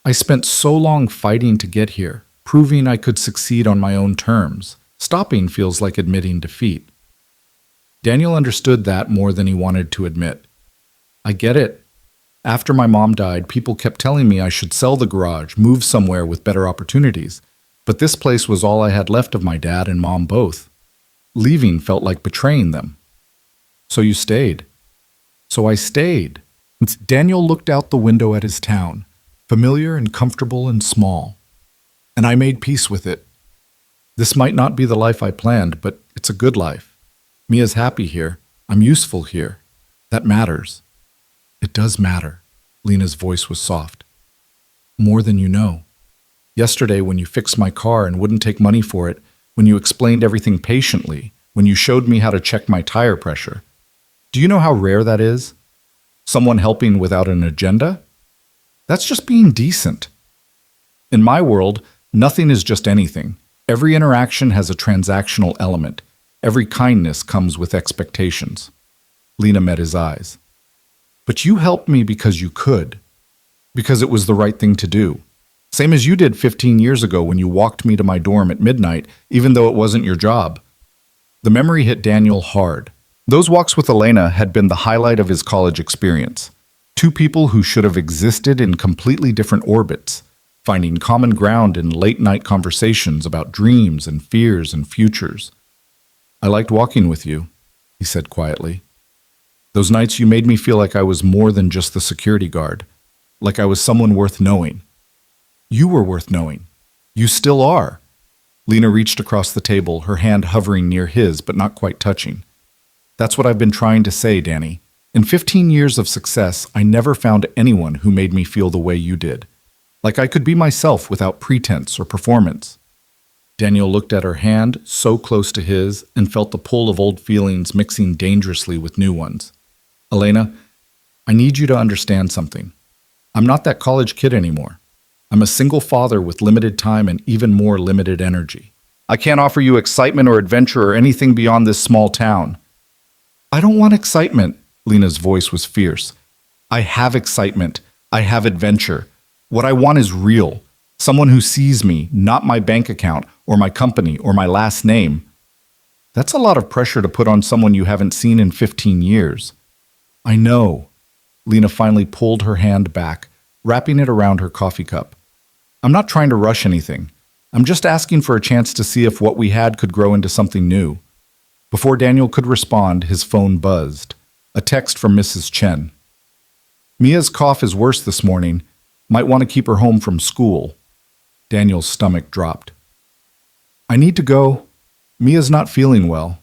I spent so long fighting to get here, proving I could succeed on my own terms. Stopping feels like admitting defeat. Daniel understood that more than he wanted to admit. I get it. After my mom died, people kept telling me I should sell the garage, move somewhere with better opportunities. But this place was all I had left of my dad and mom both. Leaving felt like betraying them. So you stayed. So I stayed. Daniel looked out the window at his town, familiar and comfortable and small. And I made peace with it. This might not be the life I planned, but it's a good life. Mia's happy here. I'm useful here. That matters. It does matter. Lena's voice was soft. More than you know. Yesterday, when you fixed my car and wouldn't take money for it, when you explained everything patiently, when you showed me how to check my tire pressure. Do you know how rare that is? Someone helping without an agenda? That's just being decent. In my world, nothing is just anything. Every interaction has a transactional element. Every kindness comes with expectations. Lena met his eyes. But you helped me because you could. Because it was the right thing to do. Same as you did 15 years ago when you walked me to my dorm at midnight, even though it wasn't your job. The memory hit Daniel hard. Those walks with Elena had been the highlight of his college experience. Two people who should have existed in completely different orbits, finding common ground in late-night conversations about dreams and fears and futures. I liked walking with you, he said quietly. Those nights you made me feel like I was more than just the security guard, like I was someone worth knowing. You were worth knowing. You still are. Lena reached across the table, her hand hovering near his, but not quite touching. That's what I've been trying to say, Danny. In 15 years of success, I never found anyone who made me feel the way you did. Like I could be myself without pretense or performance. Daniel looked at her hand, so close to his, and felt the pull of old feelings mixing dangerously with new ones. Elena, I need you to understand something. I'm not that college kid anymore. I'm a single father with limited time and even more limited energy. I can't offer you excitement or adventure or anything beyond this small town. I don't want excitement, Lena's voice was fierce. I have excitement. I have adventure. What I want is real. Someone who sees me, not my bank account, or my company, or my last name. That's a lot of pressure to put on someone you haven't seen in 15 years. I know. Lena finally pulled her hand back, wrapping it around her coffee cup. I'm not trying to rush anything. I'm just asking for a chance to see if what we had could grow into something new. Before Daniel could respond, his phone buzzed. A text from Mrs. Chen. Mia's cough is worse this morning. Might want to keep her home from school. Daniel's stomach dropped. I need to go. Mia's not feeling well.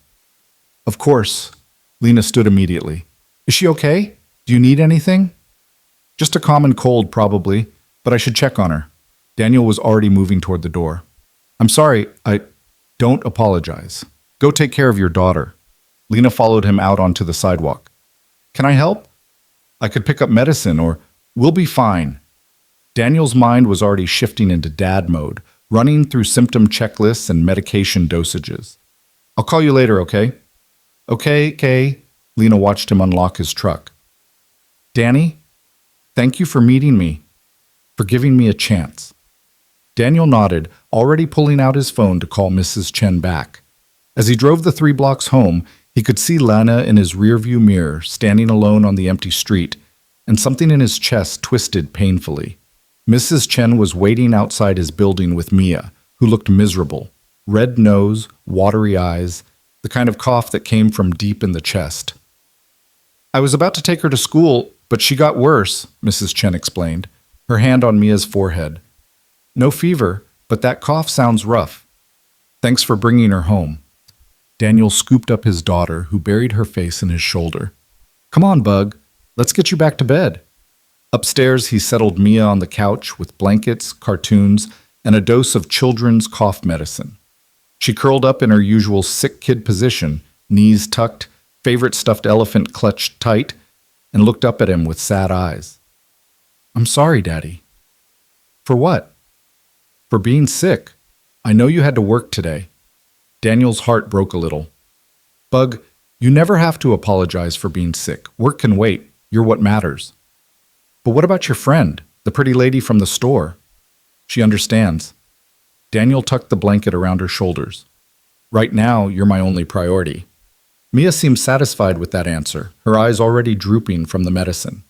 Of course. Lena stood immediately. Is she okay? Do you need anything? Just a common cold, probably, but I should check on her. Daniel was already moving toward the door. I'm sorry, don't apologize. Go take care of your daughter. Lena followed him out onto the sidewalk. Can I help? I could pick up medicine, or we'll be fine. Daniel's mind was already shifting into dad mode, running through symptom checklists and medication dosages. I'll call you later, okay? Okay, Kay. Lena watched him unlock his truck. Danny, thank you for meeting me, for giving me a chance. Daniel nodded, already pulling out his phone to call Mrs. Chen back. As he drove the 3 blocks home, he could see Lana in his rearview mirror, standing alone on the empty street, and something in his chest twisted painfully. Mrs. Chen was waiting outside his building with Mia, who looked miserable. Red nose, watery eyes, the kind of cough that came from deep in the chest. I was about to take her to school, but she got worse, Mrs. Chen explained, her hand on Mia's forehead. No fever, but that cough sounds rough. Thanks for bringing her home. Daniel scooped up his daughter, who buried her face in his shoulder. Come on, Bug. Let's get you back to bed. Upstairs, he settled Mia on the couch with blankets, cartoons, and a dose of children's cough medicine. She curled up in her usual sick kid position, knees tucked, favorite stuffed elephant clutched tight, and looked up at him with sad eyes. I'm sorry, Daddy. For what? For being sick. I know you had to work today. Daniel's heart broke a little. Bug, you never have to apologize for being sick. Work can wait. You're what matters. But what about your friend, the pretty lady from the store? She understands. Daniel tucked the blanket around her shoulders. Right now, you're my only priority. Mia seemed satisfied with that answer, her eyes already drooping from the medicine.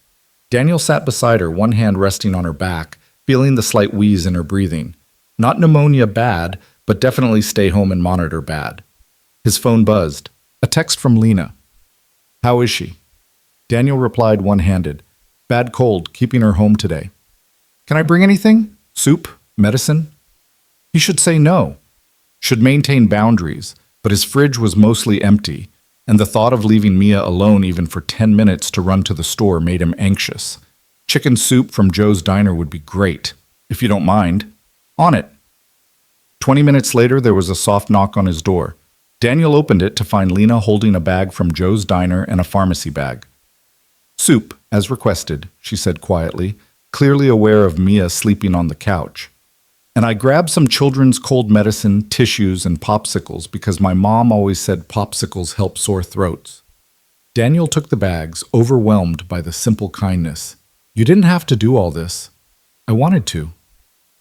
Daniel sat beside her, one hand resting on her back, feeling the slight wheeze in her breathing. Not pneumonia bad, but definitely stay home and monitor bad. His phone buzzed. A text from Lena. How is she? Daniel replied one-handed. Bad cold, keeping her home today. Can I bring anything? Soup? Medicine? He should say no. Should maintain boundaries, but his fridge was mostly empty, and the thought of leaving Mia alone even for 10 minutes to run to the store made him anxious. Chicken soup from Joe's Diner would be great, if you don't mind. On it. 20 minutes later, there was a soft knock on his door. Daniel opened it to find Lena holding a bag from Joe's Diner and a pharmacy bag. Soup, as requested, she said quietly, clearly aware of Mia sleeping on the couch. And I grabbed some children's cold medicine, tissues, and popsicles because my mom always said popsicles help sore throats. Daniel took the bags, overwhelmed by the simple kindness. You didn't have to do all this. I wanted to.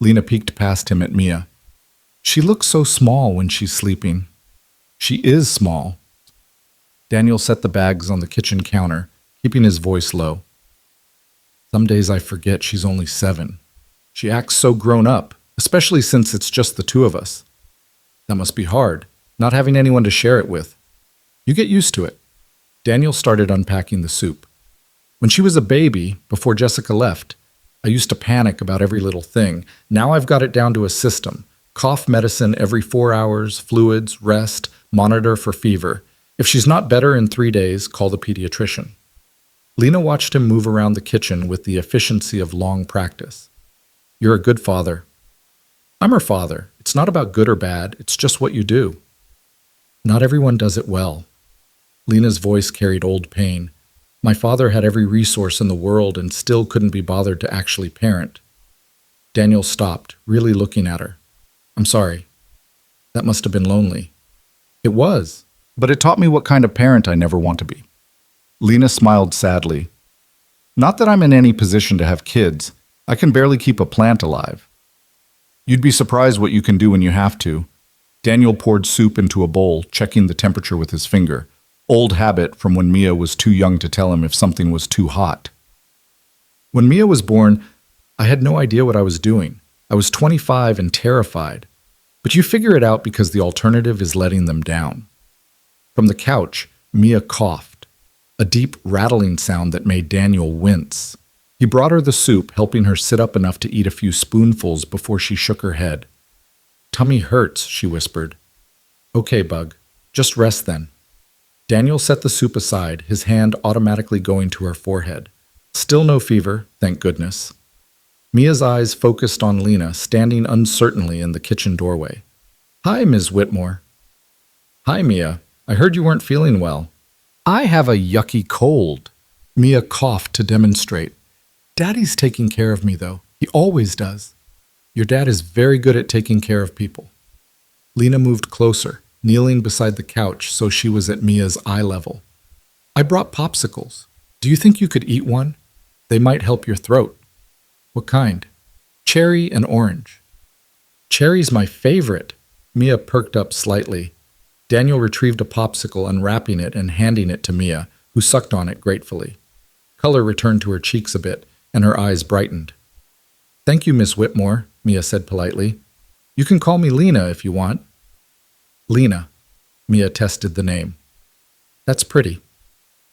Lena peeked past him at Mia. She looks so small when she's sleeping. She is small. Daniel set the bags on the kitchen counter, keeping his voice low. Some days I forget she's only 7. She acts so grown up, especially since it's just the 2 of us. That must be hard, not having anyone to share it with. You get used to it. Daniel started unpacking the soup. When she was a baby, before Jessica left, I used to panic about every little thing. Now I've got it down to a system. Cough medicine every 4 hours, fluids, rest, monitor for fever. If she's not better in 3 days, call the pediatrician. Lena watched him move around the kitchen with the efficiency of long practice. You're a good father. I'm her father. It's not about good or bad, it's just what you do. Not everyone does it well. Lena's voice carried old pain. My father had every resource in the world and still couldn't be bothered to actually parent. Daniel stopped, really looking at her. I'm sorry. That must have been lonely. It was. But it taught me what kind of parent I never want to be. Lena smiled sadly. Not that I'm in any position to have kids. I can barely keep a plant alive. You'd be surprised what you can do when you have to. Daniel poured soup into a bowl, checking the temperature with his finger. Old habit from when Mia was too young to tell him if something was too hot. When Mia was born, I had no idea what I was doing. I was 25 and terrified. But you figure it out because the alternative is letting them down. From the couch, Mia coughed, a deep rattling sound that made Daniel wince. He brought her the soup, helping her sit up enough to eat a few spoonfuls before she shook her head. Tummy hurts, she whispered. Okay, Bug. Just rest then. Daniel set the soup aside, his hand automatically going to her forehead. Still no fever, thank goodness. Mia's eyes focused on Lena, standing uncertainly in the kitchen doorway. Hi, Ms. Whitmore. Hi, Mia. I heard you weren't feeling well. I have a yucky cold. Mia coughed to demonstrate. Daddy's taking care of me, though. He always does. Your dad is very good at taking care of people. Lena moved closer, kneeling beside the couch so she was at Mia's eye level. I brought popsicles. Do you think you could eat one? They might help your throat. What kind? Cherry and orange. Cherry's my favorite. Mia perked up slightly. Daniel retrieved a popsicle, unwrapping it and handing it to Mia, who sucked on it gratefully. Color returned to her cheeks a bit, and her eyes brightened. Thank you, Miss Whitmore, Mia said politely. You can call me Lena if you want. Lena. Mia tested the name. That's pretty.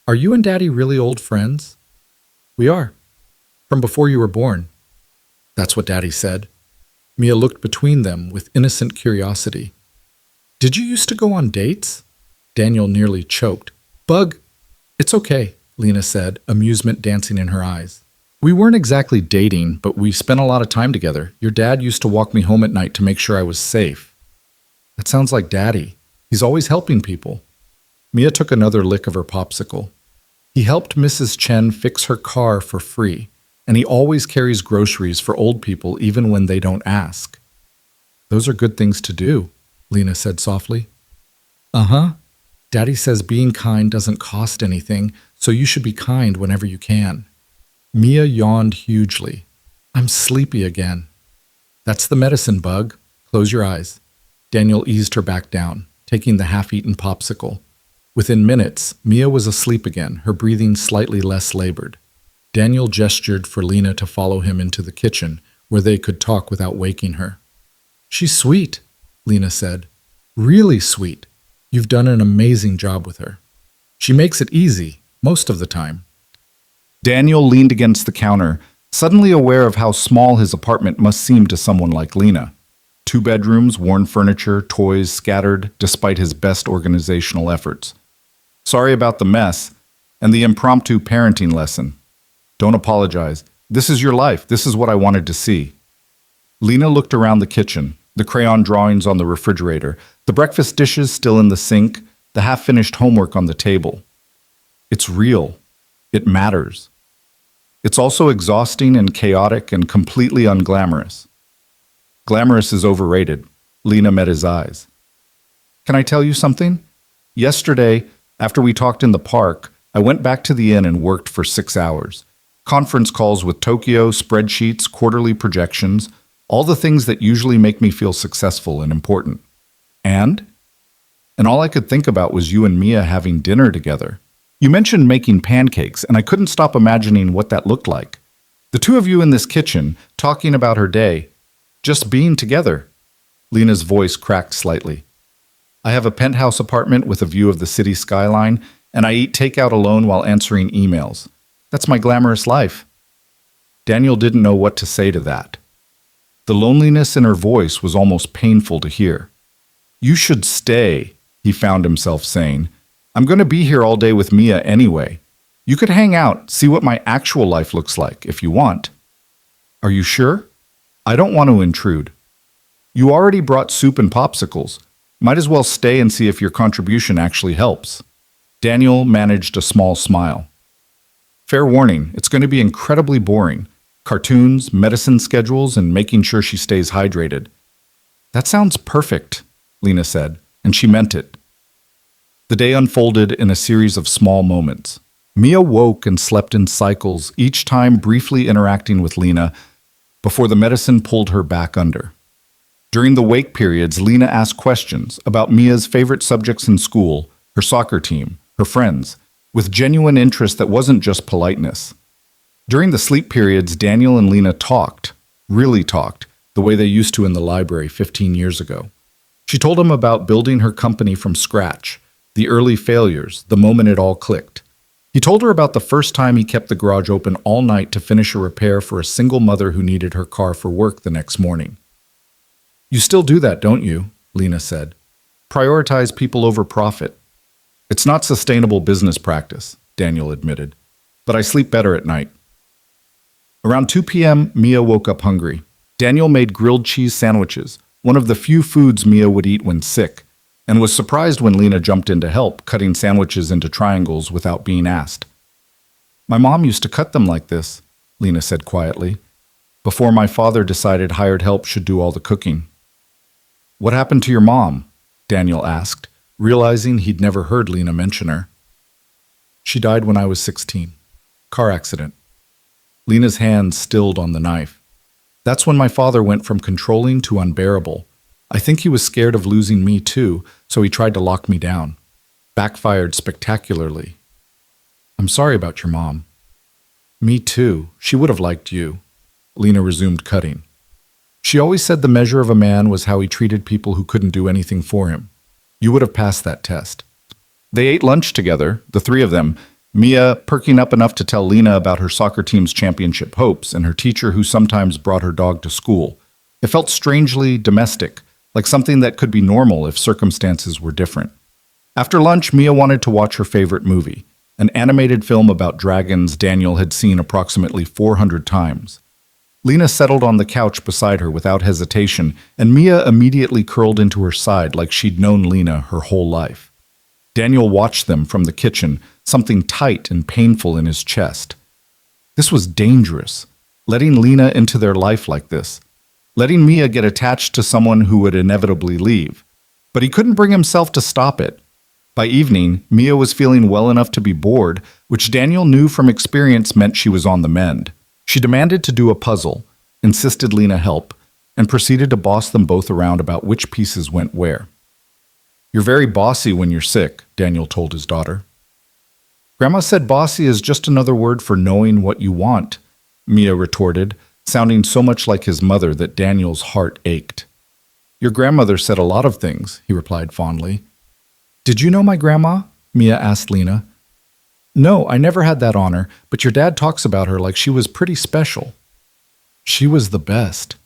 Are you and Daddy really old friends? We are. From before you were born. That's what Daddy said. Mia looked between them with innocent curiosity. Did you used to go on dates? Daniel nearly choked. Bug. It's okay, Lena said, amusement dancing in her eyes. We weren't exactly dating, but we spent a lot of time together. Your dad used to walk me home at night to make sure I was safe. That sounds like Daddy. He's always helping people. Mia took another lick of her popsicle. He helped Mrs. Chen fix her car for free, and he always carries groceries for old people even when they don't ask. Those are good things to do, Lena said softly. Uh-huh. Daddy says being kind doesn't cost anything, so you should be kind whenever you can. Mia yawned hugely. I'm sleepy again. That's the medicine, Bug. Close your eyes. Daniel eased her back down, taking the half-eaten popsicle. Within minutes, Mia was asleep again, her breathing slightly less labored. Daniel gestured for Lena to follow him into the kitchen, where they could talk without waking her. She's sweet, Lena said. Really sweet. You've done an amazing job with her. She makes it easy, most of the time. Daniel leaned against the counter, suddenly aware of how small his apartment must seem to someone like Lena. 2 bedrooms, worn furniture, toys scattered, despite his best organizational efforts. Sorry about the mess, and the impromptu parenting lesson. Don't apologize. This is your life. This is what I wanted to see. Lena looked around the kitchen, the crayon drawings on the refrigerator, the breakfast dishes still in the sink, the half-finished homework on the table. It's real. It matters. It's also exhausting and chaotic and completely unglamorous. Glamorous is overrated. Lena met his eyes. Can I tell you something? Yesterday, after we talked in the park, I went back to the inn and worked for 6 hours. Conference calls with Tokyo, spreadsheets, quarterly projections, all the things that usually make me feel successful and important. And all I could think about was you and Mia having dinner together. You mentioned making pancakes, and I couldn't stop imagining what that looked like. The 2 of you in this kitchen, talking about her day, just being together. Lena's voice cracked slightly. I have a penthouse apartment with a view of the city skyline, and I eat takeout alone while answering emails. That's my glamorous life. Daniel didn't know what to say to that. The loneliness in her voice was almost painful to hear. "You should stay," he found himself saying. "I'm going to be here all day with Mia anyway. You could hang out, see what my actual life looks like, if you want." "Are you sure? I don't want to intrude." "You already brought soup and popsicles. Might as well stay and see if your contribution actually helps." Daniel managed a small smile. "Fair warning, it's going to be incredibly boring. Cartoons, medicine schedules, and making sure she stays hydrated." "That sounds perfect," Lena said, and she meant it. The day unfolded in a series of small moments. Mia woke and slept in cycles, each time briefly interacting with Lena before the medicine pulled her back under. During the wake periods, Lena asked questions about Mia's favorite subjects in school, her soccer team, her friends, with genuine interest that wasn't just politeness. During the sleep periods, Daniel and Lena talked, really talked, the way they used to in the library 15 years ago. She told him about building her company from scratch, the early failures, the moment it all clicked. He told her about the first time he kept the garage open all night to finish a repair for a single mother who needed her car for work the next morning. "You still do that, don't you?" Lena said. "Prioritize people over profit." "It's not sustainable business practice," Daniel admitted, "but I sleep better at night." Around 2 p.m., Mia woke up hungry. Daniel made grilled cheese sandwiches, one of the few foods Mia would eat when sick, and was surprised when Lena jumped in to help, cutting sandwiches into triangles without being asked. "My mom used to cut them like this," Lena said quietly, "before my father decided hired help should do all the cooking." "What happened to your mom?" Daniel asked, realizing he'd never heard Lena mention her. "She died when I was 16. Car accident." Lena's hand stilled on the knife. "That's when my father went from controlling to unbearable. I think he was scared of losing me too, so he tried to lock me down. Backfired spectacularly. I'm sorry about your mom." "Me too. She would have liked you." Lena resumed cutting. "She always said the measure of a man was how he treated people who couldn't do anything for him. You would have passed that test." They ate lunch together, the three of them, Mia perking up enough to tell Lena about her soccer team's championship hopes and her teacher who sometimes brought her dog to school. It felt strangely domestic, like something that could be normal if circumstances were different. After lunch, Mia wanted to watch her favorite movie, an animated film about dragons Daniel had seen approximately 400 times. Lena settled on the couch beside her without hesitation, and Mia immediately curled into her side like she'd known Lena her whole life. Daniel watched them from the kitchen, something tight and painful in his chest. This was dangerous, letting Lena into their life like this, letting Mia get attached to someone who would inevitably leave. But he couldn't bring himself to stop it. By evening, Mia was feeling well enough to be bored, which Daniel knew from experience meant she was on the mend. She demanded to do a puzzle, insisted Lena help, and proceeded to boss them both around about which pieces went where. "You're very bossy when you're sick," Daniel told his daughter. "Grandma said bossy is just another word for knowing what you want," Mia retorted, sounding so much like his mother that Daniel's heart ached. "Your grandmother said a lot of things," he replied fondly. "Did you know my grandma?" Mia asked Lena. "No, I never had that honor, but your dad talks about her like she was pretty special." "She was the best."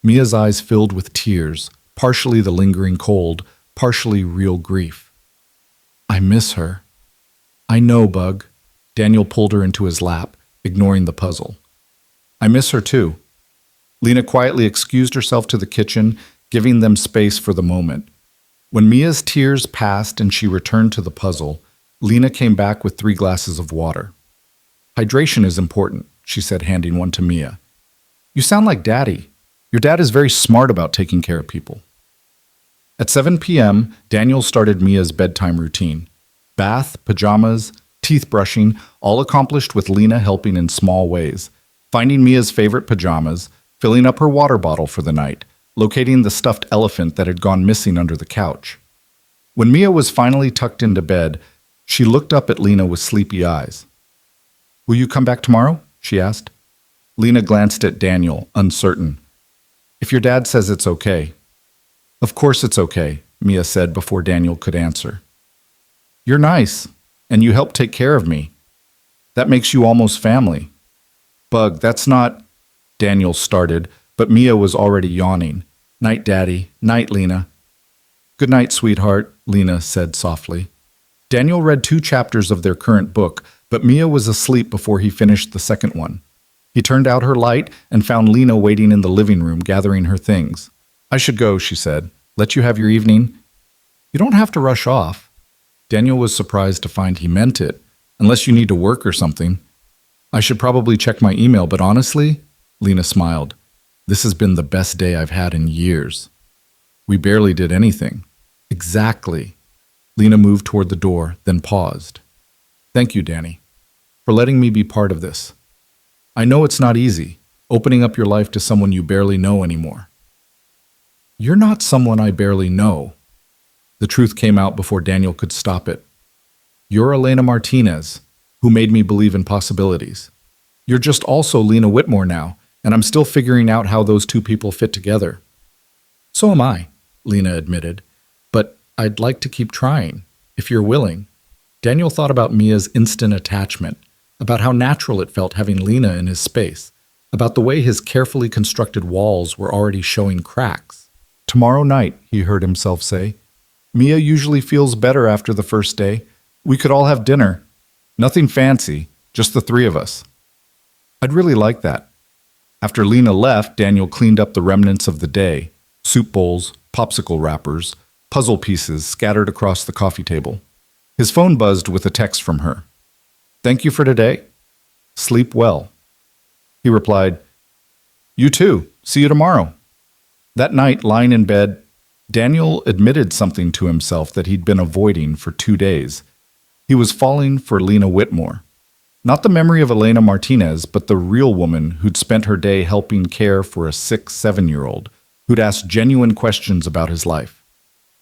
Mia's eyes filled with tears, partially the lingering cold, partially real grief. "I miss her." "I know, Bug." Daniel pulled her into his lap, ignoring the puzzle. "I miss her too." Lena quietly excused herself to the kitchen, giving them space for the moment. When Mia's tears passed and she returned to the puzzle, Lena came back with 3 glasses of water. "Hydration is important," she said, handing one to Mia. "You sound like Daddy. Your dad is very smart about taking care of people." At 7 p.m., Daniel started Mia's bedtime routine. Bath, pajamas, teeth brushing, all accomplished with Lena helping in small ways. Finding Mia's favorite pajamas, filling up her water bottle for the night, locating the stuffed elephant that had gone missing under the couch. When Mia was finally tucked into bed, she looked up at Lena with sleepy eyes. "Will you come back tomorrow?" she asked. Lena glanced at Daniel, uncertain. "If your dad says it's okay." "Of course it's okay," Mia said before Daniel could answer. "You're nice, and you help take care of me. That makes you almost family." "Bug, that's not—" Daniel started, but Mia was already yawning. Night, Daddy. Night, Lena. Good night, sweetheart, Lena said softly. Daniel read 2 chapters of their current book, but Mia was asleep before he finished the second one. He turned out her light and found Lena waiting in the living room gathering her things. I should go, she said. Let you have your evening. You don't have to rush off. Daniel was surprised to find he meant it, unless you need to work or something. I should probably check my email, but honestly, Lena smiled. This has been the best day I've had in years. We barely did anything. Exactly. Lena moved toward the door, then paused. Thank you, Danny, for letting me be part of this. I know it's not easy, opening up your life to someone you barely know anymore. You're not someone I barely know. The truth came out before Daniel could stop it. You're Elena Martinez, who made me believe in possibilities. You're just also Lena Whitmore now, and I'm still figuring out how those 2 people fit together. So am I, Lena admitted, but I'd like to keep trying, if you're willing. Daniel thought about Mia's instant attachment, about how natural it felt having Lena in his space, about the way his carefully constructed walls were already showing cracks. Tomorrow night, he heard himself say. Mia usually feels better after the first day. We could all have dinner. Nothing fancy, just the 3 of us. I'd really like that. After Lena left, Daniel cleaned up the remnants of the day, soup bowls, popsicle wrappers, puzzle pieces scattered across the coffee table. His phone buzzed with a text from her. Thank you for today. Sleep well. He replied, You too. See you tomorrow. That night, lying in bed, Daniel admitted something to himself that he'd been avoiding for 2 days. He was falling for Lena Whitmore. Not the memory of Elena Martinez, but the real woman who'd spent her day helping care for a sick 7-year-old, who'd asked genuine questions about his life,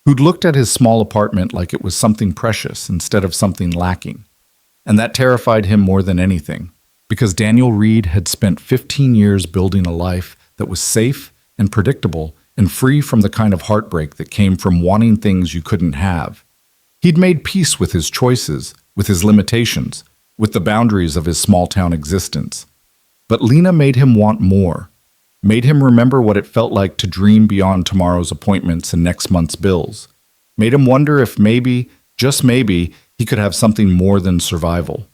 who'd looked at his small apartment like it was something precious instead of something lacking. And that terrified him more than anything, because Daniel Reed had spent 15 years building a life that was safe and predictable and free from the kind of heartbreak that came from wanting things you couldn't have. He'd made peace with his choices, with his limitations, with the boundaries of his small-town existence. But Lena made him want more, made him remember what it felt like to dream beyond tomorrow's appointments and next month's bills, made him wonder if maybe, just maybe, he could have something more than survival.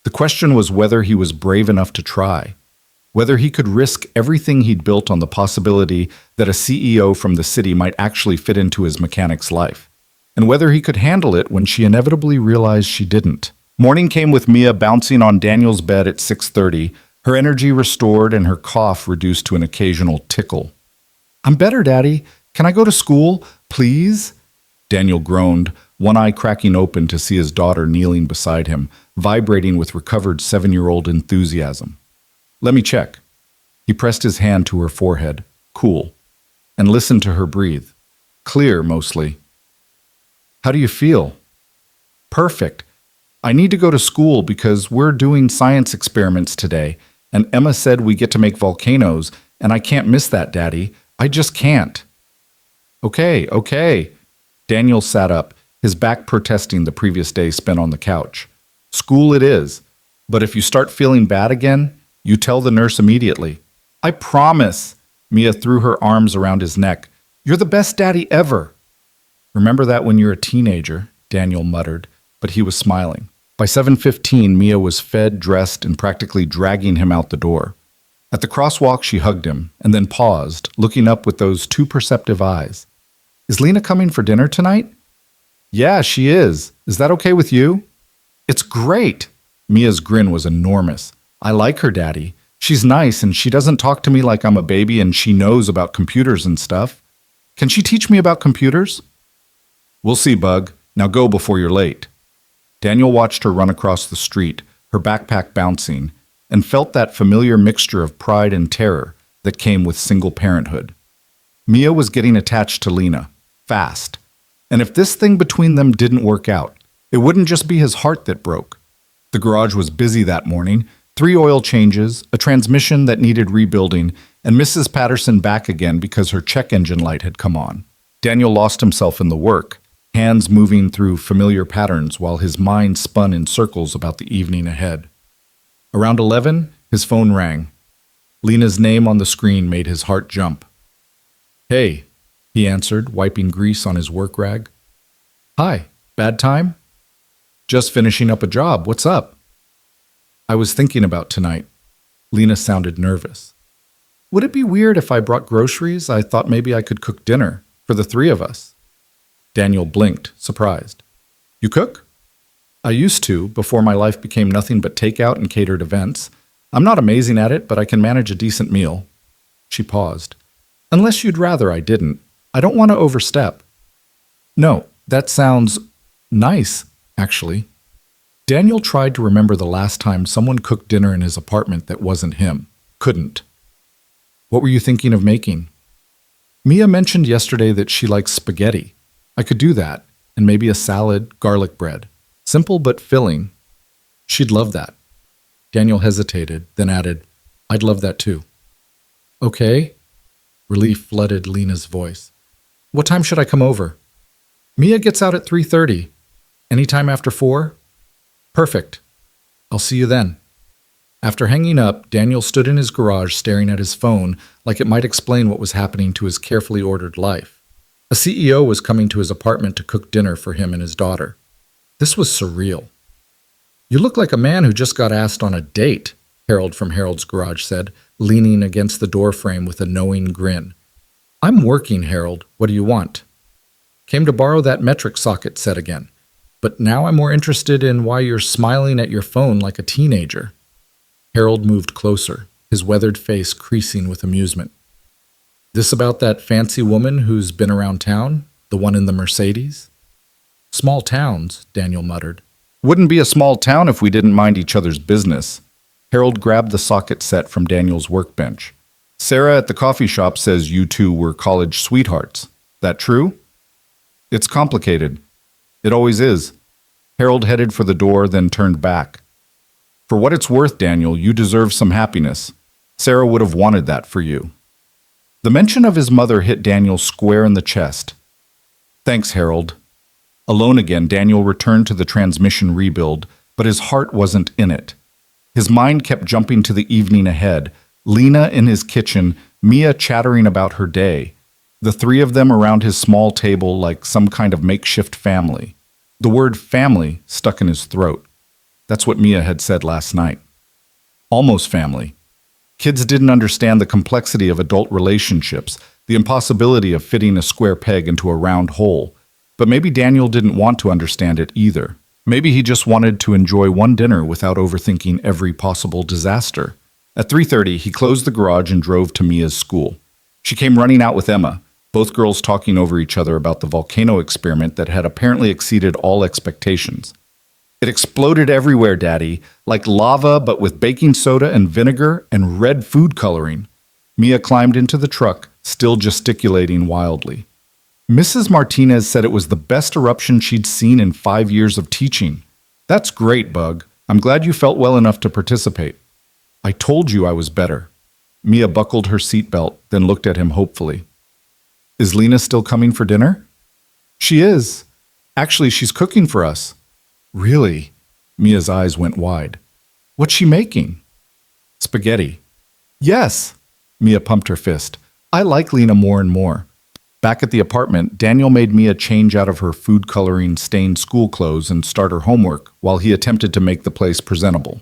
The question was whether he was brave enough to try, whether he could risk everything he'd built on the possibility that a CEO from the city might actually fit into his mechanic's life, and whether he could handle it when she inevitably realized she didn't. Morning came with Mia bouncing on Daniel's bed at 6:30, her energy restored and her cough reduced to an occasional tickle. I'm better, Daddy. Can I go to school, please? Daniel groaned, one eye cracking open to see his daughter kneeling beside him, vibrating with recovered 7-year-old enthusiasm. Let me check. He pressed his hand to her forehead, cool, and listened to her breathe. Clear, mostly. How do you feel? Perfect. I need to go to school because we're doing science experiments today, and Emma said we get to make volcanoes, and I can't miss that, Daddy. I just can't. Okay. Daniel sat up, his back protesting the previous day spent on the couch. School it is, but if you start feeling bad again, you tell the nurse immediately. I promise. Mia threw her arms around his neck. You're the best daddy ever. Remember that when you're a teenager, Daniel muttered, but he was smiling. By 7:15, Mia was fed, dressed, and practically dragging him out the door. At the crosswalk, she hugged him, and then paused, looking up with those 2 perceptive eyes. Is Lena coming for dinner tonight? Yeah, she is. Is that okay with you? It's great. Mia's grin was enormous. I like her, Daddy. She's nice, and she doesn't talk to me like I'm a baby, and she knows about computers and stuff. Can she teach me about computers? We'll see, Bug. Now go before you're late. Daniel watched her run across the street, her backpack bouncing, and felt that familiar mixture of pride and terror that came with single parenthood. Mia was getting attached to Lena, fast. And if this thing between them didn't work out, it wouldn't just be his heart that broke. The garage was busy that morning, 3 oil changes, a transmission that needed rebuilding, and Mrs. Patterson back again because her check engine light had come on. Daniel lost himself in the work, hands moving through familiar patterns while his mind spun in circles about the evening ahead. Around 11, his phone rang. Lena's name on the screen made his heart jump. "Hey," he answered, wiping grease on his work rag. "Hi, bad time?" "Just finishing up a job. What's up?" "I was thinking about tonight." Lena sounded nervous. "Would it be weird if I brought groceries? I thought maybe I could cook dinner for the three of us." Daniel blinked, surprised. "You cook?" "I used to, before my life became nothing but takeout and catered events. I'm not amazing at it, but I can manage a decent meal." She paused. "Unless you'd rather I didn't. I don't want to overstep." "No, that sounds nice, actually." Daniel tried to remember the last time someone cooked dinner in his apartment that wasn't him. Couldn't. "What were you thinking of making?" "Mia mentioned yesterday that she likes spaghetti. I could do that, and maybe a salad, garlic bread. Simple but filling. She'd love that." Daniel hesitated, then added, "I'd love that too." "Okay." Relief flooded Lena's voice. "What time should I come over?" "Mia gets out at 3:30. Anytime after 4? "Perfect. I'll see you then." After hanging up, Daniel stood in his garage staring at his phone like it might explain what was happening to his carefully ordered life. A CEO was coming to his apartment to cook dinner for him and his daughter. This was surreal. "You look like a man who just got asked on a date," Harold from Harold's garage said, leaning against the doorframe with a knowing grin. "I'm working, Harold. What do you want?" "Came to borrow that metric socket set again. But now I'm more interested in why you're smiling at your phone like a teenager." Harold moved closer, his weathered face creasing with amusement. "This about that fancy woman who's been around town? The one in the Mercedes?" "Small towns," Daniel muttered. "Wouldn't be a small town if we didn't mind each other's business." Harold grabbed the socket set from Daniel's workbench. "Sarah at the coffee shop says you two were college sweethearts. That true?" "It's complicated. It always is." Harold headed for the door, then turned back. "For what it's worth, Daniel, you deserve some happiness. Sarah would have wanted that for you." The mention of his mother hit Daniel square in the chest. "Thanks, Harold." Alone again, Daniel returned to the transmission rebuild, but his heart wasn't in it. His mind kept jumping to the evening ahead, Lena in his kitchen, Mia chattering about her day, the three of them around his small table like some kind of makeshift family. The word family stuck in his throat. That's what Mia had said last night. Almost family. Kids didn't understand the complexity of adult relationships, the impossibility of fitting a square peg into a round hole. But maybe Daniel didn't want to understand it either. Maybe he just wanted to enjoy one dinner without overthinking every possible disaster. At 3:30, he closed the garage and drove to Mia's school. She came running out with Emma, both girls talking over each other about the volcano experiment that had apparently exceeded all expectations. "It exploded everywhere, Daddy, like lava but with baking soda and vinegar and red food coloring." Mia climbed into the truck, still gesticulating wildly. Mrs. Martinez said it was the best eruption she'd seen in 5 years of teaching. "That's great, Bug. I'm glad you felt well enough to participate." "I told you I was better." Mia buckled her seatbelt, then looked at him hopefully. "Is Lena still coming for dinner?" "She is. Actually, she's cooking for us." "Really?" Mia's eyes went wide. "What's she making?" "Spaghetti." "Yes." Mia pumped her fist. "I like Lena more and more." Back at the apartment, Daniel made Mia change out of her food-coloring stained school clothes and start her homework while he attempted to make the place presentable.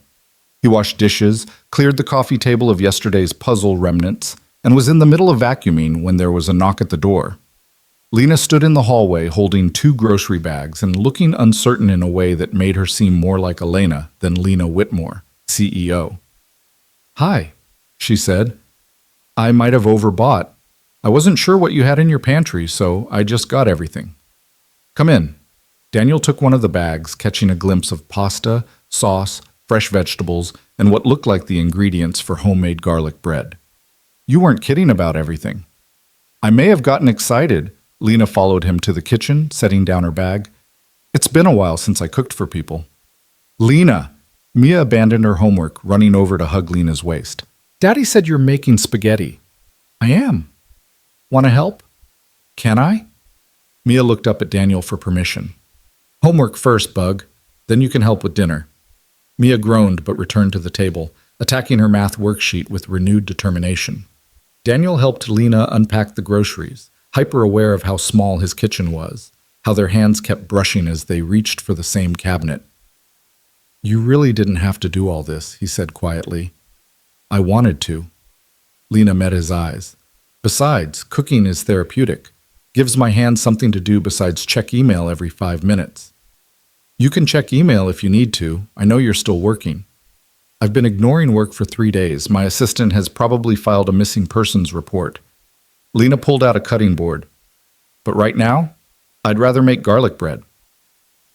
He washed dishes, cleared the coffee table of yesterday's puzzle remnants, and was in the middle of vacuuming when there was a knock at the door. Lena stood in the hallway holding 2 grocery bags and looking uncertain in a way that made her seem more like Elena than Lena Whitmore, CEO. "Hi," she said. "I might have overbought. I wasn't sure what you had in your pantry, so I just got everything." "Come in." Daniel took one of the bags, catching a glimpse of pasta, sauce, fresh vegetables, and what looked like the ingredients for homemade garlic bread. "You weren't kidding about everything." "I may have gotten excited." Lena followed him to the kitchen, setting down her bag. "It's been a while since I cooked for people." "Lena!" Mia abandoned her homework, running over to hug Lena's waist. "Daddy said you're making spaghetti." "I am." "Want to help?" "Can I?" Mia looked up at Daniel for permission. "Homework first, Bug. Then you can help with dinner." Mia groaned but returned to the table. attacking her math worksheet with renewed determination. Daniel helped Lena unpack the groceries, hyper-aware of how small his kitchen was, how their hands kept brushing as they reached for the same cabinet. "You really didn't have to do all this," he said quietly. "I wanted to." Lena met his eyes. "Besides, cooking is therapeutic. Gives my hands something to do besides check email every 5 minutes." "You can check email if you need to. I know you're still working." "I've been ignoring work for 3 days. My assistant has probably filed a missing persons report." Lena pulled out a cutting board. "But right now, I'd rather make garlic bread."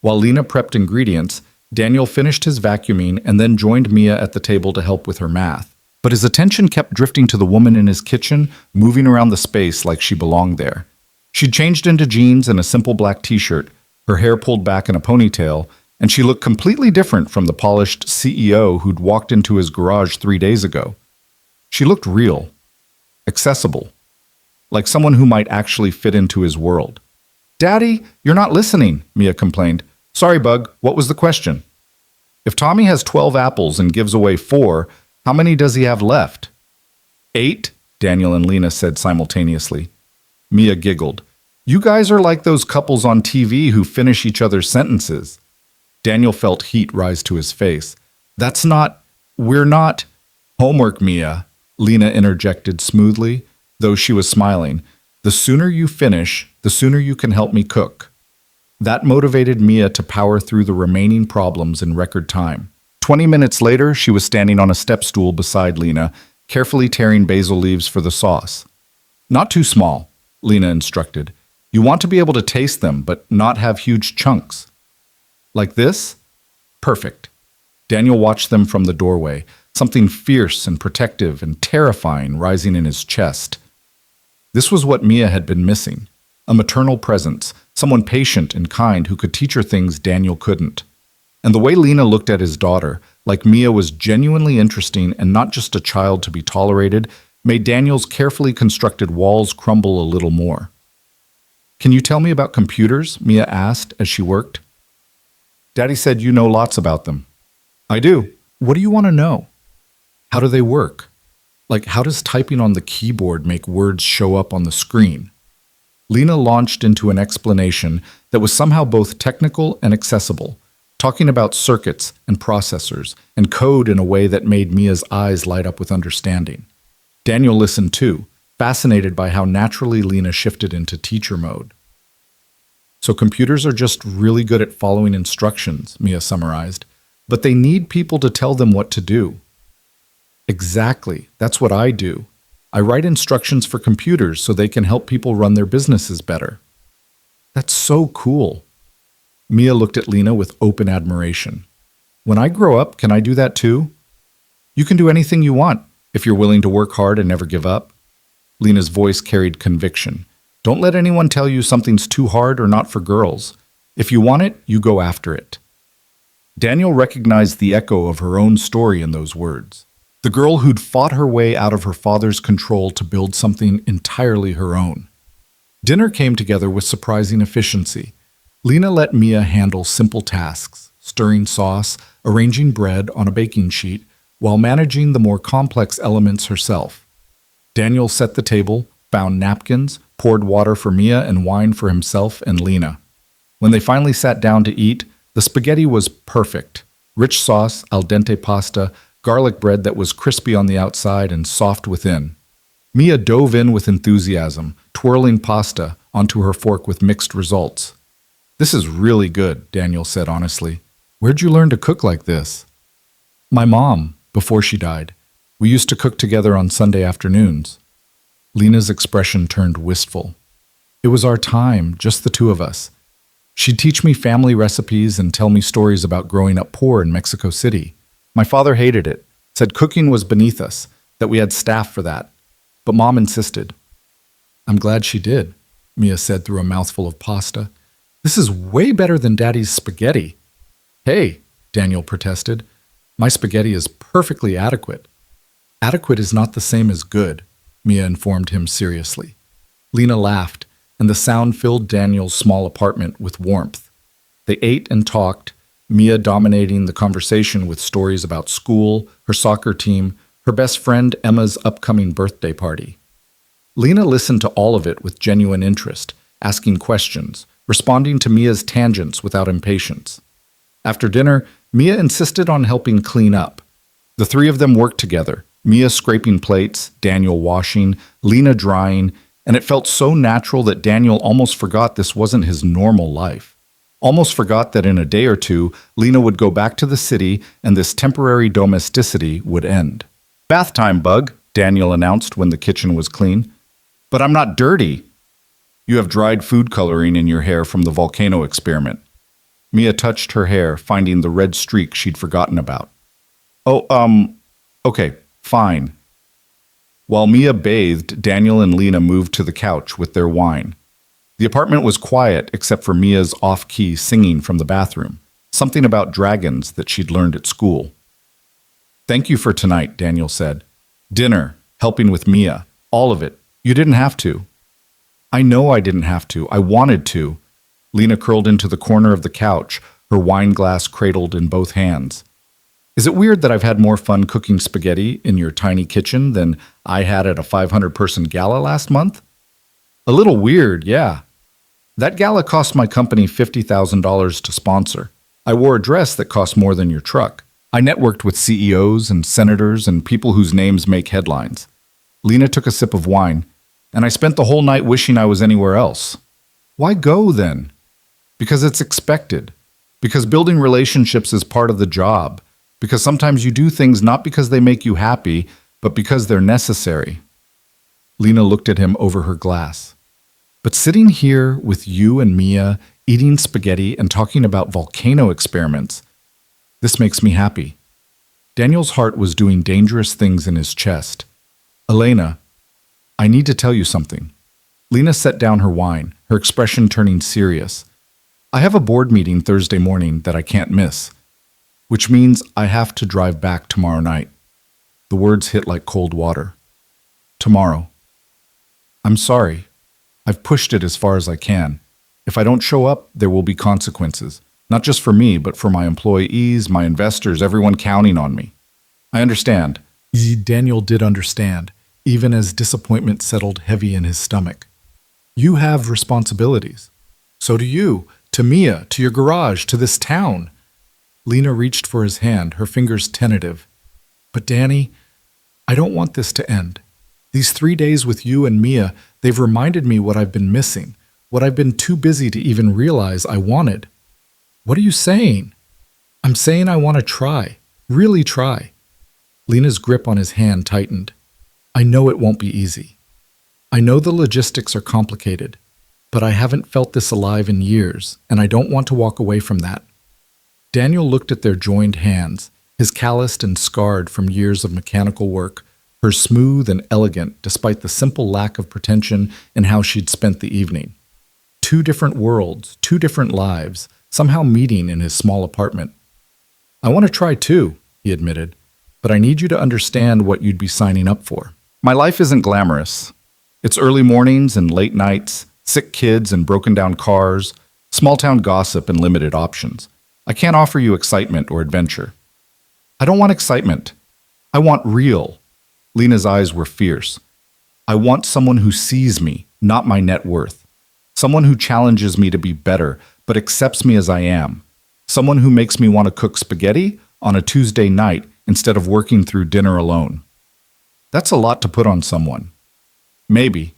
While Lena prepped ingredients, Daniel finished his vacuuming and then joined Mia at the table to help with her math. But his attention kept drifting to the woman in his kitchen, moving around the space like she belonged there. She'd changed into jeans and a simple black t-shirt, her hair pulled back in a ponytail, and she looked completely different from the polished CEO who'd walked into his garage 3 days ago. She looked real, accessible, like someone who might actually fit into his world. "Daddy, you're not listening," Mia complained. "Sorry, Bug, what was the question?" "If Tommy has 12 apples and gives away 4, how many does he have left?" 8, Daniel and Lena said simultaneously. Mia giggled. "You guys are like those couples on TV who finish each other's sentences." Daniel felt heat rise to his face. We're not. "Homework, Mia," Lena interjected smoothly, though she was smiling. "The sooner you finish, the sooner you can help me cook." That motivated Mia to power through the remaining problems in record time. 20 minutes later, she was standing on a step stool beside Lena, carefully tearing basil leaves for the sauce. "Not too small," Lena instructed. "You want to be able to taste them, but not have huge chunks." "Like this?" "Perfect." Daniel watched them from the doorway, something fierce and protective and terrifying rising in his chest. This was what Mia had been missing. A maternal presence, someone patient and kind who could teach her things Daniel couldn't. And the way Lena looked at his daughter, like Mia was genuinely interesting and not just a child to be tolerated, made Daniel's carefully constructed walls crumble a little more. "Can you tell me about computers?" Mia asked as she worked. "Daddy said you know lots about them." "I do. What do you want to know?" "How do they work? Like, how does typing on the keyboard make words show up on the screen?" Lena launched into an explanation that was somehow both technical and accessible, talking about circuits and processors and code in a way that made Mia's eyes light up with understanding. Daniel listened too, fascinated by how naturally Lena shifted into teacher mode. "So computers are just really good at following instructions," Mia summarized, "but they need people to tell them what to do." "Exactly. That's what I do. I write instructions for computers so they can help people run their businesses better." "That's so cool." Mia looked at Lena with open admiration. "When I grow up, can I do that too?" "You can do anything you want, if you're willing to work hard and never give up." Lena's voice carried conviction. "Don't let anyone tell you something's too hard or not for girls. If you want it, you go after it." Daniel recognized the echo of her own story in those words. The girl who'd fought her way out of her father's control to build something entirely her own. Dinner came together with surprising efficiency. Lena let Mia handle simple tasks, stirring sauce, arranging bread on a baking sheet, while managing the more complex elements herself. Daniel set the table, found napkins, poured water for Mia and wine for himself and Lena. When they finally sat down to eat, the spaghetti was perfect. Rich sauce, al dente pasta, garlic bread that was crispy on the outside and soft within. Mia dove in with enthusiasm, twirling pasta onto her fork with mixed results. "This is really good," Daniel said honestly. "Where'd you learn to cook like this?" "My mom, before she died. We used to cook together on Sunday afternoons." Lena's expression turned wistful. "It was our time, just the two of us. She'd teach me family recipes and tell me stories about growing up poor in Mexico City. My father hated it, said cooking was beneath us, that we had staff for that. But Mom insisted." "I'm glad she did," Mia said through a mouthful of pasta. "This is way better than Daddy's spaghetti." "Hey," Daniel protested, "my spaghetti is perfectly adequate." "Adequate is not the same as good," Mia informed him seriously. Lena laughed, and the sound filled Daniel's small apartment with warmth. They ate and talked, Mia dominating the conversation with stories about school, her soccer team, her best friend Emma's upcoming birthday party. Lena listened to all of it with genuine interest, asking questions, responding to Mia's tangents without impatience. After dinner, Mia insisted on helping clean up. The three of them worked together, Mia scraping plates, Daniel washing, Lena drying, and it felt so natural that Daniel almost forgot this wasn't his normal life. Almost forgot that in a day or two, Lena would go back to the city and this temporary domesticity would end. "Bath time, Bug," Daniel announced when the kitchen was clean. "But I'm not dirty." "You have dried food coloring in your hair from the volcano experiment." Mia touched her hair, finding the red streak she'd forgotten about. "Oh, okay, fine." While Mia bathed, Daniel and Lena moved to the couch with their wine. The apartment was quiet except for Mia's off-key singing from the bathroom, something about dragons that she'd learned at school. "Thank you for tonight," Daniel said. "Dinner, helping with Mia, all of it. You didn't have to." "I know I didn't have to. I wanted to." Lena curled into the corner of the couch, her wine glass cradled in both hands. "Is it weird that I've had more fun cooking spaghetti in your tiny kitchen than I had at a 500-person gala last month?" "A little weird, yeah. That gala cost my company $50,000 to sponsor. I wore a dress that cost more than your truck. I networked with CEOs and senators and people whose names make headlines." Lena took a sip of wine, "and I spent the whole night wishing I was anywhere else." "Why go, then?" "Because it's expected. Because building relationships is part of the job. Because sometimes you do things not because they make you happy, but because they're necessary." Lena looked at him over her glass. "But sitting here with you and Mia, eating spaghetti and talking about volcano experiments, this makes me happy." Daniel's heart was doing dangerous things in his chest. "Elena, I need to tell you something." Lena set down her wine, her expression turning serious. "I have a board meeting Thursday morning that I can't miss, which means I have to drive back tomorrow night." The words hit like cold water. "Tomorrow. I'm sorry. I've pushed it as far as I can. If I don't show up, there will be consequences. Not just for me, but for my employees, my investors, everyone counting on me." "I understand." Daniel did understand, even as disappointment settled heavy in his stomach. "You have responsibilities. So do you, to Mia, to your garage, to this town." Lena reached for his hand, her fingers tentative. "But Danny, I don't want this to end. These 3 days with you and Mia, they've reminded me what I've been missing, what I've been too busy to even realize I wanted." "What are you saying?" "I'm saying I want to try, really try." Lena's grip on his hand tightened. "I know it won't be easy. I know the logistics are complicated, but I haven't felt this alive in years, and I don't want to walk away from that." Daniel looked at their joined hands, his calloused and scarred from years of mechanical work, her smooth and elegant despite the simple lack of pretension in how she'd spent the evening. Two different worlds, two different lives, somehow meeting in his small apartment. "I want to try too," he admitted, "but I need you to understand what you'd be signing up for. My life isn't glamorous. It's early mornings and late nights, sick kids and broken down cars, small-town gossip and limited options. I can't offer you excitement or adventure." "I don't want excitement. I want real." Lena's eyes were fierce. "I want someone who sees me, not my net worth. Someone who challenges me to be better, but accepts me as I am. Someone who makes me want to cook spaghetti on a Tuesday night instead of working through dinner alone." That's a lot to put on someone. Maybe.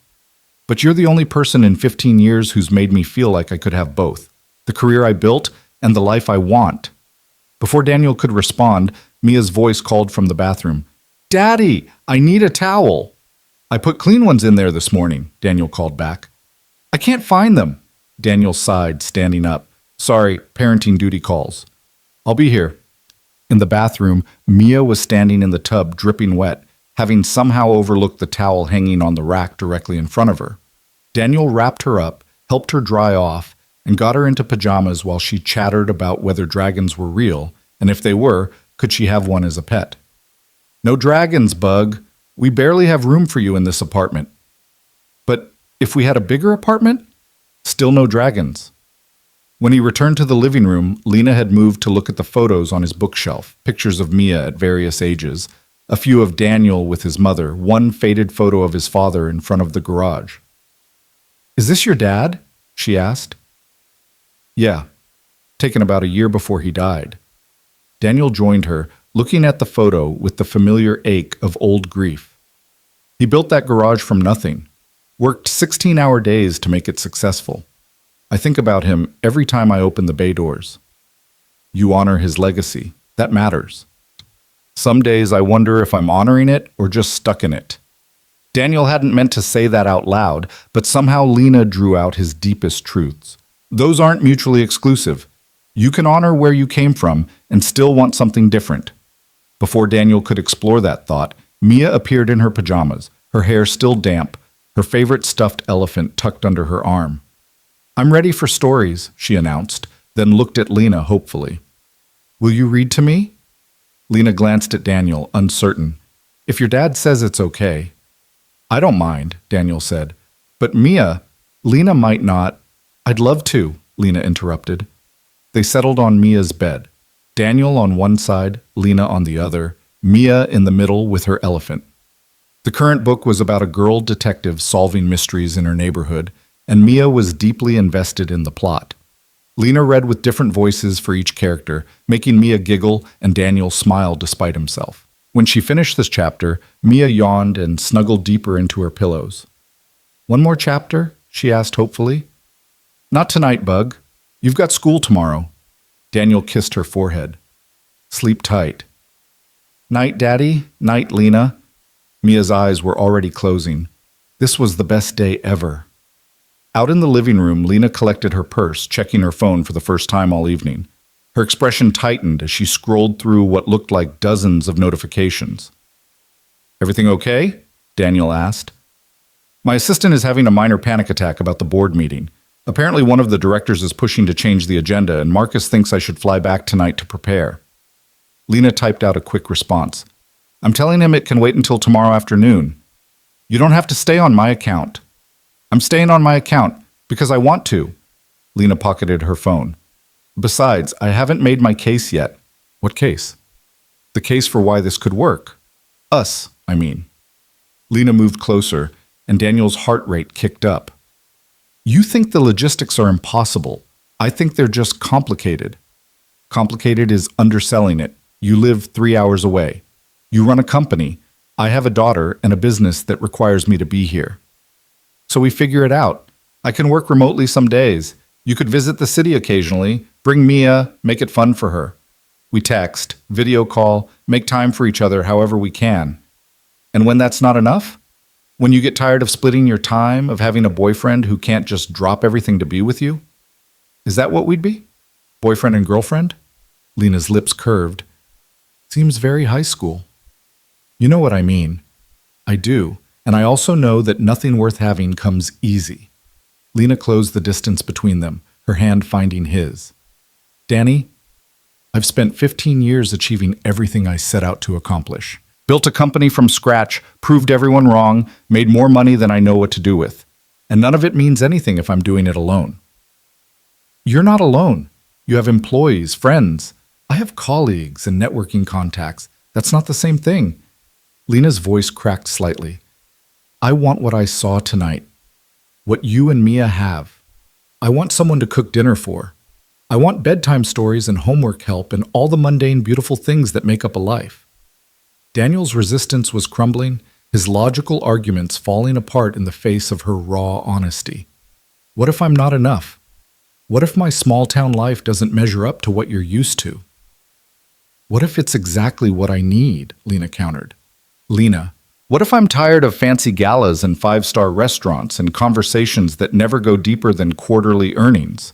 But you're the only person in 15 years who's made me feel like I could have both. The career I built and the life I want. Before Daniel could respond, Mia's voice called from the bathroom. "Daddy, I need a towel." "I put clean ones in there this morning," Daniel called back. "I can't find them." Daniel sighed, standing up. "Sorry, parenting duty calls." "I'll be here." In the bathroom, Mia was standing in the tub, dripping wet, having somehow overlooked the towel hanging on the rack directly in front of her. Daniel wrapped her up, helped her dry off, and got her into pajamas while she chattered about whether dragons were real, and if they were, could she have one as a pet. "No dragons, Bug. We barely have room for you in this apartment." "But if we had a bigger apartment?" "Still no dragons." When he returned to the living room, Lena had moved to look at the photos on his bookshelf, pictures of Mia at various ages, a few of Daniel with his mother, one faded photo of his father in front of the garage. "Is this your dad?" she asked. "Yeah, taken about a year before he died." Daniel joined her, looking at the photo with the familiar ache of old grief. He built that garage from nothing, worked 16-hour days to make it successful. I think about him every time I open the bay doors. You honor his legacy. That matters. Some days I wonder if I'm honoring it or just stuck in it. Daniel hadn't meant to say that out loud, but somehow Lena drew out his deepest truths. Those aren't mutually exclusive. You can honor where you came from and still want something different. Before Daniel could explore that thought, Mia appeared in her pajamas, her hair still damp, her favorite stuffed elephant tucked under her arm. "I'm ready for stories," she announced, then looked at Lena hopefully. "Will you read to me?" Lena glanced at Daniel, uncertain. "If your dad says it's okay." "I don't mind," Daniel said. "But Mia, Lena might not." "I'd love to," Lena interrupted. They settled on Mia's bed. Daniel on one side, Lena on the other, Mia in the middle with her elephant. The current book was about a girl detective solving mysteries in her neighborhood, and Mia was deeply invested in the plot. Lena read with different voices for each character, making Mia giggle and Daniel smile despite himself. When she finished this chapter, Mia yawned and snuggled deeper into her pillows. "One more chapter?" she asked hopefully. "Not tonight, Bug. You've got school tomorrow." Daniel kissed her forehead. "Sleep tight." "Night, Daddy. Night, Lena." Mia's eyes were already closing. This was the best day ever. Out in the living room, Lena collected her purse, checking her phone for the first time all evening. Her expression tightened as she scrolled through what looked like dozens of notifications. "Everything okay?" Daniel asked. "My assistant is having a minor panic attack about the board meeting. Apparently one of the directors is pushing to change the agenda, and Marcus thinks I should fly back tonight to prepare." Lena typed out a quick response. "I'm telling him it can wait until tomorrow afternoon. You don't have to stay on my account." "I'm staying on my account because I want to." Lena pocketed her phone. "Besides, I haven't made my case yet." "What case?" "The case for why this could work. Us, I mean." Lena moved closer, and Daniel's heart rate kicked up. "You think the logistics are impossible. I think they're just complicated." "Complicated is underselling it. You live 3 hours away. You run a company. I have a daughter and a business that requires me to be here. So we figure it out. I can work remotely some days. You could visit the city occasionally, bring Mia, make it fun for her. We text, video call, make time for each other however we can. And when that's not enough? When you get tired of splitting your time, of having a boyfriend who can't just drop everything to be with you? Is that what we'd be? Boyfriend and girlfriend?" Lena's lips curved. "Seems very high school." "You know what I mean." "I do. And I also know that nothing worth having comes easy." Lena closed the distance between them, her hand finding his. "Danny, I've spent 15 years achieving everything I set out to accomplish. Built a company from scratch, proved everyone wrong, made more money than I know what to do with. And none of it means anything if I'm doing it alone." "You're not alone. You have employees, friends. I have colleagues and networking contacts. That's not the same thing." Lena's voice cracked slightly. "I want what I saw tonight. What you and Mia have. I want someone to cook dinner for. I want bedtime stories and homework help and all the mundane, beautiful things that make up a life." Daniel's resistance was crumbling, his logical arguments falling apart in the face of her raw honesty. "What if I'm not enough? What if my small-town life doesn't measure up to what you're used to?" "What if it's exactly what I need?" Lena countered. "Lena, what if I'm tired of fancy galas and five-star restaurants and conversations that never go deeper than quarterly earnings?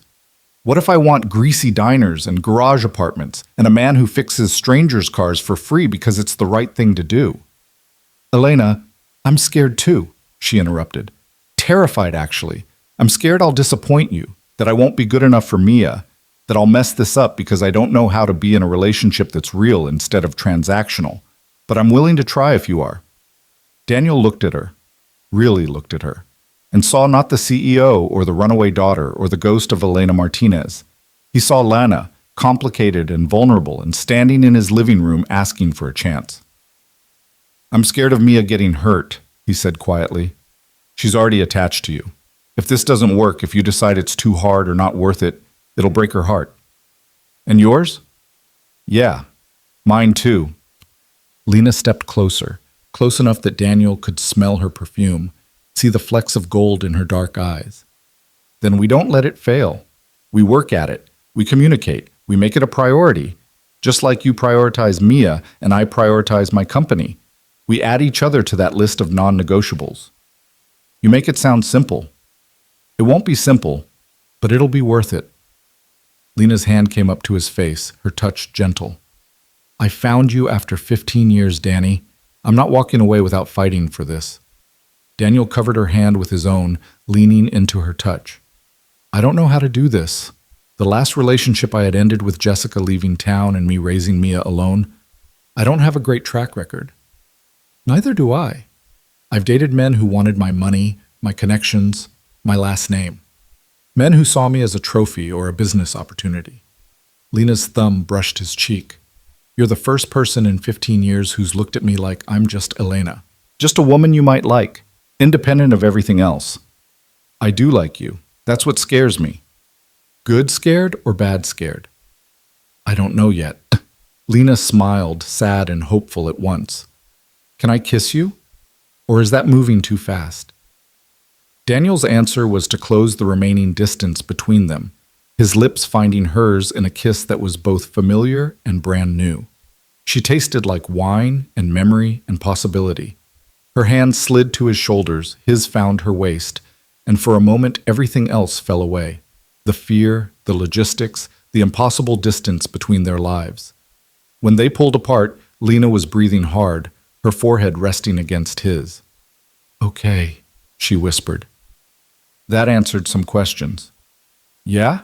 What if I want greasy diners and garage apartments and a man who fixes strangers' cars for free because it's the right thing to do?" "Elena, I'm scared too," she interrupted. "Terrified, actually. I'm scared I'll disappoint you, that I won't be good enough for Mia, that I'll mess this up because I don't know how to be in a relationship that's real instead of transactional. But I'm willing to try if you are." Daniel looked at her, really looked at her, and saw not the CEO or the runaway daughter or the ghost of Elena Martinez. He saw Lana, complicated and vulnerable, and standing in his living room asking for a chance. "I'm scared of Mia getting hurt," he said quietly. "She's already attached to you. If this doesn't work, if you decide it's too hard or not worth it, it'll break her heart." "And yours?" "Yeah, mine too." Lena stepped closer, close enough that Daniel could smell her perfume, see the flecks of gold in her dark eyes. "Then we don't let it fail. We work at it. We communicate. We make it a priority. Just like you prioritize Mia and I prioritize my company. We add each other to that list of non-negotiables. You make it sound simple. It won't be simple, but it'll be worth it." Lena's hand came up to his face, her touch gentle. "I found you after 15 years, Danny. I'm not walking away without fighting for this." Daniel covered her hand with his own, leaning into her touch. "I don't know how to do this. The last relationship I had ended with Jessica leaving town and me raising Mia alone. I don't have a great track record." "Neither do I. I've dated men who wanted my money, my connections, my last name. Men who saw me as a trophy or a business opportunity." Lena's thumb brushed his cheek. "You're the first person in 15 years who's looked at me like I'm just Elena. Just a woman you might like, independent of everything else. I do like you. That's what scares me." "Good scared or bad scared?" "I don't know yet." Lena smiled, sad and hopeful at once. "Can I kiss you? Or is that moving too fast?" Daniel's answer was to close the remaining distance between them, his lips finding hers in a kiss that was both familiar and brand new. She tasted like wine and memory and possibility. Her hand slid to his shoulders, his found her waist, and for a moment everything else fell away. The fear, the logistics, the impossible distance between their lives. When they pulled apart, Lena was breathing hard, her forehead resting against his. "Okay," she whispered. That answered some questions. "Yeah?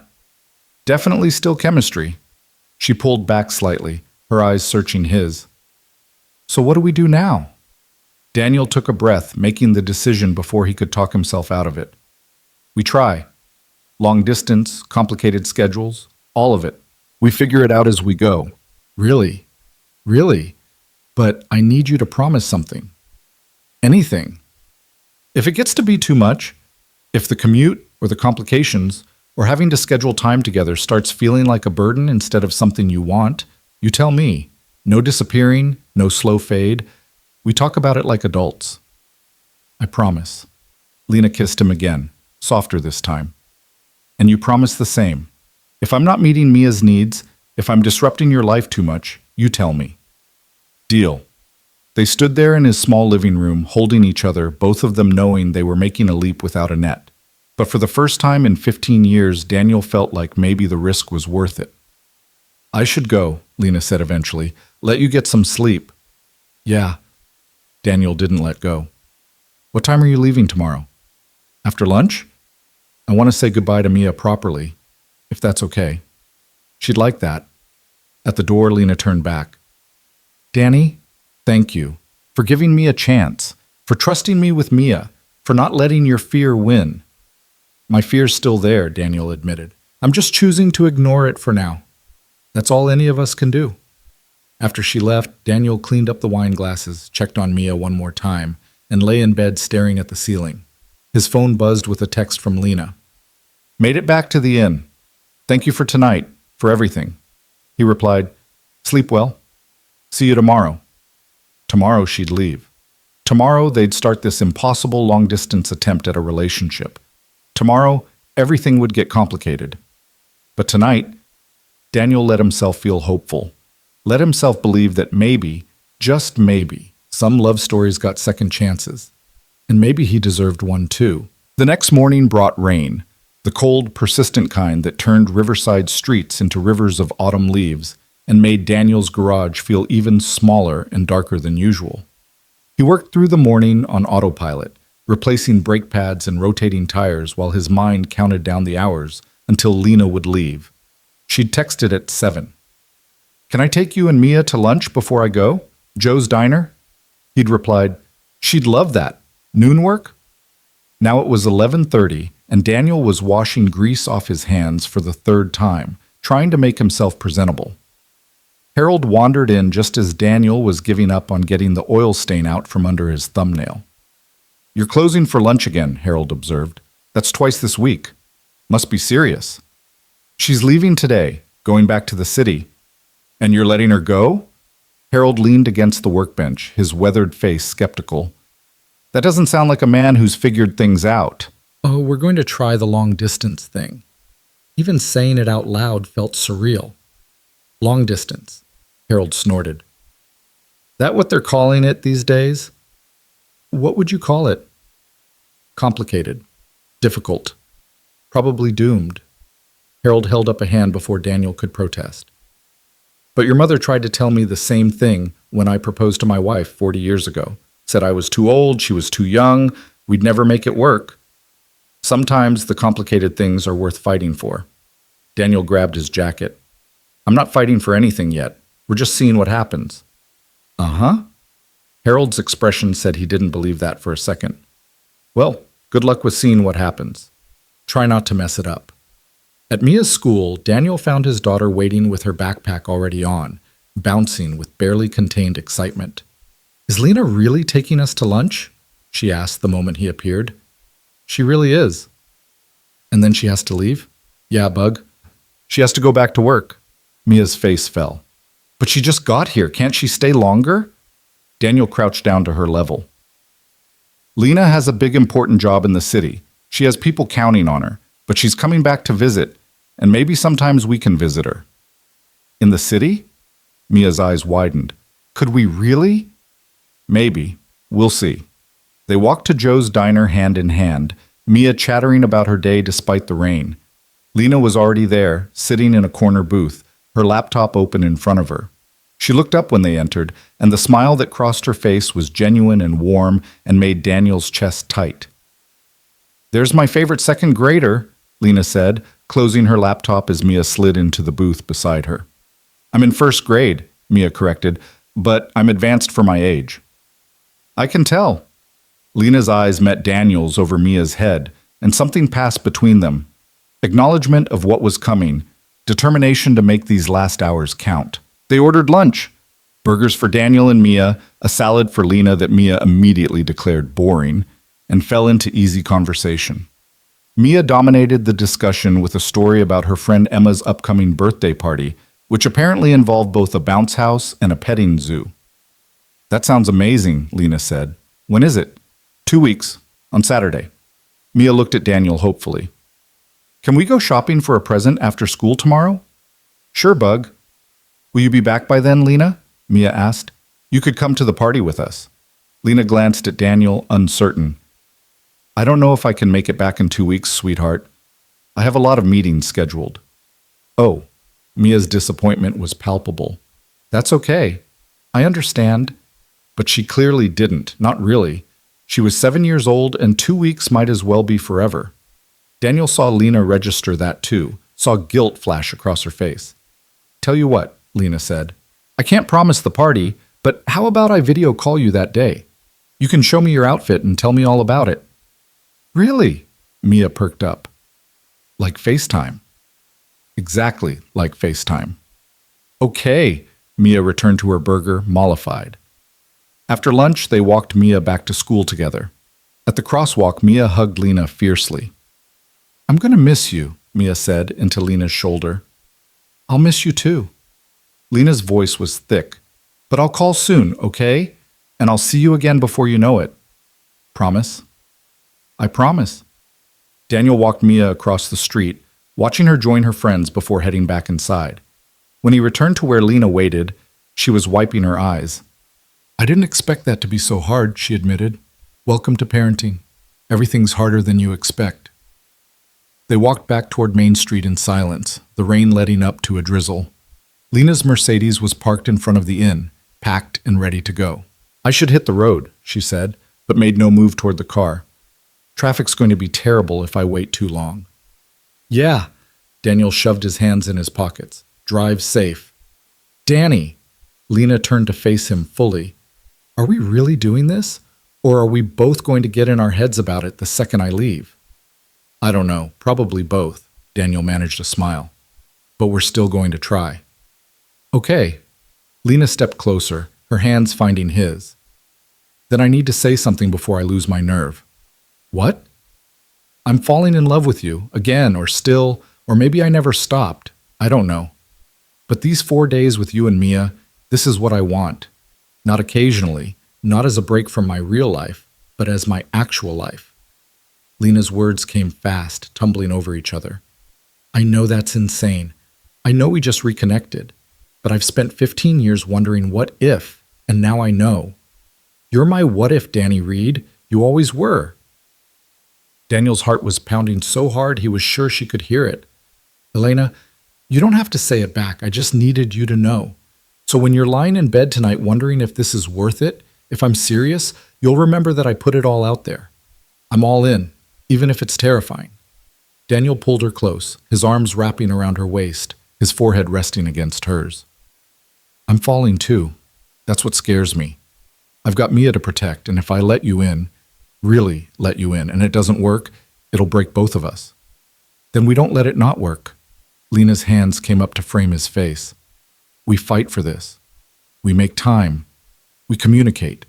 Definitely still chemistry." She pulled back slightly, her eyes searching his. "So what do we do now?" Daniel took a breath, making the decision before he could talk himself out of it. "We try. Long distance, complicated schedules, all of it. We figure it out as we go." "Really? Really? But I need you to promise something." "Anything. If it gets to be too much, if the commute or the complications or having to schedule time together starts feeling like a burden instead of something you want, you tell me. No disappearing, no slow fade. We talk about it like adults." "I promise." Lena kissed him again, softer this time. "And you promise the same. If I'm not meeting Mia's needs, if I'm disrupting your life too much, you tell me." "Deal." They stood there in his small living room, holding each other, both of them knowing they were making a leap without a net. But for the first time in 15 years, Daniel felt like maybe the risk was worth it. "I should go," Lena said eventually. "Let you get some sleep." "Yeah." Daniel didn't let go. "What time are you leaving tomorrow?" "After lunch? I want to say goodbye to Mia properly, if that's okay." She'd like that. At the door, Lena turned back. "Danny, thank you for giving me a chance, for trusting me with Mia, for not letting your fear win." "My fear's still there," Daniel admitted. "I'm just choosing to ignore it for now. That's all any of us can do." After she left, Daniel cleaned up the wine glasses, checked on Mia one more time, and lay in bed staring at the ceiling. His phone buzzed with a text from Lena. "Made it back to the inn. Thank you for tonight, for everything." He replied, "Sleep well. See you tomorrow." Tomorrow she'd leave. Tomorrow they'd start this impossible long-distance attempt at a relationship. Tomorrow, everything would get complicated. But tonight, Daniel let himself feel hopeful. Let himself believe that maybe, just maybe, some love stories got second chances. And maybe he deserved one too. The next morning brought rain, the cold, persistent kind that turned riverside streets into rivers of autumn leaves and made Daniel's garage feel even smaller and darker than usual. He worked through the morning on autopilot, replacing brake pads and rotating tires while his mind counted down the hours until Lena would leave. She'd texted at 7. "Can I take you and Mia to lunch before I go? Joe's Diner?" He'd replied, "She'd love that. Noon work?" Now it was 11:30, and Daniel was washing grease off his hands for the third time, trying to make himself presentable. Harold wandered in just as Daniel was giving up on getting the oil stain out from under his thumbnail. "You're closing for lunch again," Harold observed. "That's twice this week. Must be serious." "She's leaving today, going back to the city." "And you're letting her go?" Harold leaned against the workbench, his weathered face skeptical. "That doesn't sound like a man who's figured things out." Oh, we're going to try the long-distance thing. Even saying it out loud felt surreal. Long distance, Harold snorted. That what they're calling it these days? What would you call it? Complicated. Difficult. Probably doomed. Harold held up a hand before Daniel could protest. But your mother tried to tell me the same thing when I proposed to my wife 40 years ago. Said I was too old, she was too young, we'd never make it work. Sometimes the complicated things are worth fighting for. Daniel grabbed his jacket. I'm not fighting for anything yet. We're just seeing what happens. Uh-huh. Harold's expression said he didn't believe that for a second. Well, good luck with seeing what happens. Try not to mess it up. At Mia's school, Daniel found his daughter waiting with her backpack already on, bouncing with barely contained excitement. Is Lena really taking us to lunch? She asked the moment he appeared. She really is. And then she has to leave? Yeah, Bug. She has to go back to work. Mia's face fell. But she just got here. Can't she stay longer? Daniel crouched down to her level. Lena has a big important job in the city. She has people counting on her, but she's coming back to visit, and maybe sometimes we can visit her. In the city? Mia's eyes widened. Could we really? Maybe. We'll see. They walked to Joe's diner hand in hand, Mia chattering about her day despite the rain. Lena was already there, sitting in a corner booth, her laptop open in front of her. She looked up when they entered, and the smile that crossed her face was genuine and warm and made Daniel's chest tight. There's my favorite second grader, Lena said, closing her laptop as Mia slid into the booth beside her. I'm in first grade, Mia corrected, but I'm advanced for my age. I can tell. Lena's eyes met Daniel's over Mia's head, and something passed between them. Acknowledgement of what was coming, determination to make these last hours count. They ordered lunch. Burgers for Daniel and Mia, a salad for Lena that Mia immediately declared boring, and fell into easy conversation. Mia dominated the discussion with a story about her friend Emma's upcoming birthday party, which apparently involved both a bounce house and a petting zoo. That sounds amazing, Lena said. When is it? 2 weeks, on Saturday. Mia looked at Daniel hopefully. Can we go shopping for a present after school tomorrow? Sure, Bug. Will you be back by then, Lena? Mia asked. You could come to the party with us. Lena glanced at Daniel, uncertain. I don't know if I can make it back in 2 weeks, sweetheart. I have a lot of meetings scheduled. Oh, Mia's disappointment was palpable. That's okay. I understand. But she clearly didn't, not really. She was 7 years old, and 2 weeks might as well be forever. Daniel saw Lena register that too, saw guilt flash across her face. Tell you what, Lena said. I can't promise the party, but how about I video call you that day? You can show me your outfit and tell me all about it. Really? Mia perked up. Like FaceTime. Exactly like FaceTime. Okay, Mia returned to her burger, mollified. After lunch, they walked Mia back to school together. At the crosswalk, Mia hugged Lena fiercely. I'm going to miss you, Mia said into Lena's shoulder. I'll miss you too. Lena's voice was thick. But I'll call soon, okay? And I'll see you again before you know it. Promise? I promise. Daniel walked Mia across the street, watching her join her friends before heading back inside. When he returned to where Lena waited, she was wiping her eyes. I didn't expect that to be so hard, she admitted. Welcome to parenting. Everything's harder than you expect. They walked back toward Main Street in silence, the rain letting up to a drizzle. Lena's Mercedes was parked in front of the inn, packed and ready to go. I should hit the road, she said, but made no move toward the car. Traffic's going to be terrible if I wait too long. Yeah, Daniel shoved his hands in his pockets. Drive safe. Danny! Lena turned to face him fully. Are we really doing this? Or are we both going to get in our heads about it the second I leave? I don't know, probably both, Daniel managed a smile. but we're still going to try. Okay. Lena stepped closer, her hands finding his. Then I need to say something before I lose my nerve. What? I'm falling in love with you, again, or still, or maybe I never stopped. I don't know. But these 4 days with you and Mia, this is what I want. Not occasionally, not as a break from my real life, but as my actual life. Lena's words came fast, tumbling over each other. I know that's insane. I know we just reconnected, but I've spent 15 years wondering what if, and now I know. You're my what if, Danny Reed. You always were. Daniel's heart was pounding so hard he was sure she could hear it. Elena, you don't have to say it back. I just needed you to know. So when you're lying in bed tonight wondering if this is worth it, if I'm serious, you'll remember that I put it all out there. I'm all in, even if it's terrifying. Daniel pulled her close, his arms wrapping around her waist, his forehead resting against hers. I'm falling too. That's what scares me. I've got Mia to protect, and if I let you in, really let you in, and it doesn't work, it'll break both of us. Then we don't let it not work. Lena's hands came up to frame his face. We fight for this. We make time. We communicate.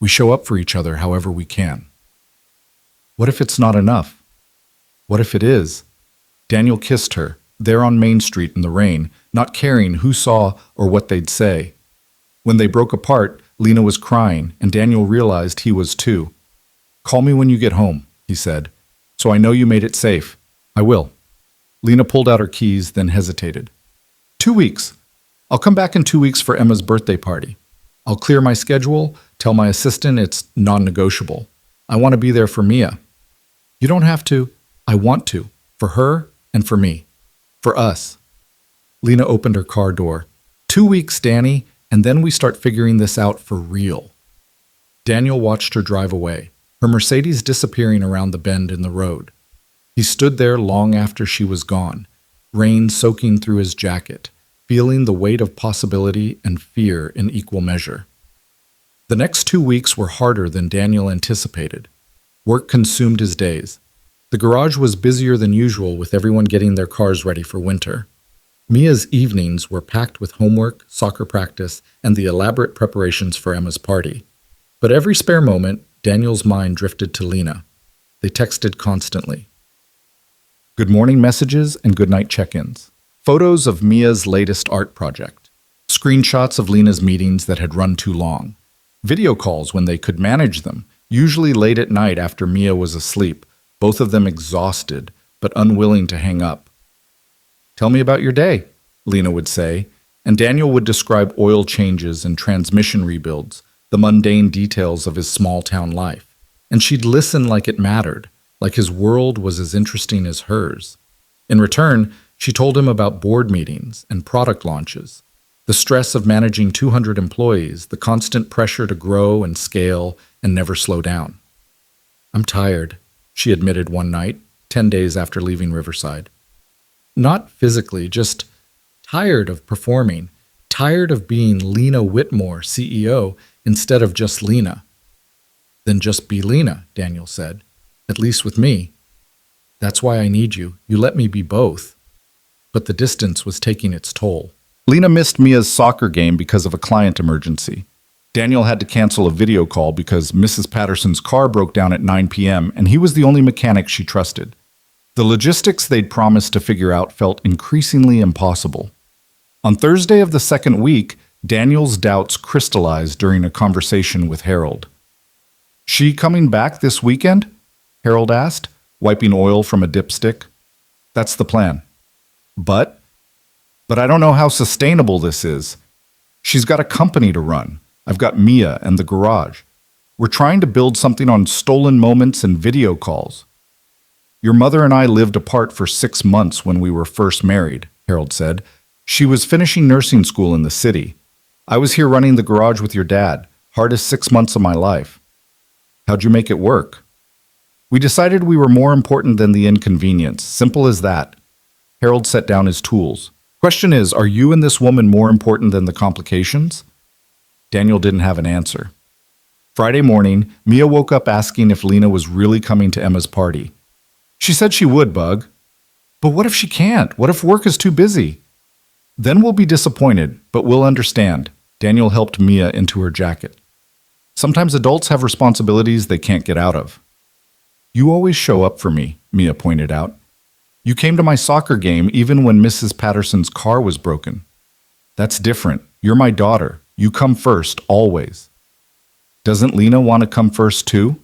We show up for each other however we can. What if it's not enough? What if it is? Daniel kissed her, there on Main Street in the rain, not caring who saw or what they'd say. When they broke apart, Lena was crying, and Daniel realized he was too. Call me when you get home, he said, so I know you made it safe. I will. Lena pulled out her keys, then hesitated. 2 weeks. I'll come back in 2 weeks for Emma's birthday party. I'll clear my schedule, tell my assistant it's non-negotiable. I want to be there for Mia. You don't have to. I want to. For her and for me. For us. Lena opened her car door. 2 weeks, Danny, and then we start figuring this out for real. Daniel watched her drive away, her Mercedes disappearing around the bend in the road. He stood there long after she was gone, rain soaking through his jacket, feeling the weight of possibility and fear in equal measure. The next 2 weeks were harder than Daniel anticipated. Work consumed his days. The garage was busier than usual with everyone getting their cars ready for winter. Mia's evenings were packed with homework, soccer practice, and the elaborate preparations for Emma's party. But every spare moment, Daniel's mind drifted to Lena. They texted constantly. Good morning messages and good night check-ins. Photos of Mia's latest art project. Screenshots of Lena's meetings that had run too long. Video calls when they could manage them, usually late at night after Mia was asleep, both of them exhausted, but unwilling to hang up. Tell me about your day, Lena would say, and Daniel would describe oil changes and transmission rebuilds, the mundane details of his small-town life. And she'd listen like it mattered, like his world was as interesting as hers. In return, she told him about board meetings and product launches, the stress of managing 200 employees, the constant pressure to grow and scale and never slow down. I'm tired, she admitted one night, 10 days after leaving Riverside. Not physically, just tired of performing, tired of being Lena Whitmore, CEO, instead of just Lena. Then just be Lena, Daniel said, at least with me. That's why I need you. You let me be both. But the distance was taking its toll. Lena missed Mia's soccer game because of a client emergency. Daniel had to cancel a video call because Mrs. Patterson's car broke down at 9 p.m. and he was the only mechanic she trusted. The logistics they'd promised to figure out felt increasingly impossible. On Thursday of the second week, Daniel's doubts crystallized during a conversation with Harold. She coming back this weekend? Harold asked, wiping oil from a dipstick. That's the plan. But I don't know how sustainable this is. She's got a company to run. I've got Mia and the garage. We're trying to build something on stolen moments and video calls. Your mother and I lived apart for 6 months when we were first married, Harold said. She was finishing nursing school in the city. I was here running the garage with your dad, hardest 6 months of my life. How'd you make it work? We decided we were more important than the inconvenience, simple as that. Harold set down his tools. Question is, are you and this woman more important than the complications? Daniel didn't have an answer. Friday morning, Mia woke up asking if Lena was really coming to Emma's party. She said she would, Bug. But what if she can't? What if work is too busy? Then we'll be disappointed, but we'll understand. Daniel helped Mia into her jacket. Sometimes adults have responsibilities they can't get out of. You always show up for me, Mia pointed out. You came to my soccer game even when Mrs. Patterson's car was broken. That's different. You're my daughter. You come first, always. Doesn't Lena want to come first too?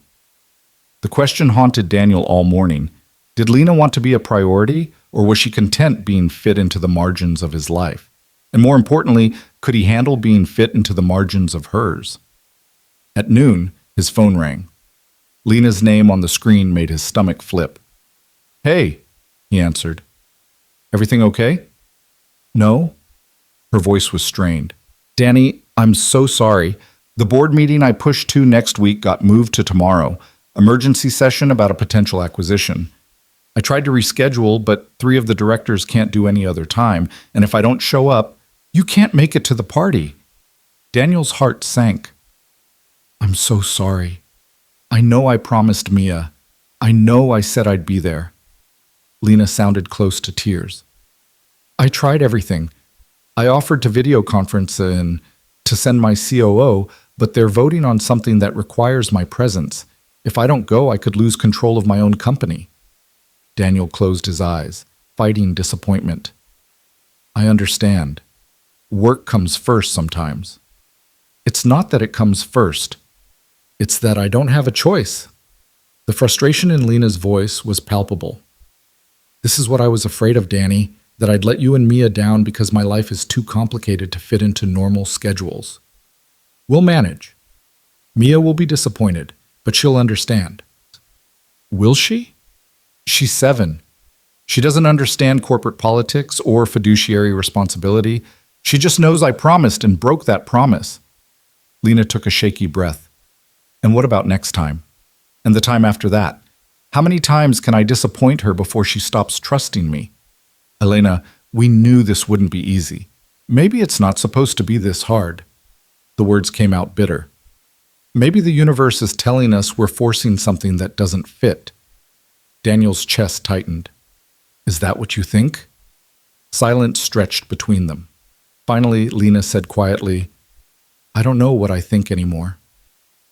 The question haunted Daniel all morning. Did Lena want to be a priority, or was she content being fit into the margins of his life? And more importantly, could he handle being fit into the margins of hers? At noon, his phone rang. Lena's name on the screen made his stomach flip. Hey, he answered. Everything okay? No. Her voice was strained. Danny, I'm so sorry. The board meeting I pushed to next week got moved to tomorrow. Emergency session about a potential acquisition. I tried to reschedule, but 3 of the directors can't do any other time, and if I don't show up, you can't make it to the party. Daniel's heart sank. I'm so sorry. I know I promised Mia. I know I said I'd be there. Lena sounded close to tears. I tried everything. I offered to video conference and to send my COO, but they're voting on something that requires my presence. If I don't go, I could lose control of my own company. Daniel closed his eyes, fighting disappointment. I understand. Work comes first sometimes. It's not that it comes first. It's that I don't have a choice. The frustration in Lena's voice was palpable. This is what I was afraid of, Danny, that I'd let you and Mia down because my life is too complicated to fit into normal schedules. We'll manage. Mia will be disappointed, but she'll understand. Will she? She's 7. She doesn't understand corporate politics or fiduciary responsibility. She just knows I promised and broke that promise. Lena took a shaky breath. And what about next time? And the time after that? How many times can I disappoint her before she stops trusting me? Elena, we knew this wouldn't be easy. Maybe it's not supposed to be this hard. The words came out bitter. Maybe the universe is telling us we're forcing something that doesn't fit. Daniel's chest tightened. Is that what you think? Silence stretched between them. Finally, Lena said quietly, I don't know what I think anymore.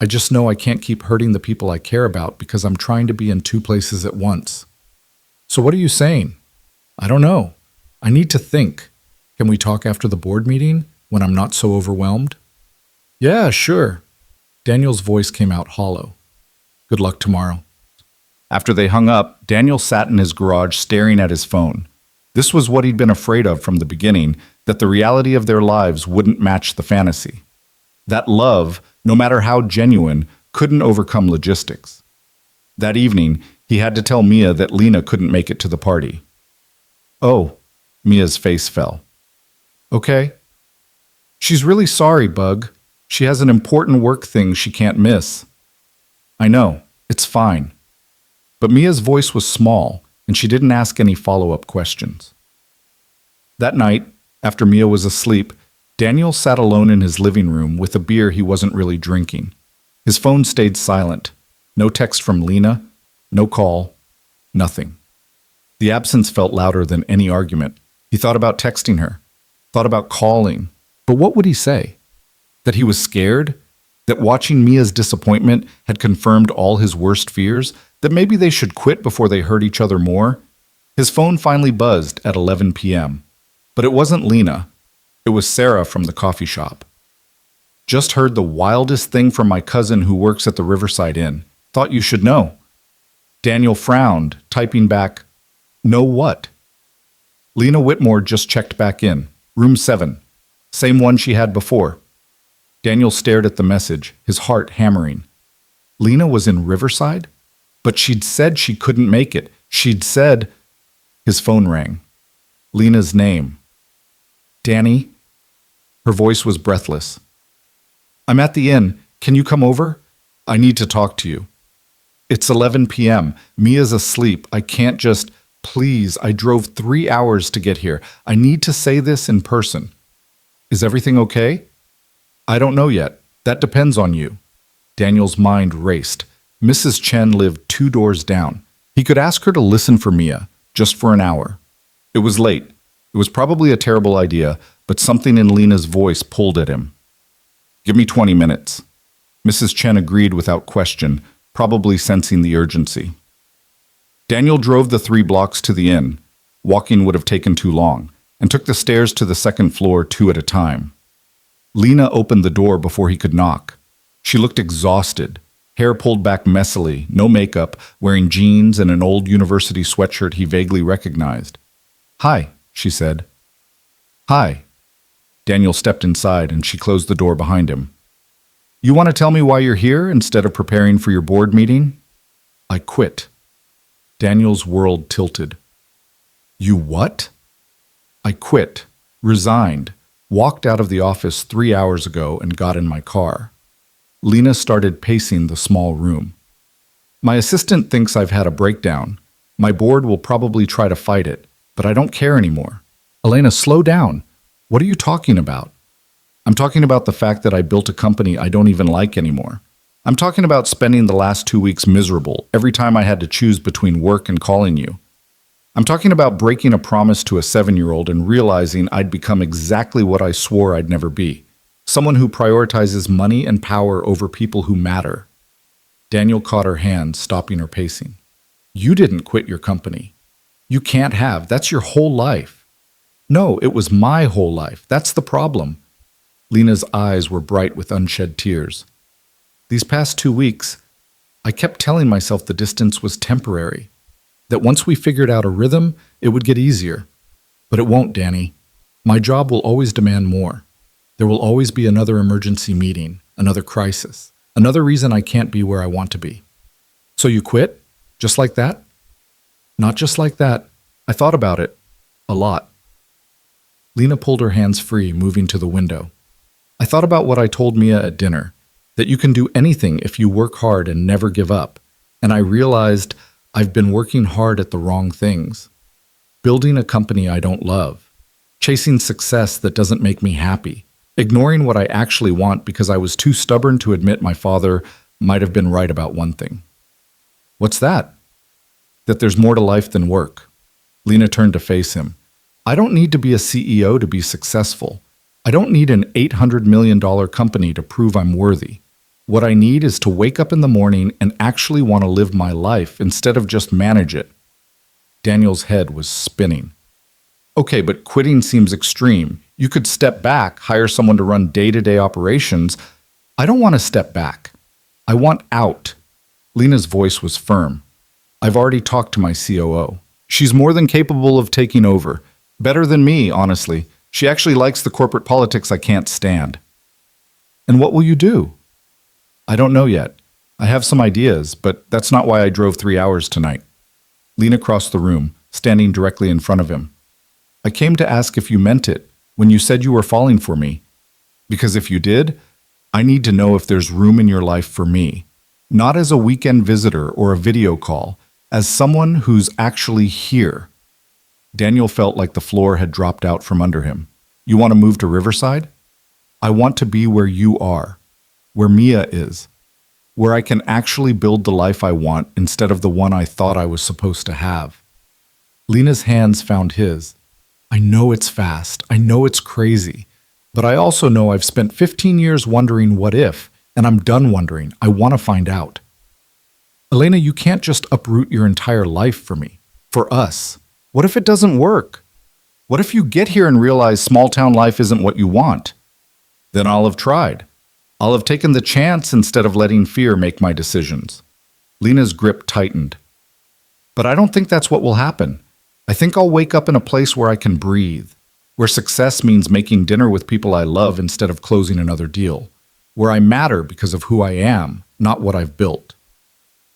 I just know I can't keep hurting the people I care about because I'm trying to be in 2 places at once. So what are you saying? I don't know. I need to think. Can we talk after the board meeting when I'm not so overwhelmed? Yeah, sure. Daniel's voice came out hollow. Good luck tomorrow. After they hung up, Daniel sat in his garage staring at his phone. This was what he'd been afraid of from the beginning, that the reality of their lives wouldn't match the fantasy. That love, no matter how genuine, couldn't overcome logistics. That evening, he had to tell Mia that Lena couldn't make it to the party. Oh, Mia's face fell. Okay. She's really sorry, Bug. She has an important work thing she can't miss. I know. It's fine. But Mia's voice was small, and she didn't ask any follow-up questions. That night, after Mia was asleep, Daniel sat alone in his living room with a beer he wasn't really drinking. His phone stayed silent. No text from Lena, no call, nothing. The absence felt louder than any argument. He thought about texting her, thought about calling. But what would he say? That he was scared? That watching Mia's disappointment had confirmed all his worst fears? That maybe they should quit before they hurt each other more? His phone finally buzzed at 11 p.m. But it wasn't Lena. It was Sarah from the coffee shop. Just heard the wildest thing from my cousin who works at the Riverside Inn. Thought you should know. Daniel frowned, typing back, "Know what?" Lena Whitmore just checked back in. Room 7. Same one she had before. Daniel stared at the message, his heart hammering. Lena was in Riverside? But she'd said she couldn't make it. She'd said... His phone rang. Lena's name. Danny? Her voice was breathless. I'm at the inn. Can you come over? I need to talk to you. It's 11 p.m. Mia's asleep. I can't just... Please, I drove 3 hours to get here. I need to say this in person. Is everything okay? I don't know yet. That depends on you. Daniel's mind raced. Mrs. Chen lived 2 doors down. He could ask her to listen for Mia, just for an hour. It was late. It was probably a terrible idea, but something in Lena's voice pulled at him. Give me 20 minutes. Mrs. Chen agreed without question, probably sensing the urgency. Daniel drove the 3 blocks to the inn. Walking would have taken too long, and took the stairs to the second floor 2 at a time. Lena opened the door before he could knock. She looked exhausted, hair pulled back messily, no makeup, wearing jeans and an old university sweatshirt he vaguely recognized. "Hi," she said. "Hi." Daniel stepped inside and she closed the door behind him. "You want to tell me why you're here instead of preparing for your board meeting?" "I quit." Daniel's world tilted. "You what?" "I quit, resigned, walked out of the office 3 hours ago and got in my car." Lena started pacing the small room. "My assistant thinks I've had a breakdown. My board will probably try to fight it, but I don't care anymore." "Elena, slow down. What are you talking about?" "I'm talking about the fact that I built a company I don't even like anymore. I'm talking about spending the last 2 weeks miserable every time I had to choose between work and calling you. I'm talking about breaking a promise to a 7-year-old and realizing I'd become exactly what I swore I'd never be. Someone who prioritizes money and power over people who matter." Daniel caught her hand, stopping her pacing. "You didn't quit your company. You can't have. That's your whole life." "No, it was my whole life. That's the problem." Lena's eyes were bright with unshed tears. "These past 2 weeks, I kept telling myself the distance was temporary, that once we figured out a rhythm, it would get easier. But it won't, Danny. My job will always demand more. There will always be another emergency meeting, another crisis, another reason I can't be where I want to be." "So you quit? Just like that?" "Not just like that. I thought about it. A lot." Lena pulled her hands free, moving to the window. "I thought about what I told Mia at dinner, that you can do anything if you work hard and never give up. And I realized I've been working hard at the wrong things. Building a company I don't love. Chasing success that doesn't make me happy. Ignoring what I actually want because I was too stubborn to admit my father might have been right about one thing." "What's that?" "That there's more to life than work." Lena turned to face him. "I don't need to be a CEO to be successful. I don't need an $800 million company to prove I'm worthy. What I need is to wake up in the morning and actually want to live my life instead of just manage it." Daniel's head was spinning. "Okay, but quitting seems extreme. You could step back, hire someone to run day-to-day operations." "I don't want to step back. I want out." Lena's voice was firm. "I've already talked to my COO. She's more than capable of taking over. Better than me, honestly. She actually likes the corporate politics I can't stand." "And what will you do?" "I don't know yet. I have some ideas, but that's not why I drove 3 hours tonight." Lena crossed the room, standing directly in front of him. "I came to ask if you meant it when you said you were falling for me. Because if you did, I need to know if there's room in your life for me. Not as a weekend visitor or a video call, as someone who's actually here." Daniel felt like the floor had dropped out from under him. "You want to move to Riverside?" "I want to be where you are, where Mia is, where I can actually build the life I want instead of the one I thought I was supposed to have." Lena's hands found his. "I know it's fast. I know it's crazy. But I also know I've spent 15 years wondering what if, and I'm done wondering. I want to find out." "Elena, you can't just uproot your entire life for me, for us. What if it doesn't work? What if you get here and realize small-town life isn't what you want?" "Then I'll have tried. I'll have taken the chance instead of letting fear make my decisions." Lena's grip tightened. "But I don't think that's what will happen. I think I'll wake up in a place where I can breathe, where success means making dinner with people I love instead of closing another deal, where I matter because of who I am, not what I've built."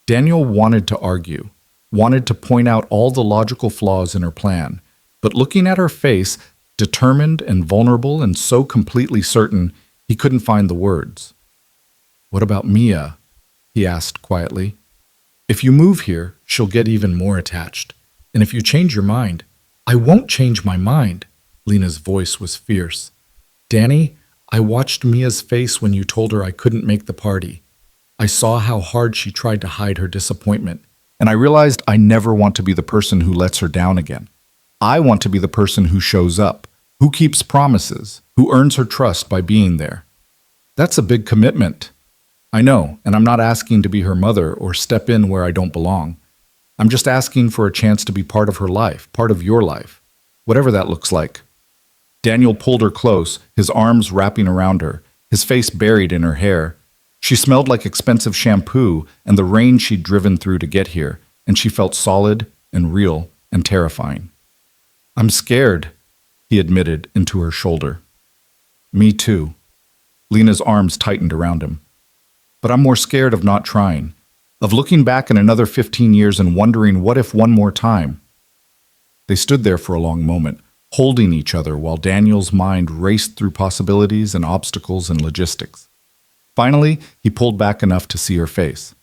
Daniel wanted to argue, wanted to point out all the logical flaws in her plan, but looking at her face, determined and vulnerable and so completely certain, he couldn't find the words. "What about Mia?" he asked quietly. "If you move here, she'll get even more attached. And if you change your mind—" "I won't change my mind." Lena's voice was fierce. "Danny, I watched Mia's face when you told her I couldn't make the party. I saw how hard she tried to hide her disappointment. And I realized I never want to be the person who lets her down again. I want to be the person who shows up, who keeps promises, who earns her trust by being there. That's a big commitment. I know, and I'm not asking to be her mother or step in where I don't belong. I'm just asking for a chance to be part of her life, part of your life, whatever that looks like. Daniel pulled her close, his arms wrapping around her, his face buried in her hair. She smelled like expensive shampoo and the rain she'd driven through to get here, and she felt solid and real and terrifying. I'm scared, he admitted into her shoulder. Me too. Lena's arms tightened around him. But I'm more scared of not trying, of looking back in another 15 years and wondering what if one more time. They stood there for a long moment, holding each other while Daniel's mind raced through possibilities and obstacles and logistics. Finally, he pulled back enough to see her face.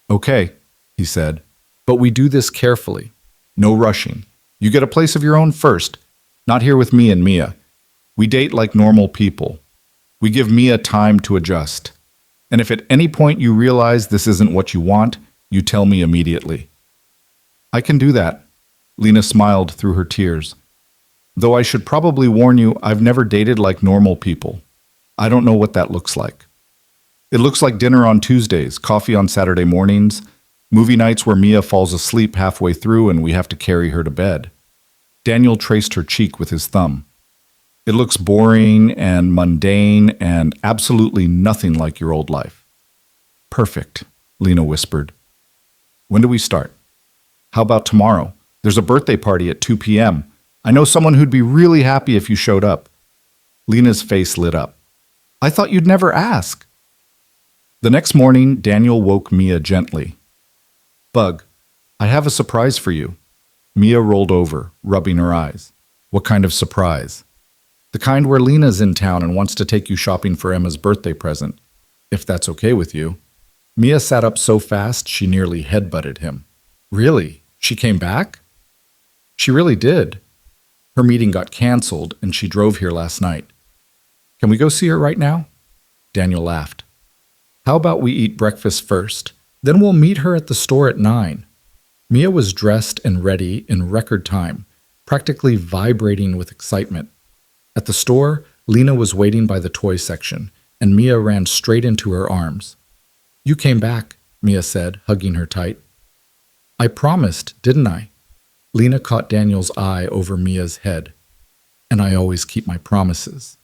Okay, he said, but we do this carefully. No rushing. You get a place of your own first, not here with me and Mia. We date like normal people. We give Mia time to adjust. And if at any point you realize this isn't what you want, you tell me immediately. I can do that. Lena smiled through her tears. Though I should probably warn you, I've never dated like normal people. I don't know what that looks like. It looks like dinner on Tuesdays, coffee on Saturday mornings, movie nights where Mia falls asleep halfway through and we have to carry her to bed. Daniel traced her cheek with his thumb. It looks boring and mundane and absolutely nothing like your old life. Perfect, Lena whispered. When do we start? How about tomorrow? There's a birthday party at 2 p.m. I know someone who'd be really happy if you showed up. Lena's face lit up. I thought you'd never ask. The next morning, Daniel woke Mia gently. Bug, I have a surprise for you. Mia rolled over, rubbing her eyes. What kind of surprise? The kind where Lena's in town and wants to take you shopping for Emma's birthday present, if that's okay with you. Mia sat up so fast she nearly headbutted him. Really? She came back? She really did. Her meeting got canceled and she drove here last night. Can we go see her right now? Daniel laughed. How about we eat breakfast first? Then we'll meet her at the store at 9. Mia was dressed and ready in record time, practically vibrating with excitement. At the store, Lena was waiting by the toy section, and Mia ran straight into her arms. You came back, Mia said, hugging her tight. I promised, didn't I? Lena caught Daniel's eye over Mia's head. And I always keep my promises.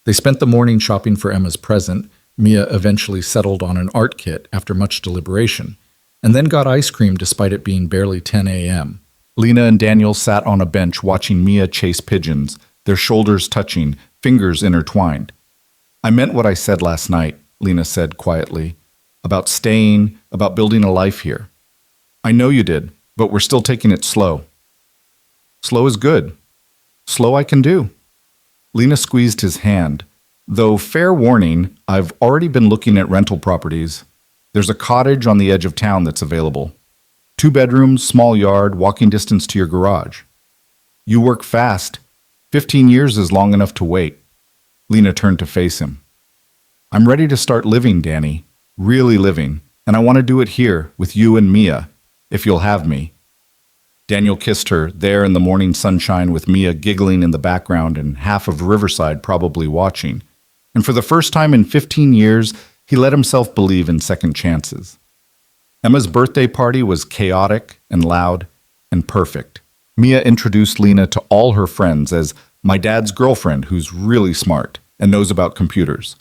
They spent the morning shopping for Emma's present. Mia eventually settled on an art kit after much deliberation, and then got ice cream despite it being barely 10 a.m. Lena and Daniel sat on a bench watching Mia chase pigeons, their shoulders touching, fingers intertwined. I meant what I said last night, Lena said quietly, about staying, about building a life here. I know you did, but we're still taking it slow. Slow is good. Slow I can do. Lena squeezed his hand. Though, fair warning, I've already been looking at rental properties. There's a cottage on the edge of town that's available. 2 bedrooms, small yard, walking distance to your garage. You work fast. 15 years is long enough to wait. Lena turned to face him. I'm ready to start living, Danny. Really living. And I want to do it here, with you and Mia, if you'll have me. Daniel kissed her, there in the morning sunshine with Mia giggling in the background and half of Riverside probably watching. And for the first time in 15 years, he let himself believe in second chances. Emma's birthday party was chaotic and loud and perfect. Mia introduced Lena to all her friends as my dad's girlfriend who's really smart and knows about computers,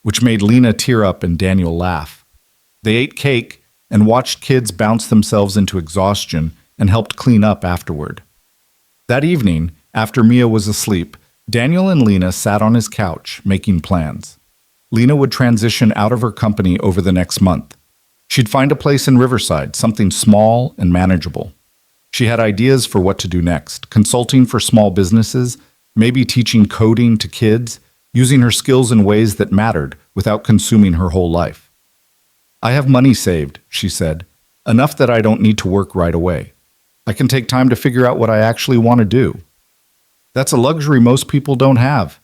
which made Lena tear up and Daniel laugh. They ate cake and watched kids bounce themselves into exhaustion and helped clean up afterward. That evening, after Mia was asleep, Daniel and Lena sat on his couch, making plans. Lena would transition out of her company over the next month. She'd find a place in Riverside, something small and manageable. She had ideas for what to do next, consulting for small businesses, maybe teaching coding to kids, using her skills in ways that mattered without consuming her whole life. I have money saved, she said, enough that I don't need to work right away. I can take time to figure out what I actually want to do. That's a luxury most people don't have.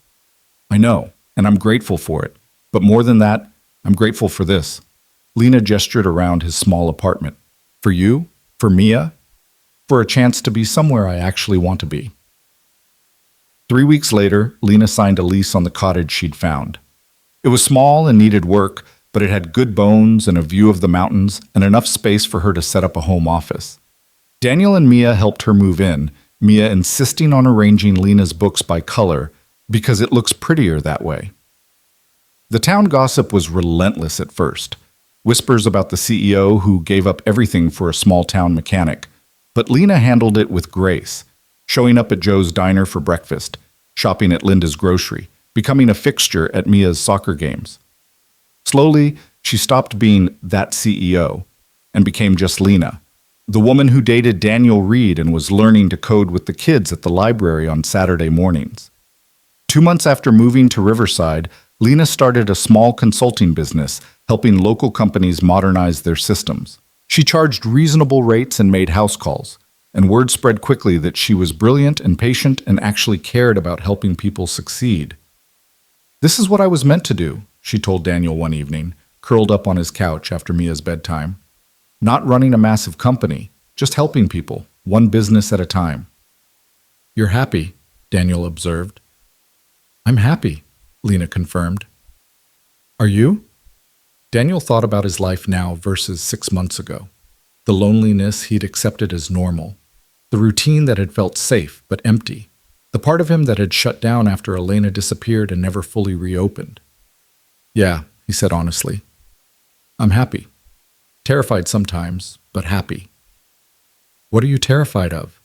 I know, and I'm grateful for it. But more than that, I'm grateful for this. Lena gestured around his small apartment. For you, for Mia, for a chance to be somewhere I actually want to be. 3 weeks later, Lena signed a lease on the cottage she'd found. It was small and needed work, but it had good bones and a view of the mountains and enough space for her to set up a home office. Daniel and Mia helped her move in, Mia insisting on arranging Lena's books by color because it looks prettier that way. The town gossip was relentless at first. Whispers about the CEO who gave up everything for a small town mechanic. But Lena handled it with grace, showing up at Joe's diner for breakfast, shopping at Linda's grocery, becoming a fixture at Mia's soccer games. Slowly, she stopped being that CEO and became just Lena, the woman who dated Daniel Reed and was learning to code with the kids at the library on Saturday mornings. 2 months after moving to Riverside, Lena started a small consulting business, helping local companies modernize their systems. She charged reasonable rates and made house calls, and word spread quickly that she was brilliant and patient and actually cared about helping people succeed. "This is what I was meant to do," she told Daniel one evening, curled up on his couch after Mia's bedtime. "Not running a massive company, just helping people, one business at a time." "You're happy," Daniel observed. "I'm happy," Lena confirmed. "Are you?" Daniel thought about his life now versus 6 months ago. The loneliness he'd accepted as normal. The routine that had felt safe but empty. The part of him that had shut down after Elena disappeared and never fully reopened. "Yeah," he said honestly. "I'm happy. Terrified sometimes, but happy." "What are you terrified of?"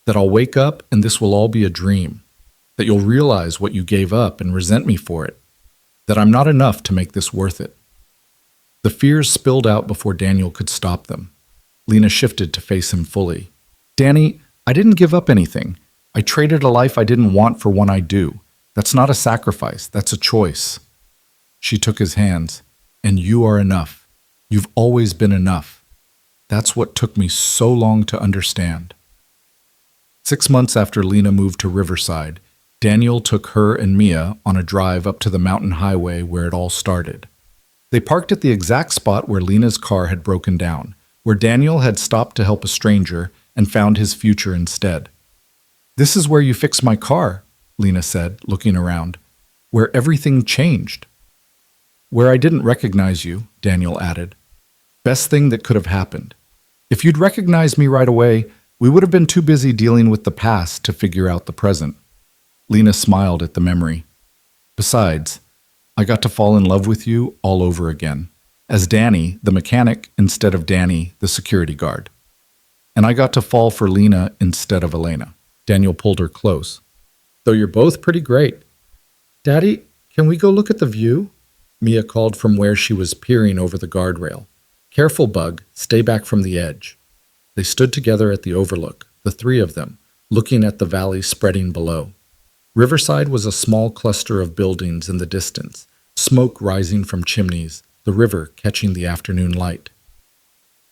"That I'll wake up and this will all be a dream. That you'll realize what you gave up and resent me for it. That I'm not enough to make this worth it." The fears spilled out before Daniel could stop them. Lena shifted to face him fully. "Danny, I didn't give up anything. I traded a life I didn't want for one I do. That's not a sacrifice, that's a choice." She took his hands. "And you are enough. You've always been enough. That's what took me so long to understand." 6 months after Lena moved to Riverside, Daniel took her and Mia on a drive up to the mountain highway where it all started. They parked at the exact spot where Lena's car had broken down, where Daniel had stopped to help a stranger and found his future instead. "This is where you fixed my car," Lena said, looking around, "where everything changed." "Where I didn't recognize you," Daniel added. "Best thing that could have happened. If you'd recognized me right away, we would have been too busy dealing with the past to figure out the present." Lena smiled at the memory. "Besides, I got to fall in love with you all over again, as Danny, the mechanic, instead of Danny, the security guard. And I got to fall for Lena instead of Elena." Daniel pulled her close. "Though you're both pretty great." "Daddy, can we go look at the view?" Mia called from where she was peering over the guardrail. "Careful, Bug, stay back from the edge." They stood together at the overlook, the three of them, looking at the valley spreading below. Riverside was a small cluster of buildings in the distance, smoke rising from chimneys, the river catching the afternoon light.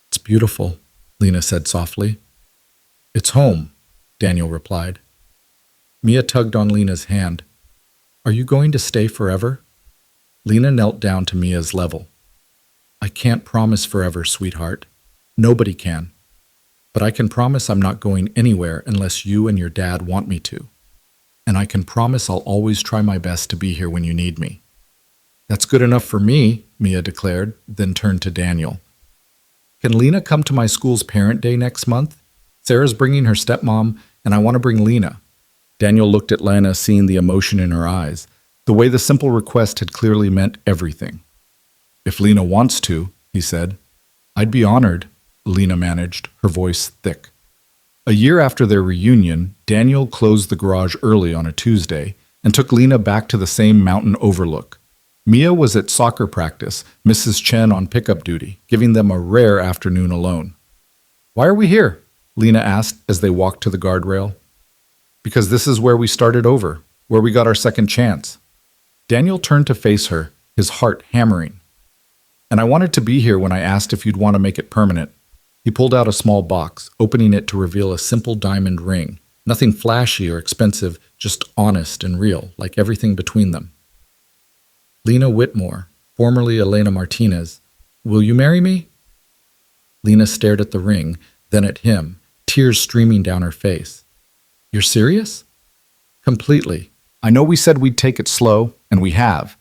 "It's beautiful," Lena said softly. "It's home," Daniel replied. Mia tugged on Lena's hand. "Are you going to stay forever?" Lena knelt down to Mia's level. "I can't promise forever, sweetheart. Nobody can. But I can promise I'm not going anywhere unless you and your dad want me to. And I can promise I'll always try my best to be here when you need me." "That's good enough for me," Mia declared, then turned to Daniel. "Can Lena come to my school's parent day next month? Sarah's bringing her stepmom, and I want to bring Lena." Daniel looked at Lena, seeing the emotion in her eyes, the way the simple request had clearly meant everything. "If Lena wants to," he said. "I'd be honored," Lena managed, her voice thick. A year after their reunion, Daniel closed the garage early on a Tuesday and took Lena back to the same mountain overlook. Mia was at soccer practice, Mrs. Chen on pickup duty, giving them a rare afternoon alone. "Why are we here?" Lena asked as they walked to the guardrail. "Because this is where we started over, where we got our second chance." Daniel turned to face her, his heart hammering. "And I wanted to be here when I asked if you'd want to make it permanent." He pulled out a small box, opening it to reveal a simple diamond ring. Nothing flashy or expensive, just honest and real, like everything between them. "Lena Whitmore, formerly Elena Martinez, will you marry me?" Lena stared at the ring, then at him, tears streaming down her face. You're serious? Completely. I know we said we'd take it slow, and we have.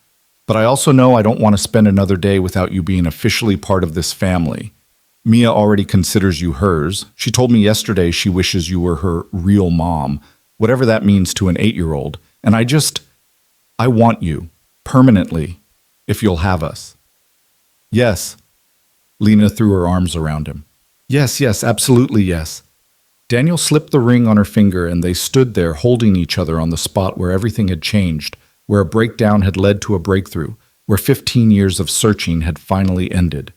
But I also know I don't want to spend another day without you being officially part of this family. Mia already considers you hers. She told me yesterday she wishes you were her real mom, whatever that means to an 8-year-old. And I want you, permanently, if you'll have us. Yes. Lena threw her arms around him. Yes, absolutely yes. Daniel slipped the ring on her finger and they stood there holding each other on the spot where everything had changed, where a breakdown had led to a breakthrough, where 15 years of searching had finally ended.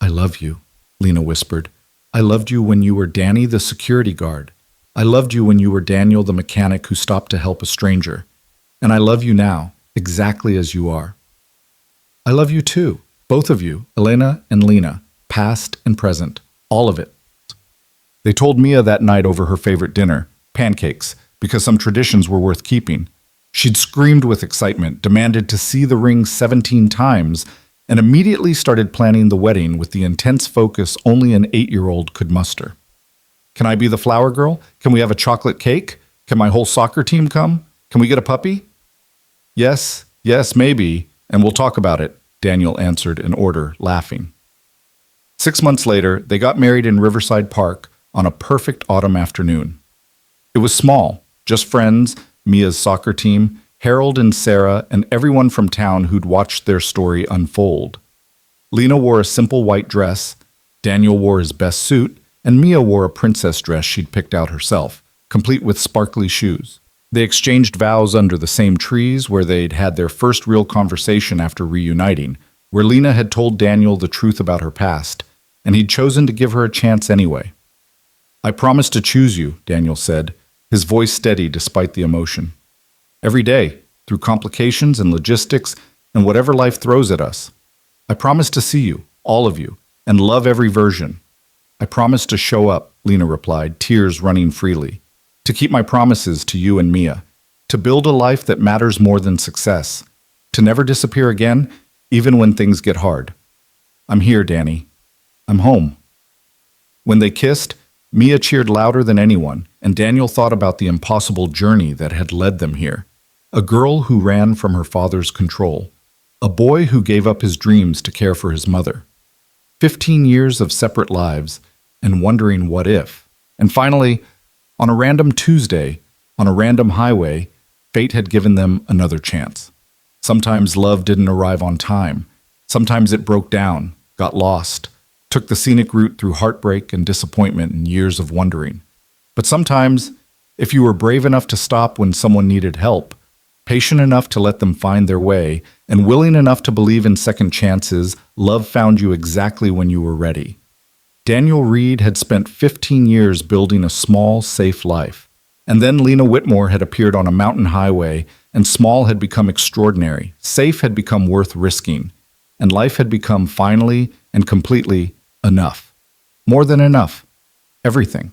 I love you, Lena whispered. I loved you when you were Danny the security guard. I loved you when you were Daniel the mechanic who stopped to help a stranger. And I love you now, exactly as you are. I love you too, both of you, Elena and Lena, past and present, all of it. They told Mia that night over her favorite dinner, pancakes, because some traditions were worth keeping. She'd screamed with excitement, demanded to see the ring 17 times, and immediately started planning the wedding with the intense focus only an 8-year-old could muster. Can I be the flower girl? Can we have a chocolate cake? Can my whole soccer team come? Can we get a puppy? Yes, maybe, and we'll talk about it, Daniel answered in order, laughing. 6 months later, they got married in Riverside Park on a perfect autumn afternoon. It was small, just friends, Mia's soccer team, Harold and Sarah, and everyone from town who'd watched their story unfold. Lena wore a simple white dress, Daniel wore his best suit, and Mia wore a princess dress she'd picked out herself, complete with sparkly shoes. They exchanged vows under the same trees where they'd had their first real conversation after reuniting, where Lena had told Daniel the truth about her past, and he'd chosen to give her a chance anyway. I promise to choose you, Daniel said, his voice steady despite the emotion. Every day, through complications and logistics and whatever life throws at us. I promise to see you, all of you, and love every version. I promise to show up, Lena replied, tears running freely. To keep my promises to you and Mia. To build a life that matters more than success. To never disappear again, even when things get hard. I'm here, Danny. I'm home. When they kissed, Mia cheered louder than anyone, and Daniel thought about the impossible journey that had led them here. A girl who ran from her father's control. A boy who gave up his dreams to care for his mother. 15 years of separate lives, and wondering what if. And finally, on a random Tuesday, on a random highway, fate had given them another chance. Sometimes love didn't arrive on time. Sometimes it broke down, got lost, took the scenic route through heartbreak and disappointment and years of wondering. But sometimes, if you were brave enough to stop when someone needed help, patient enough to let them find their way, and willing enough to believe in second chances, love found you exactly when you were ready. Daniel Reed had spent 15 years building a small, safe life. And then Lena Whitmore had appeared on a mountain highway, and small had become extraordinary, safe had become worth risking, and life had become finally and completely enough. More than enough. Everything.